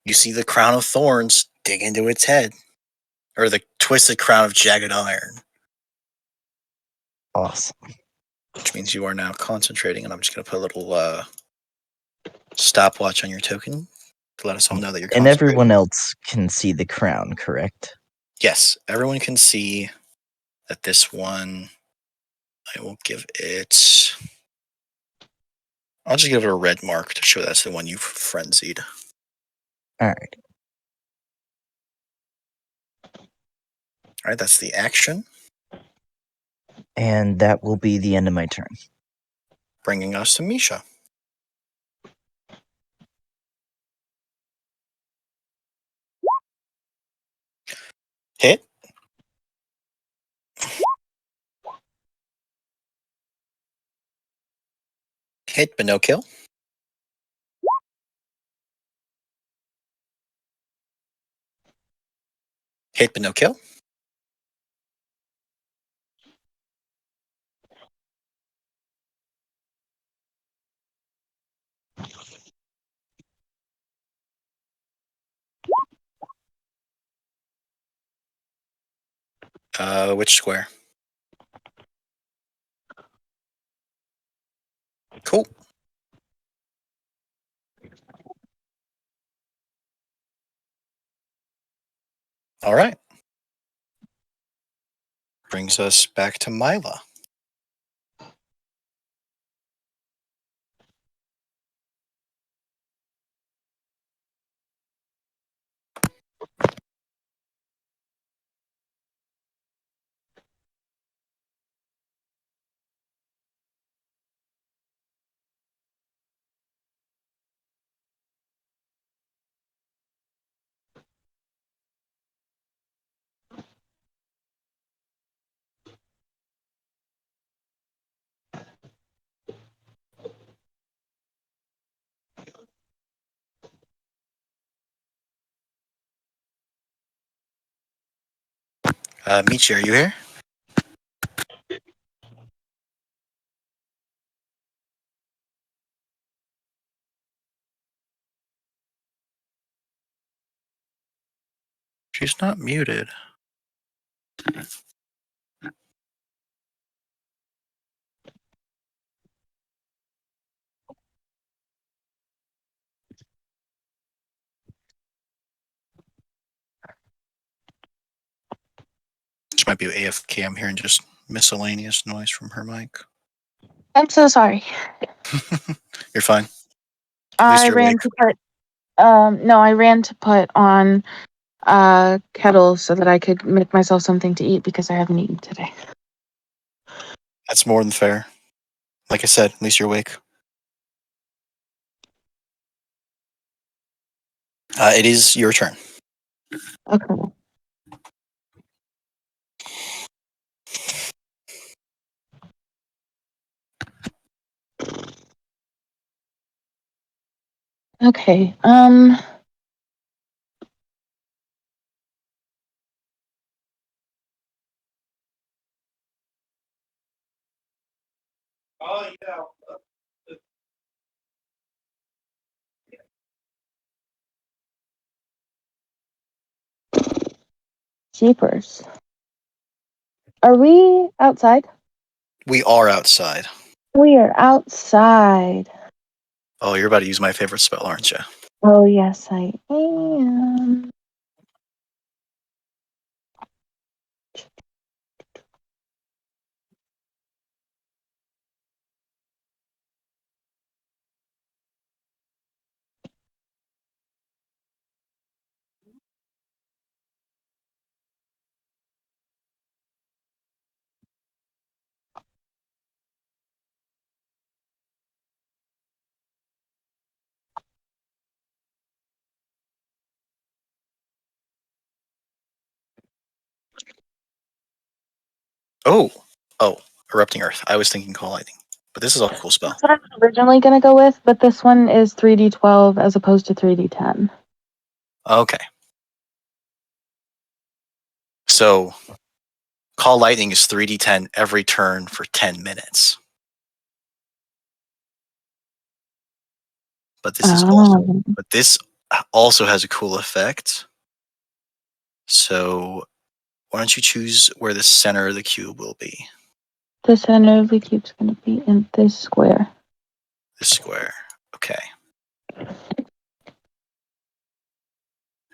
S1: You see the crown of thorns dig into its head, or the twisted crown of jagged iron,
S3: Awesome.
S1: which means you are now concentrating. And I'm just going to put a little stopwatch on your token to let us all know that you're
S3: And
S1: concentrating.
S3: everyone else can see the crown, correct?
S1: Yes, everyone can see that this one. I will give it. I'll just give it a red mark to show that's the one you've frenzied.
S3: All right.
S1: All right, that's the action,
S3: And that will be the end of my turn.
S1: bringing us to Misha. Hit. Hit, but no kill. Hit, but no kill. Which square? Cool. All right. Brings us back to Mila. Michi, are you here? She's not muted. She might be AFK. I'm hearing just miscellaneous noise from her mic.
S5: I'm so sorry.
S1: You're fine. least
S5: I
S1: you're
S5: ran
S1: awake.
S5: to put I ran to put on kettle so that I could make myself something to eat because I haven't eaten today.
S1: That's more than fair. Like I said, at least you're awake. It is your turn.
S5: Okay. Okay.
S1: Oh yeah.
S5: Jeepers. Are we outside?
S1: We are outside.
S5: We are outside.
S1: Oh, you're about to use my favorite spell, aren't you?
S5: Oh yes, I am.
S1: Oh, erupting earth. I was thinking call lightning, but this is a cool spell.
S5: That's what I was originally gonna go with, but this one is 3d12 as opposed to 3d10.
S1: Okay. So, call lightning is 3d10 every turn for 10 minutes. But this also has a cool effect. So, why don't you choose where the center of the cube will be?
S5: The center of the cube's gonna be in this square.
S1: This square. Okay.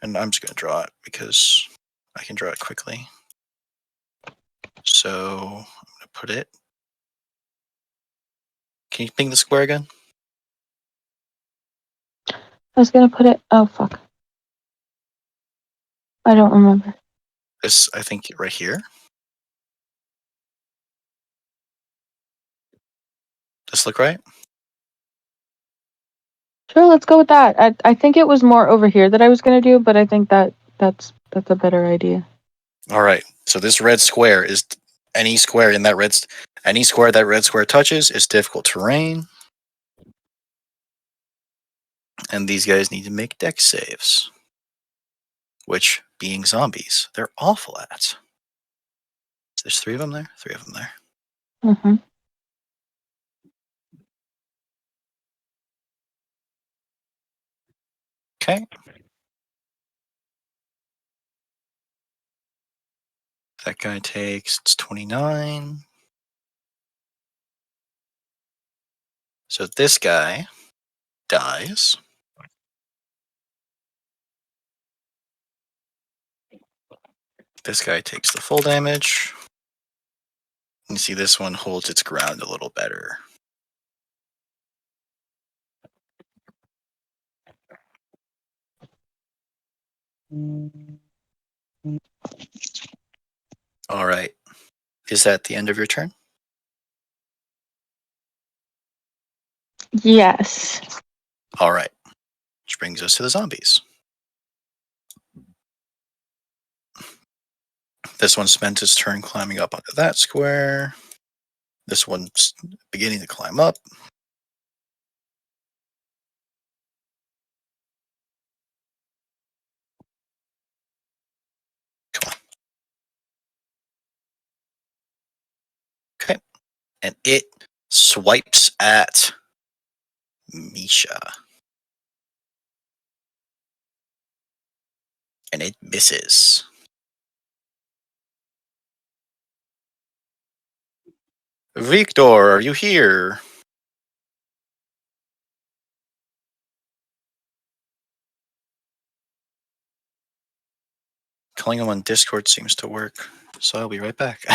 S1: And I'm just going to draw it because I can draw it quickly. So, I'm going to put it. Can you ping the square again?
S5: I was gonna put it. Oh fuck! I don't remember.
S1: This, I think, right here. This look right?
S5: Sure, let's go with that. I think it was more over here that I was gonna do, but I think that's a better idea.
S1: All right. So this red square is any square that red square touches is difficult terrain, and these guys need to make dex saves, which, being zombies, they're awful at. There's 3 of them there. 3 of them there.
S5: Mm-hmm.
S1: Okay. That guy takes 29. So this guy dies. This guy takes the full damage. You see this one holds its ground a little better. All right. Is that the end of your turn?
S5: Yes.
S1: All right. Which brings us to the zombies. This one spent his turn climbing up onto that square. This one's beginning to climb up. Come on. Okay. And it swipes at Misha. And it misses. Victor, are you here? Calling him on Discord seems to work, so I'll be right back.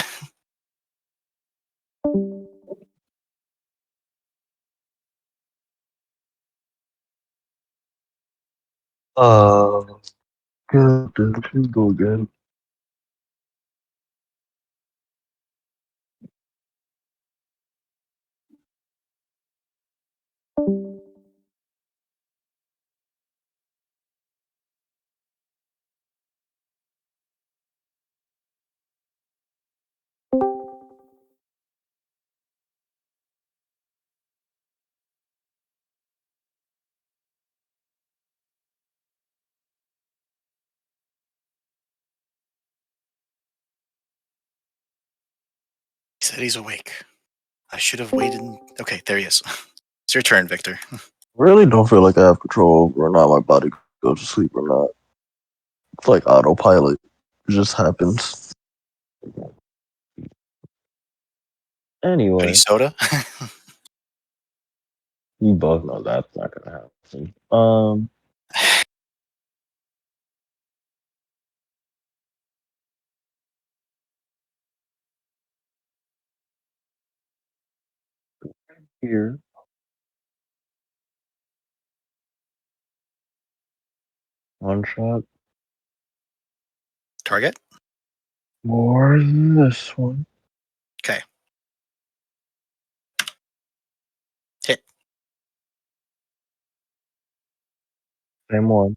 S2: Good. Go again.
S1: He said he's awake. I should have waited. Okay, there he is. It's your turn, Victor.
S2: Really don't feel like I have control over or not my body goes to sleep or not. It's like autopilot. It just happens.
S1: Any
S2: Anyway,
S1: soda?
S2: you both know that's not gonna happen. Here. One shot.
S1: Target?
S2: More than this one.
S1: Okay. Hit.
S2: Same one.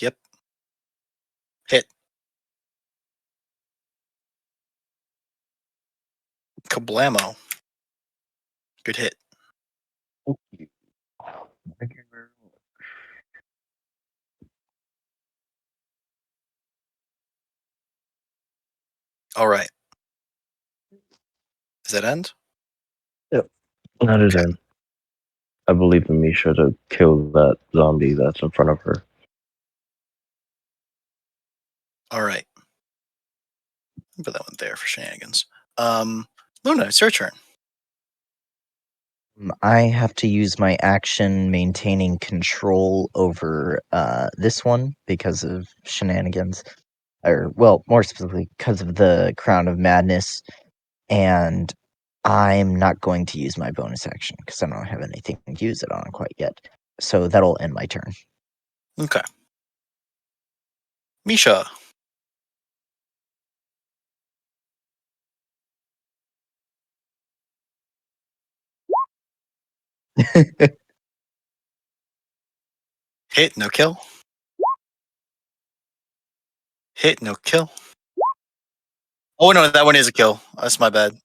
S1: Yep. Hit. Kablamo. Good hit.
S2: Thank you. Thank you very much.
S1: All right. Does that end?
S2: That is
S1: Okay.
S2: in. I believe in Misha to kill that zombie that's in front of her.
S1: All right. Put that one there for shenanigans. Luna, it's your turn.
S3: I have to use my action maintaining control over this one because of shenanigans. Or, well, more specifically, because of the Crown of Madness. And I'm not going to use my bonus action because I don't have anything to use it on quite yet. So that'll end my turn.
S1: Okay. Misha. Hit, no kill. Hit, no kill. Oh, no, that one is a kill. That's my bad.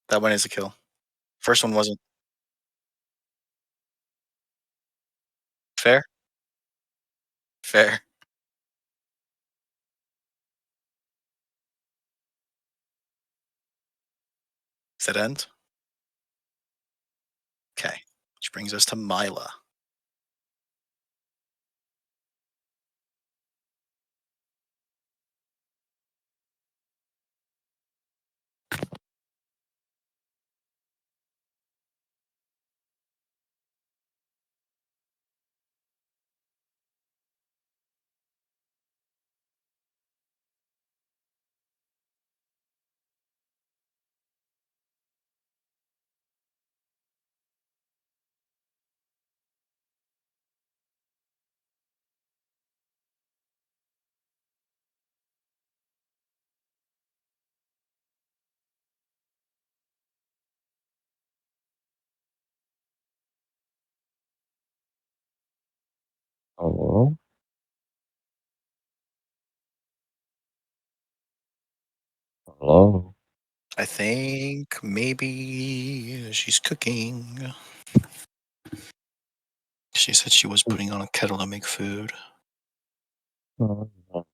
S1: That one is a kill. First one wasn't. Fair? Fair. Does that end? Okay. Which brings us to Mila.
S2: Hello? Hello?
S1: I think maybe she's cooking. She said she was putting on a kettle to make food.
S2: Oh,
S1: What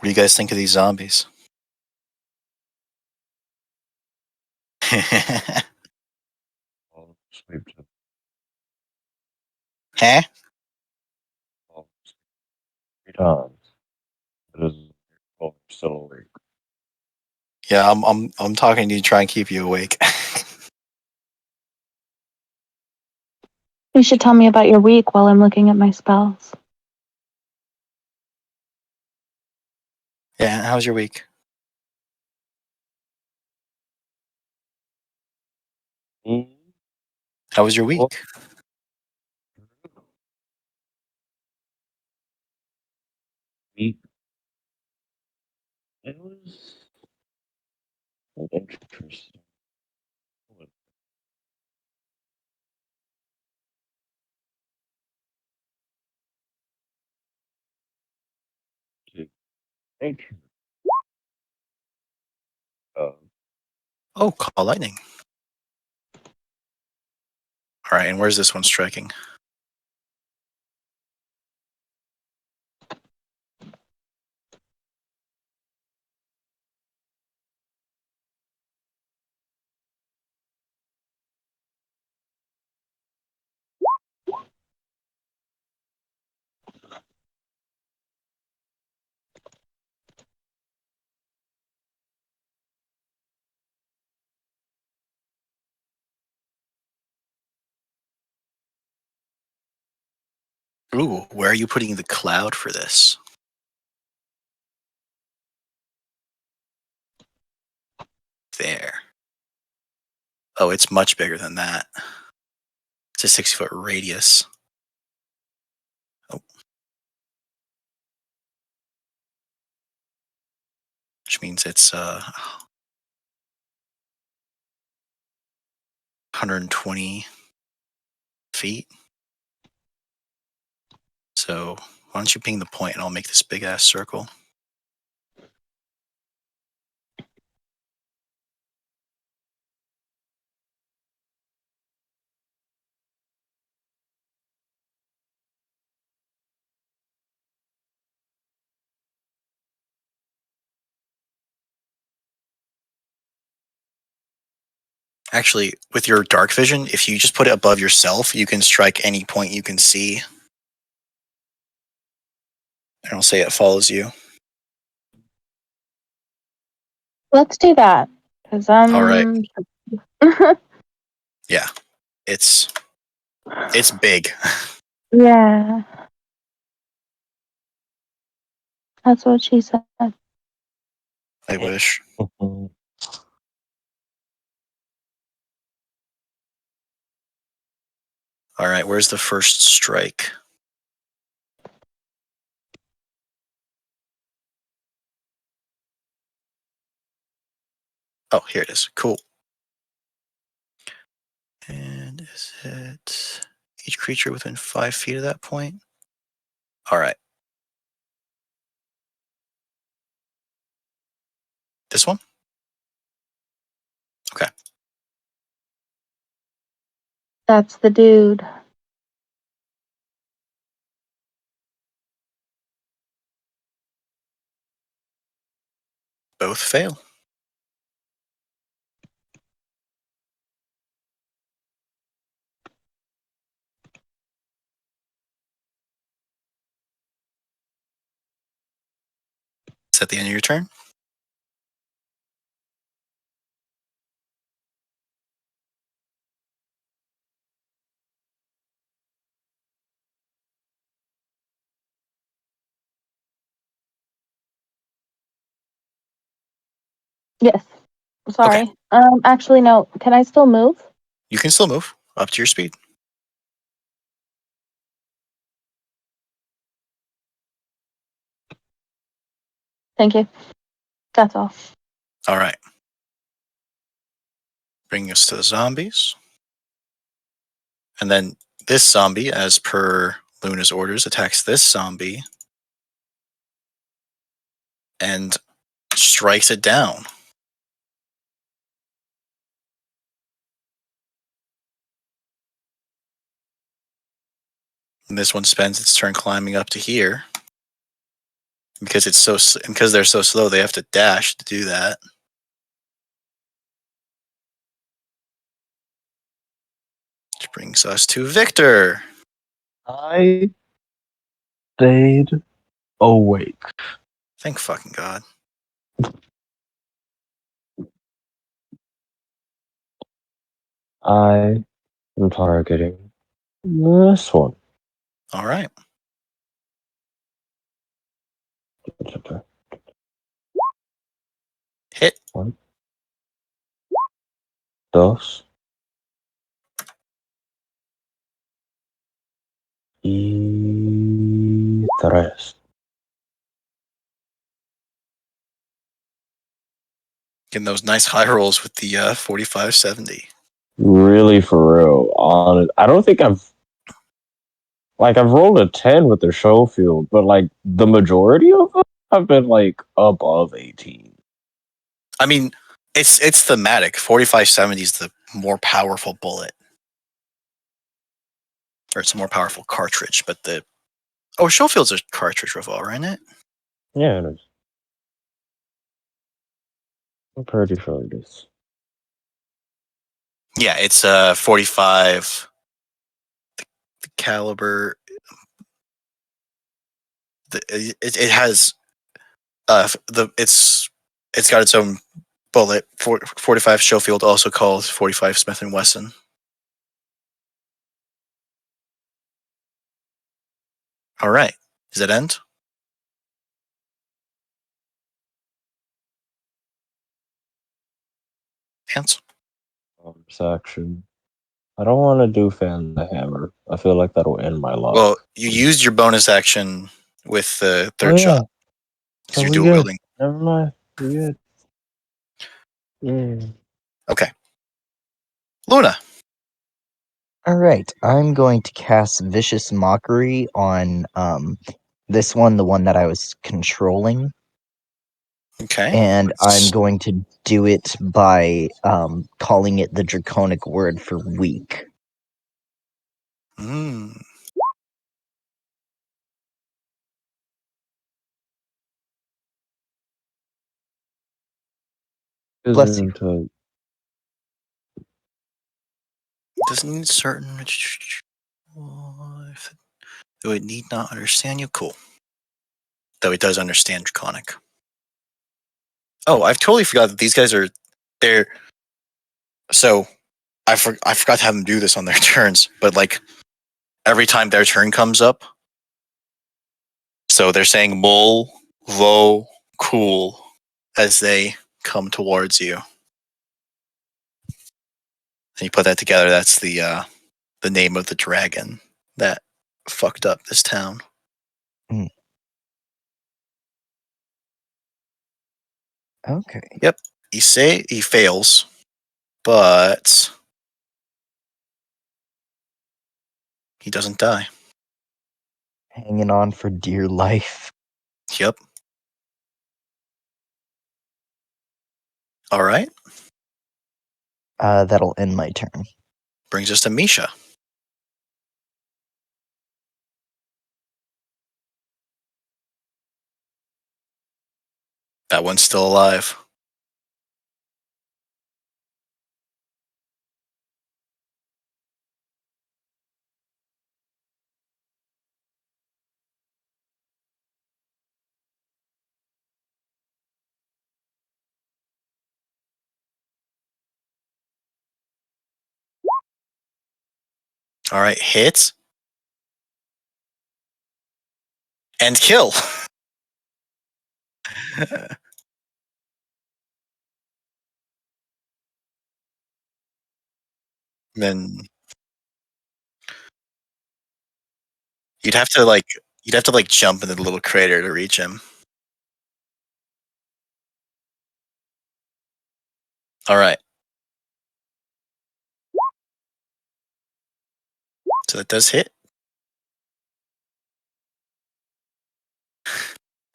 S1: do you guys think of these zombies? Huh?
S2: sleep to 3 times. It is still awake.
S1: Yeah, I'm talking to you to try and keep you awake.
S5: You should tell me about your week while I'm looking at my spells.
S1: Yeah, how's your week? How was your week?
S2: It was interesting. Thank you.
S1: Oh, call lightning. All right, and where's this one striking? Ooh, where are you putting the cloud for this? There. Oh, it's much bigger than that. It's a 6-foot radius. Oh. Which means it's 120 feet. So why don't you ping the point and I'll make this big ass circle. Actually, with your dark vision, if you just put it above yourself, you can strike any point you can see. And I'll say it follows you.
S5: Let's do that. Because
S1: All right. Yeah. It's big.
S5: Yeah. That's what she said.
S1: I wish. All right, where's the first strike? Oh, here it is. Cool. And is it each creature within 5 feet of that point? All right. This one? Okay.
S5: That's the dude.
S1: Both fail. Is that the end of your turn?
S5: Yes. Sorry. Actually, no. Can I still move?
S1: You can still move up to your speed.
S5: Thank you. That's all.
S1: All right. Bringing us to the zombies. And then this zombie, as per Luna's orders, attacks this zombie and strikes it down. And this one spends its turn climbing up to here. Because they're so slow, they have to dash to do that. Which brings us to Victor.
S2: I stayed awake.
S1: Thank fucking God.
S2: I am targeting this one.
S1: All right. Hit.
S2: One. Dos. Tres.
S1: Getting those nice high rolls with the 4570.
S2: Really, for real. I don't think I've rolled a 10 with the show field, but like the majority of them have been like above 18.
S1: I mean, it's thematic. 4570 is the more powerful bullet. Or it's a more powerful cartridge, but Schofield's a cartridge revolver, isn't it?
S2: Yeah, it is. I'm pretty sure it is.
S1: Yeah, it's 45. The caliber. It has it's got its own bullet. 45 Schofield, also called 45 Smith and Wesson. All right, does it end? Hands.
S2: Section. I don't want to do fan the hammer. I feel like that'll end my luck.
S1: Well, you used your bonus action with the third
S2: Oh, yeah.
S1: shot because
S2: So
S1: you're
S2: we
S1: dual
S2: good.
S1: wielding.
S2: Never mind. We good. Yeah.
S1: Okay, Luna.
S3: All right, I'm going to cast Vicious Mockery on this one, the one that I was controlling,
S1: Okay,
S3: and I'm going to do it by calling it the draconic word for weak.
S1: Mm.
S3: Bless you.
S1: Doesn't need certain. Though it need not understand you. Cool. Though it does understand draconic. Oh, I've totally forgot that these guys are they're. So I forgot to have them do this on their turns, but like every time their turn comes up, so they're saying "mul," "vo," "cool" as they come towards you. And you put that together. That's the name of the dragon that fucked up this town.
S3: Okay.
S1: Yep. He fails, but he doesn't die.
S3: Hanging on for dear life.
S1: Yep. All right.
S3: That'll end my turn.
S1: Brings us to Misha. That one's still alive. All right, hit and kill. Then you'd have to jump into the little crater to reach him. All right. So that does hit.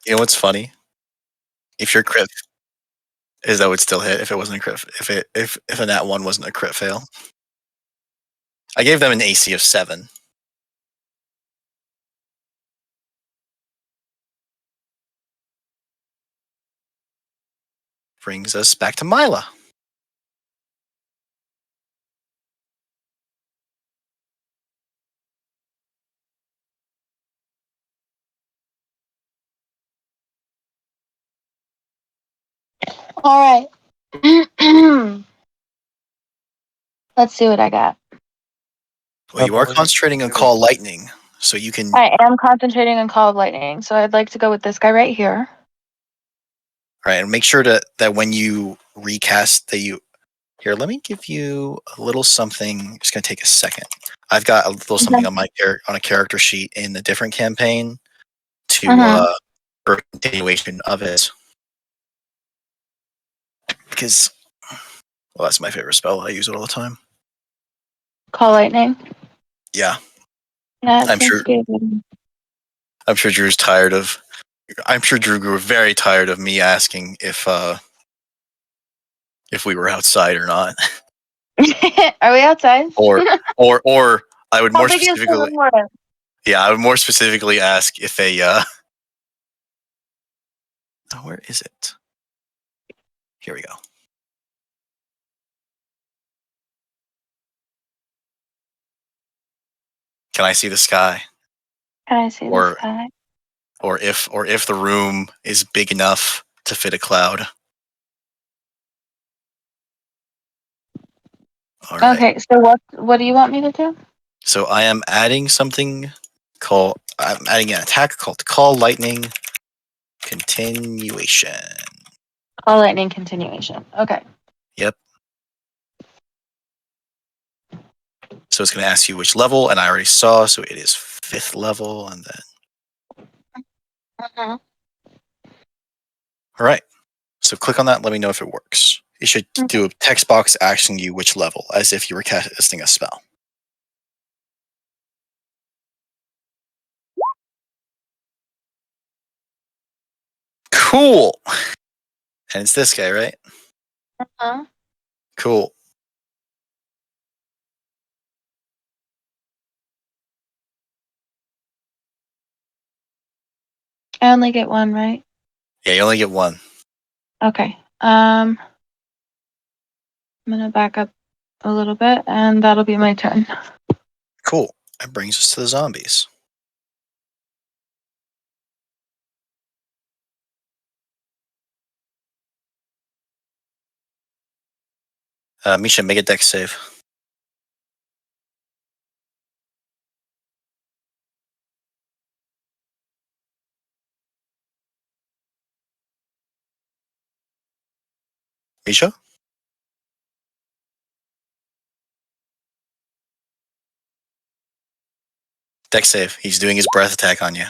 S1: You know what's funny? If your crit is that would still hit if it wasn't a crit. If a nat 1 wasn't a crit fail. I gave them an AC of 7. Brings us back to Mila.
S5: All right. Let's see what I got.
S1: Well, you are concentrating on Call Lightning, so you can.
S5: I am concentrating on Call of Lightning, so I'd like to go with this guy right here.
S1: All right, and make sure that when you recast that you. Here, let me give you a little something. It's going to take a second. I've got a little something on my on a character sheet in a different campaign to for a continuation of it. Because, well, that's my favorite spell. I use it all the time.
S5: Call lightning.
S1: Yeah,
S5: Yeah, it
S1: I'm
S5: seems
S1: sure.
S5: to be a good one.
S1: I'm sure Drew's tired of. I'm sure Drew grew very tired of me asking if we were outside or not,
S5: Are we outside?
S1: or I would
S5: How
S1: more
S5: big is the
S1: specifically.
S5: room?
S1: Yeah, I would more specifically ask if a. Oh, where is it? Here we go. Can I see the sky?
S5: Can I see the
S1: Or
S5: sky?
S1: or if the room is big enough to fit a cloud. All right.
S5: Okay, so what do you want me to do?
S1: So I am adding something called. I'm adding an attack called Call Lightning Continuation.
S5: Call lightning continuation. Okay.
S1: Yep. So it's going to ask you which level, and I already saw. So it is 5th level, and then
S5: Mhm.
S1: all right. So click on that. Let me know if it works. It should do a text box asking you which level, as if you were casting a spell. Cool. And it's this guy, right?
S5: Uh-huh.
S1: Cool.
S5: I only get one, right?
S1: Yeah, you only get one.
S5: Okay. I'm gonna back up a little bit, and that'll be my turn.
S1: Cool. That brings us to the zombies. Misha, make a dex save. Misha? Dex save. He's doing his breath attack on you.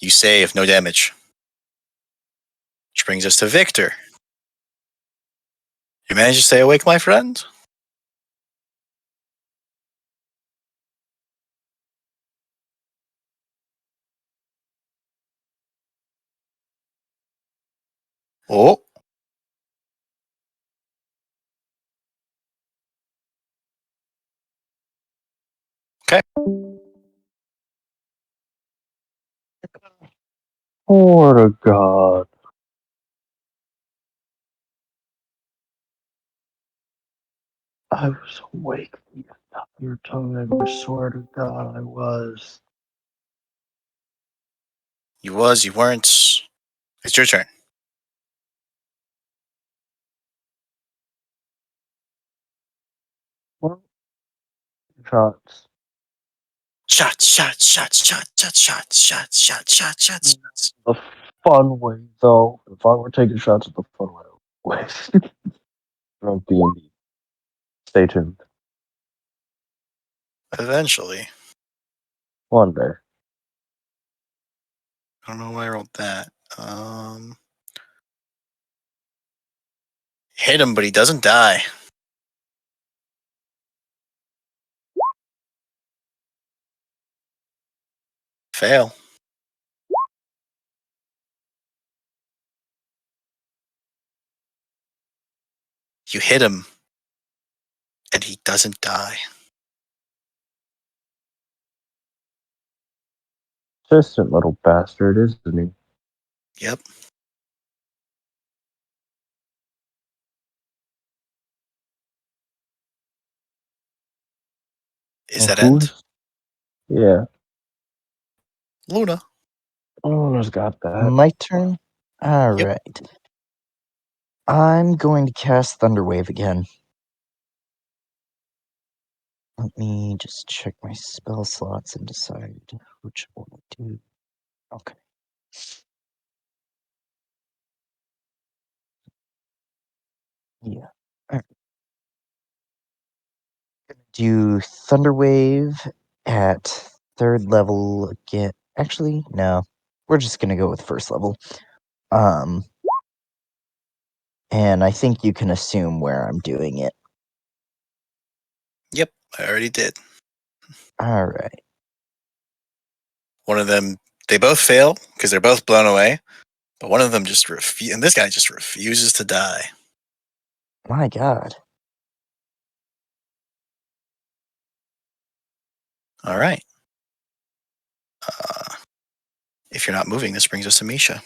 S1: You save, no damage. Which brings us to Victor. You managed to stay awake, my friend? Oh. Okay.
S2: Oh to God. I was awake the entire time. I swear to God, I was.
S1: You was, you weren't. It's your turn.
S2: Well, shots.
S1: Shots, shots, shots, shots, shots, shots, shots, shots, shots, shots, shots.
S2: The fun way, though. If I were taking shots at the fun way. From D&D. Stay tuned.
S1: Eventually.
S2: One day.
S1: I don't know why I wrote that. Hit him, but he doesn't die. Fail. You hit him, and he doesn't die.
S2: Persistent little bastard, isn't he?
S1: Yep. Is that end?
S2: Yeah.
S1: Luna.
S2: Luna's got that.
S3: My turn? All
S1: Yep.
S3: right. I'm going to cast Thunderwave again. Let me just check my spell slots and decide which one to do. Okay. Yeah. All right. Gonna do Thunder Wave at 3rd level again. Actually, no. We're just gonna go with 1st level. And I think you can assume where I'm doing it.
S1: Yep, I already did.
S3: All right.
S1: One of them, they both fail because they're both blown away, but one of them just and this guy just refuses to die.
S3: My God.
S1: All right. If you're not moving, this brings us to Misha.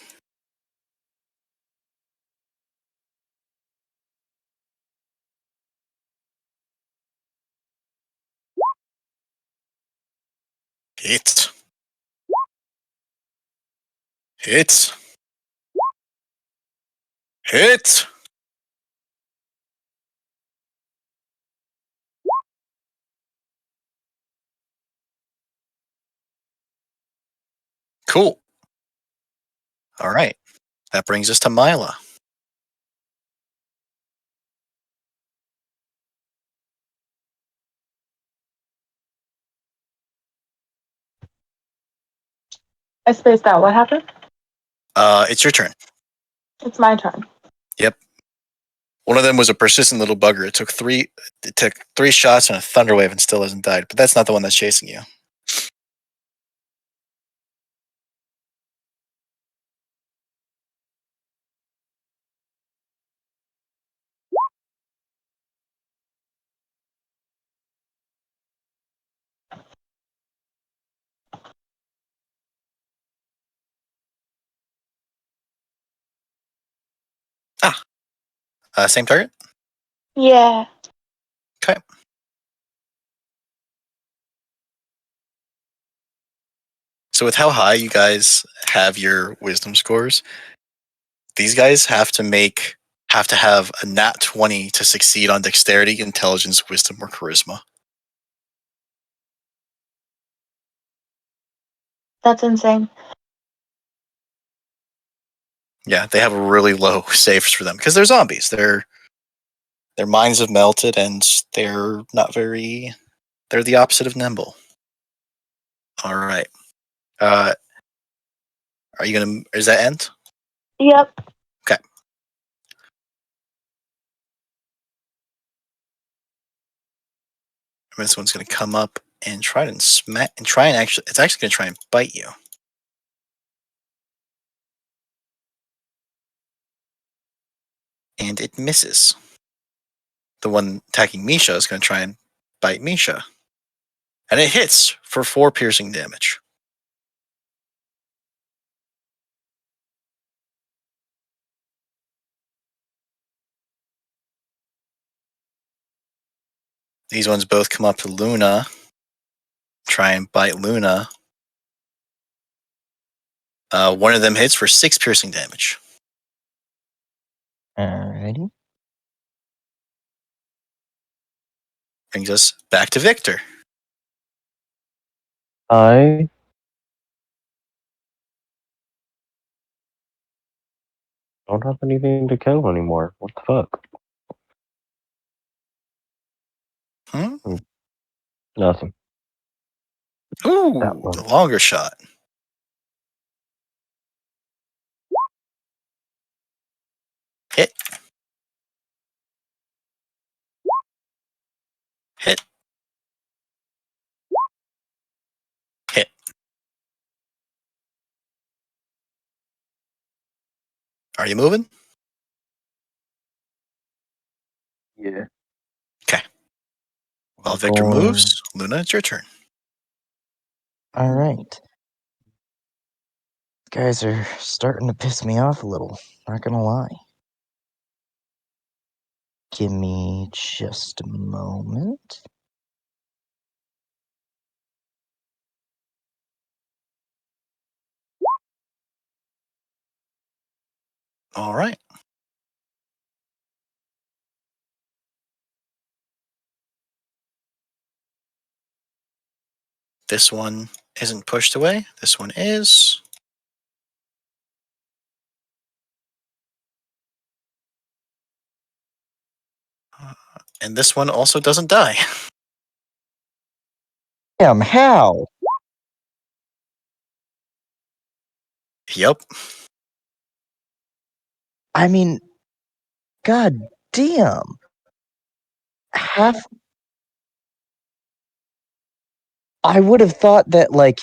S1: Hit. Hit. Hit. Cool. All right. That brings us to Mila.
S5: I spaced out. What happened?
S1: It's your turn.
S5: It's my turn.
S1: Yep. One of them was a persistent little bugger. It took three shots and a thunder wave and still hasn't died. But that's not the one that's chasing you. Same target?
S5: Yeah.
S1: Okay. So with how high you guys have your wisdom scores, these guys have to have a nat 20 to succeed on dexterity, intelligence, wisdom, or charisma.
S5: That's insane.
S1: Yeah, they have really low saves for them because they're zombies. Their minds have melted and they're not very. They're the opposite of nimble. All right. Are you gonna? Is that end?
S5: Yep.
S1: Okay. This one's gonna come up and try and smack and try and actually. It's actually gonna try and bite you. And it misses. The one attacking Misha is going to try and bite Misha. And it hits for 4 piercing damage. These ones both come up to Luna, try and bite Luna. One of them hits for 6 piercing damage.
S3: Alrighty.
S1: Brings us back to Victor.
S2: I don't have anything to kill anymore. What the fuck?
S1: Hmm?
S2: Nothing.
S1: Ooh,
S2: That one.
S1: the longer shot. Hit. Hit. Hit. Are you moving?
S2: Yeah.
S1: Okay. While
S2: We're
S1: Victor
S2: going.
S1: moves, Luna, it's your turn.
S3: All right. Guys are starting to piss me off a little. Not gonna lie. Give me just a moment.
S1: All right. This one isn't pushed away. This one is. And this one also doesn't die.
S3: Damn, how?
S1: Yep.
S3: I mean, god damn. Half. I would have thought that, like,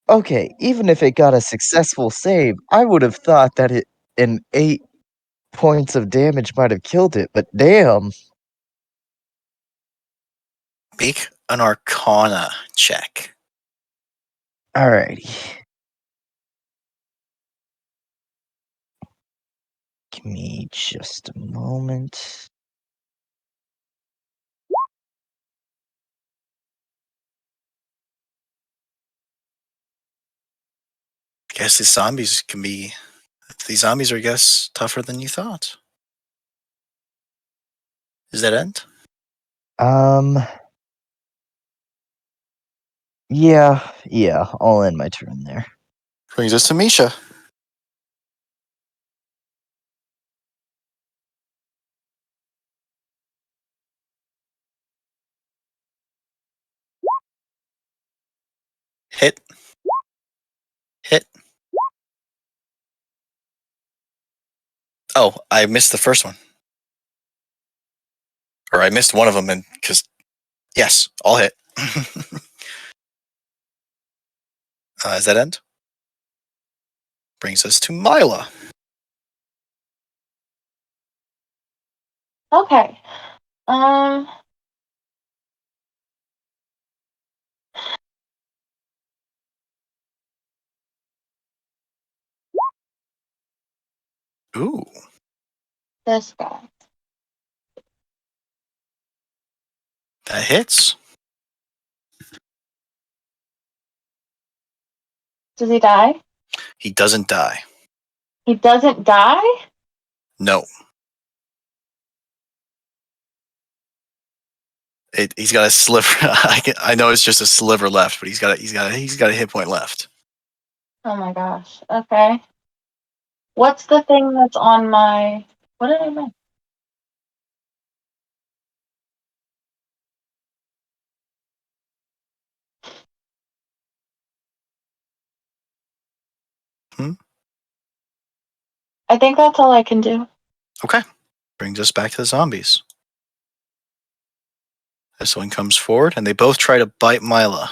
S3: okay, even if it got a successful save, I would have thought that an 8 points of damage might have killed it, but damn.
S1: Make an Arcana check.
S3: Alrighty. Give me just a moment.
S1: I guess these zombies can be. These zombies are, I guess, tougher than you thought. Does that end?
S3: Yeah, I'll end my turn there.
S1: Brings us to Misha. Hit. Hit. Oh, I missed the first one. Or I missed one of them, and because yes, all hit. Does that end? Brings us to Mila.
S5: Okay.
S1: Ooh,
S5: This guy.
S1: that hits.
S5: Does he die?
S1: He doesn't die.
S5: He doesn't die?
S1: No. He's got a sliver. I know it's just a sliver left, but he's got a hit point left.
S5: Oh my gosh. Okay. What's the thing that's on my... What did I miss? I think that's all I can do.
S1: Okay. Brings us back to the zombies. This one comes forward, and they both try to bite Mila.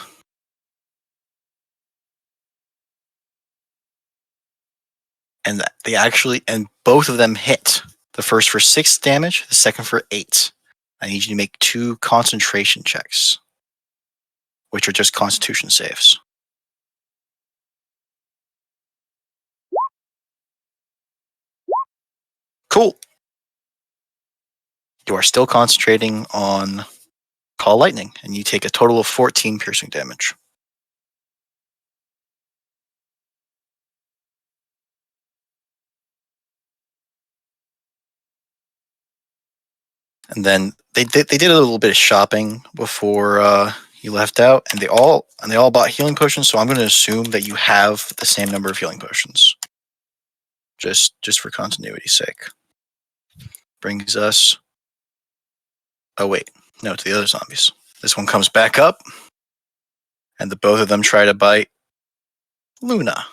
S1: And both of them hit. The first for 6 damage, the second for 8. I need you to make 2 concentration checks, which are just constitution saves. Cool. You are still concentrating on Call Lightning, and you take a total of 14 piercing damage. And then they did a little bit of shopping before you left out, and they all bought healing potions. So I'm going to assume that you have the same number of healing potions, just for continuity's sake. Brings us. Oh wait, no, to the other zombies. This one comes back up, and the both of them try to bite Luna.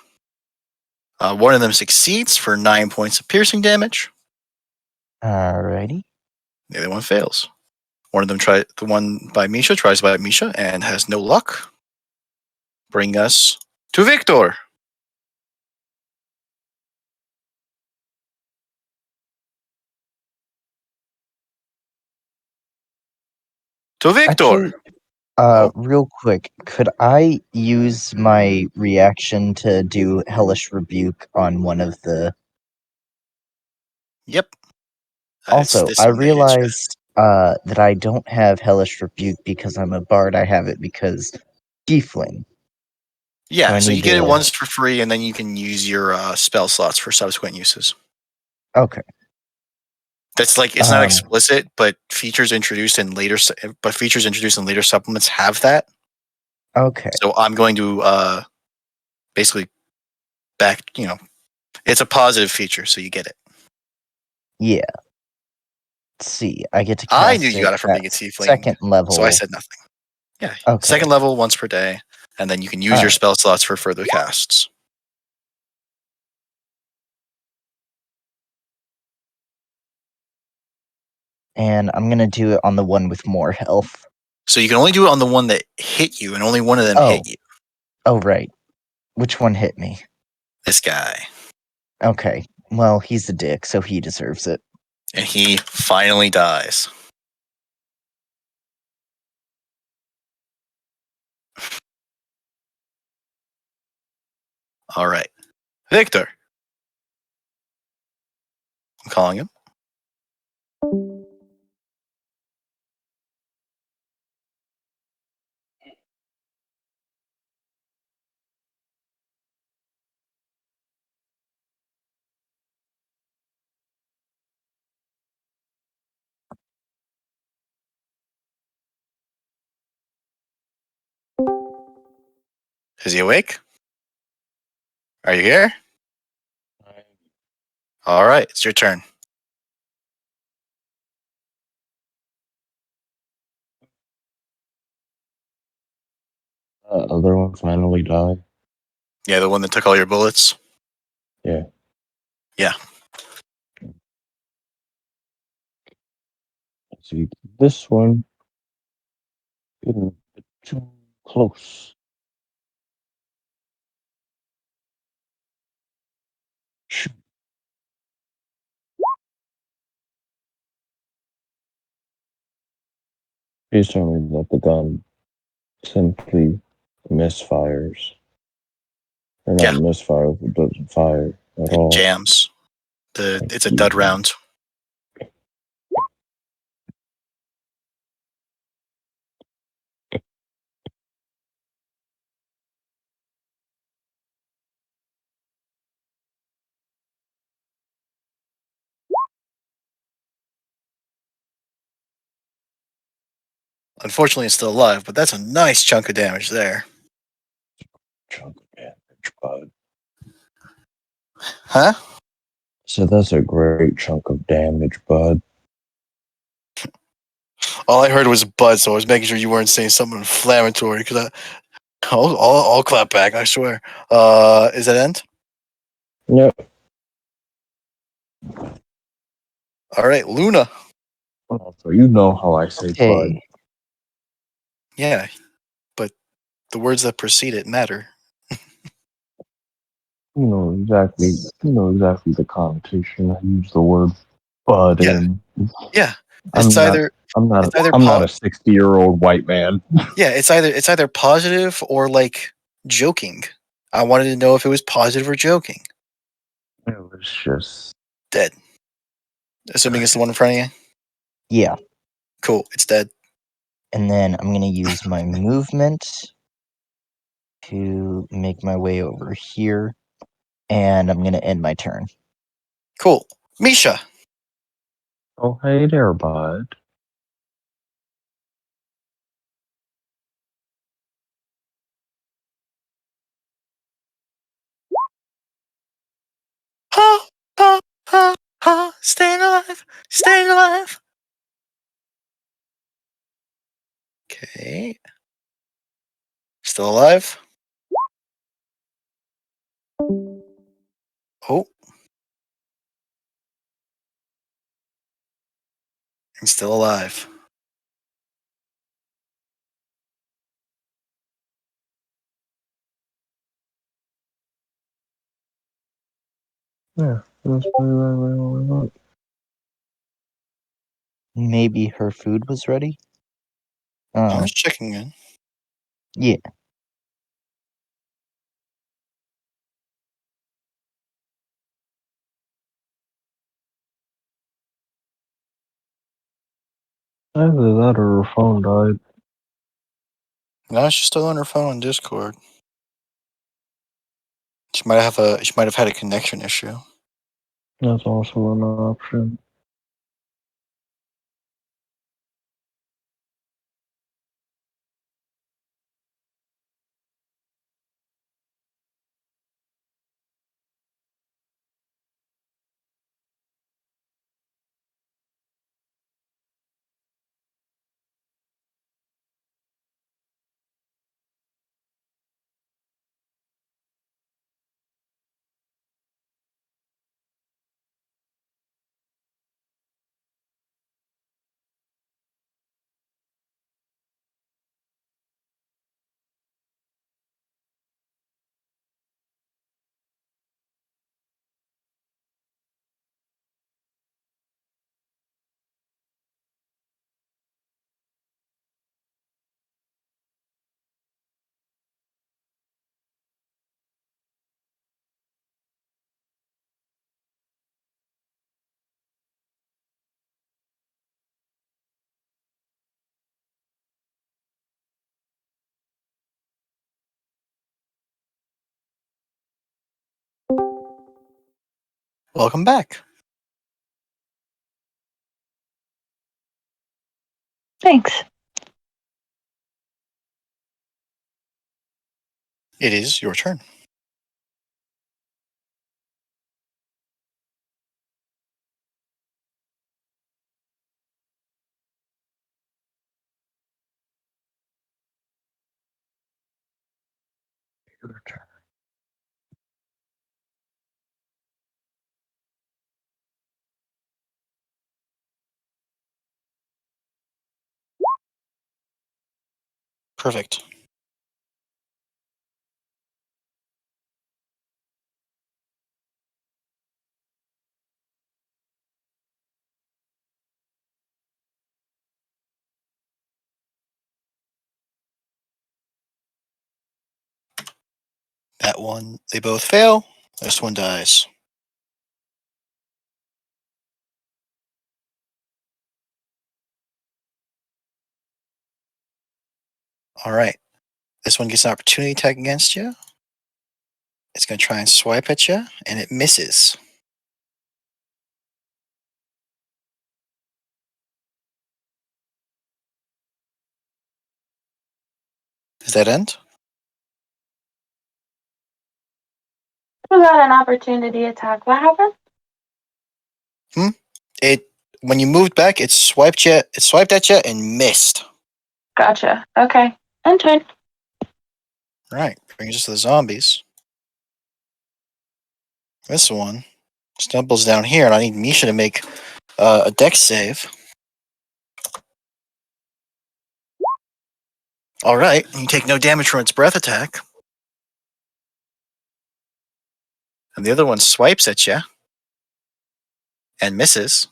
S1: One of them succeeds for 9 points of piercing damage.
S3: Alrighty.
S1: The other one fails. The one by Misha tries to bite Misha and has no luck. Bring us to Victor. To Victor.
S3: Actually, real quick, could I use my reaction to do Hellish Rebuke on one of the...
S1: Yep.
S3: Also,
S1: It's this
S3: I
S1: one that you didn't
S3: realized that I don't have Hellish Rebuke because I'm a bard. I have it because Tiefling.
S1: Yeah,
S3: I
S1: so you
S3: need
S1: get it
S3: to-
S1: once for free, and then you can use your spell slots for subsequent uses.
S3: Okay.
S1: That's like it's not explicit, but features introduced in later supplements have that.
S3: Okay.
S1: So I'm going to basically back. It's a positive feature, so you get it.
S3: Yeah. Let's see. I get to
S1: I
S3: cast
S1: knew you got it from
S3: at
S1: being a tiefling,
S3: second level.
S1: so I said nothing. Yeah.
S3: Okay.
S1: Second level once per day, and then you can use your
S3: Alright.
S1: spell slots for further casts.
S3: And I'm gonna do it on the one with more health.
S1: So you can only do it on the one that hit you, and only one of them
S3: Oh.
S1: hit you.
S3: Oh, right. Which one hit me?
S1: This guy.
S3: Okay. Well, he's a dick, so he deserves it.
S1: And he finally dies. All right. Victor. I'm calling him. Is he awake? Are you here? All right. It's your turn.
S2: Other one finally died.
S1: Yeah, the one that took all your bullets.
S2: Yeah.
S1: Yeah.
S2: See, this one getting a bit too close. Shoot. Please tell me that the gun simply misfires. Or not
S1: Yeah.
S2: misfires, it doesn't fire at
S1: It
S2: all.
S1: jams.
S2: Thank
S1: It's a
S2: you.
S1: dud round. Unfortunately, it's still alive, but that's a nice chunk of damage there.
S2: Chunk of damage, bud.
S1: Huh?
S2: So that's a great chunk of damage, bud.
S1: All I heard was bud, so I was making sure you weren't saying something inflammatory because I'll clap back. I swear. Is that end?
S2: Yep.
S1: All right, Luna.
S2: So you know how I say bud.
S3: Okay.
S1: Yeah, but the words that precede it matter.
S2: You know exactly. You know exactly the connotation I use the word bud
S1: Yeah.
S2: in.
S1: Yeah,
S2: I'm
S1: it's
S2: not.
S1: either
S2: I'm not.
S1: it's either
S2: I'm not a 60-year-old white man.
S1: yeah, it's either positive or like joking. I wanted to know if it was positive or joking.
S2: It was just
S1: Dead. Assuming it's the one in front of you.
S3: Yeah.
S1: Cool, it's dead.
S3: And then I'm gonna use my movement to make my way over here. And I'm gonna end my turn.
S1: Cool. Misha.
S2: oh hey there, bud.
S1: Ha ha ha ha. Staying alive. Staying alive. Okay. Still alive? Oh. And still alive.
S2: Yeah, that's really.
S3: Maybe her food was ready.
S1: I'm just checking in.
S3: Yeah.
S2: Either that or her phone died.
S1: No, she's still on her phone on Discord. She might have had a connection issue.
S2: That's also an option.
S1: Welcome back.
S5: Thanks.
S1: It is your turn. Perfect. That one, they both fail. This one dies. All right. This one gets an opportunity attack against you. It's going to try and swipe at you, and it misses. Does that end?
S5: We got an opportunity attack. What happened?
S1: It when you moved back, it swiped you. It swiped at you and missed.
S5: Gotcha. Okay. End turn.
S1: All right, brings us to the zombies. This one stumbles down here, and I need Misha to make a dex save. All right, you take no damage from its breath attack. And the other one swipes at you and misses.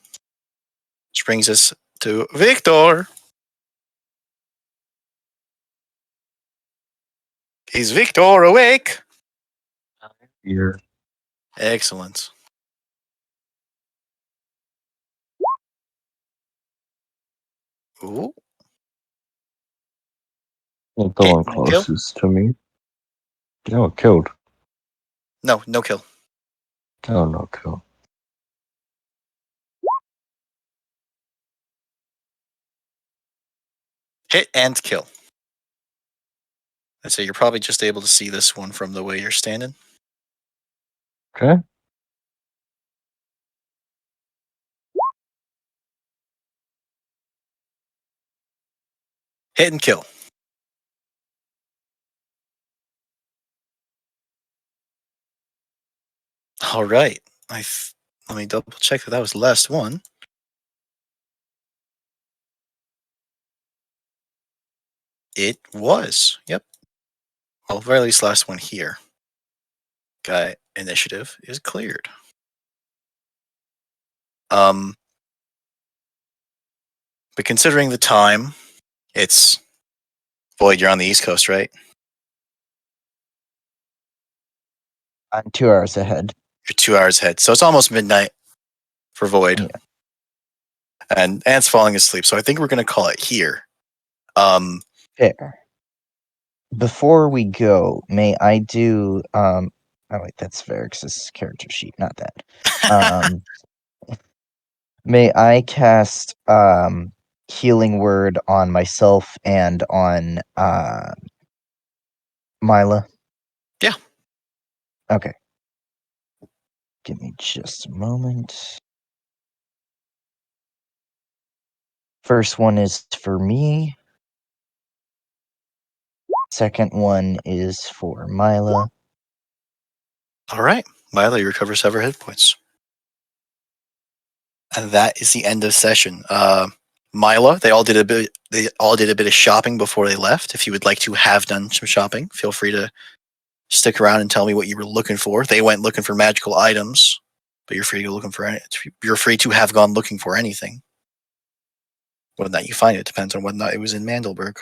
S1: Which brings us to Victor. Is Victor awake?
S2: Here.
S1: Excellent. Ooh.
S2: Not the
S1: Hit
S2: one
S1: and kill?
S2: closest to me. No, killed.
S1: No kill.
S2: Oh, no kill.
S1: Hit and kill. I'd say you're probably just able to see this one from the way you're standing.
S2: Okay.
S1: Hit and kill. All right. Let me double check that was the last one. It was. Yep. Well, very least last one here. Guy initiative is cleared. But considering the time, it's Void, you're on the East Coast, right?
S3: I'm 2 hours ahead.
S1: You're 2 hours ahead. So it's almost midnight for Void.
S3: Yeah.
S1: And Ant's falling asleep, so I think we're gonna call it here.
S3: Fair. Before we go, may I do oh wait, that's Varix's character sheet, not that. May I cast healing word on myself and on Mila?
S1: Yeah.
S3: Okay. Give me just a moment. First one is for me. Second one is for Mila.
S1: All right. Milo, you recover 7 hit points. And that is the end of session. Mila, they all did a bit of shopping before they left. If you would like to have done some shopping, feel free to stick around and tell me what you were looking for. They went looking for magical items, but you're free to have gone looking for anything. Whether or not you find it depends on whether or not it was in Mandelberg.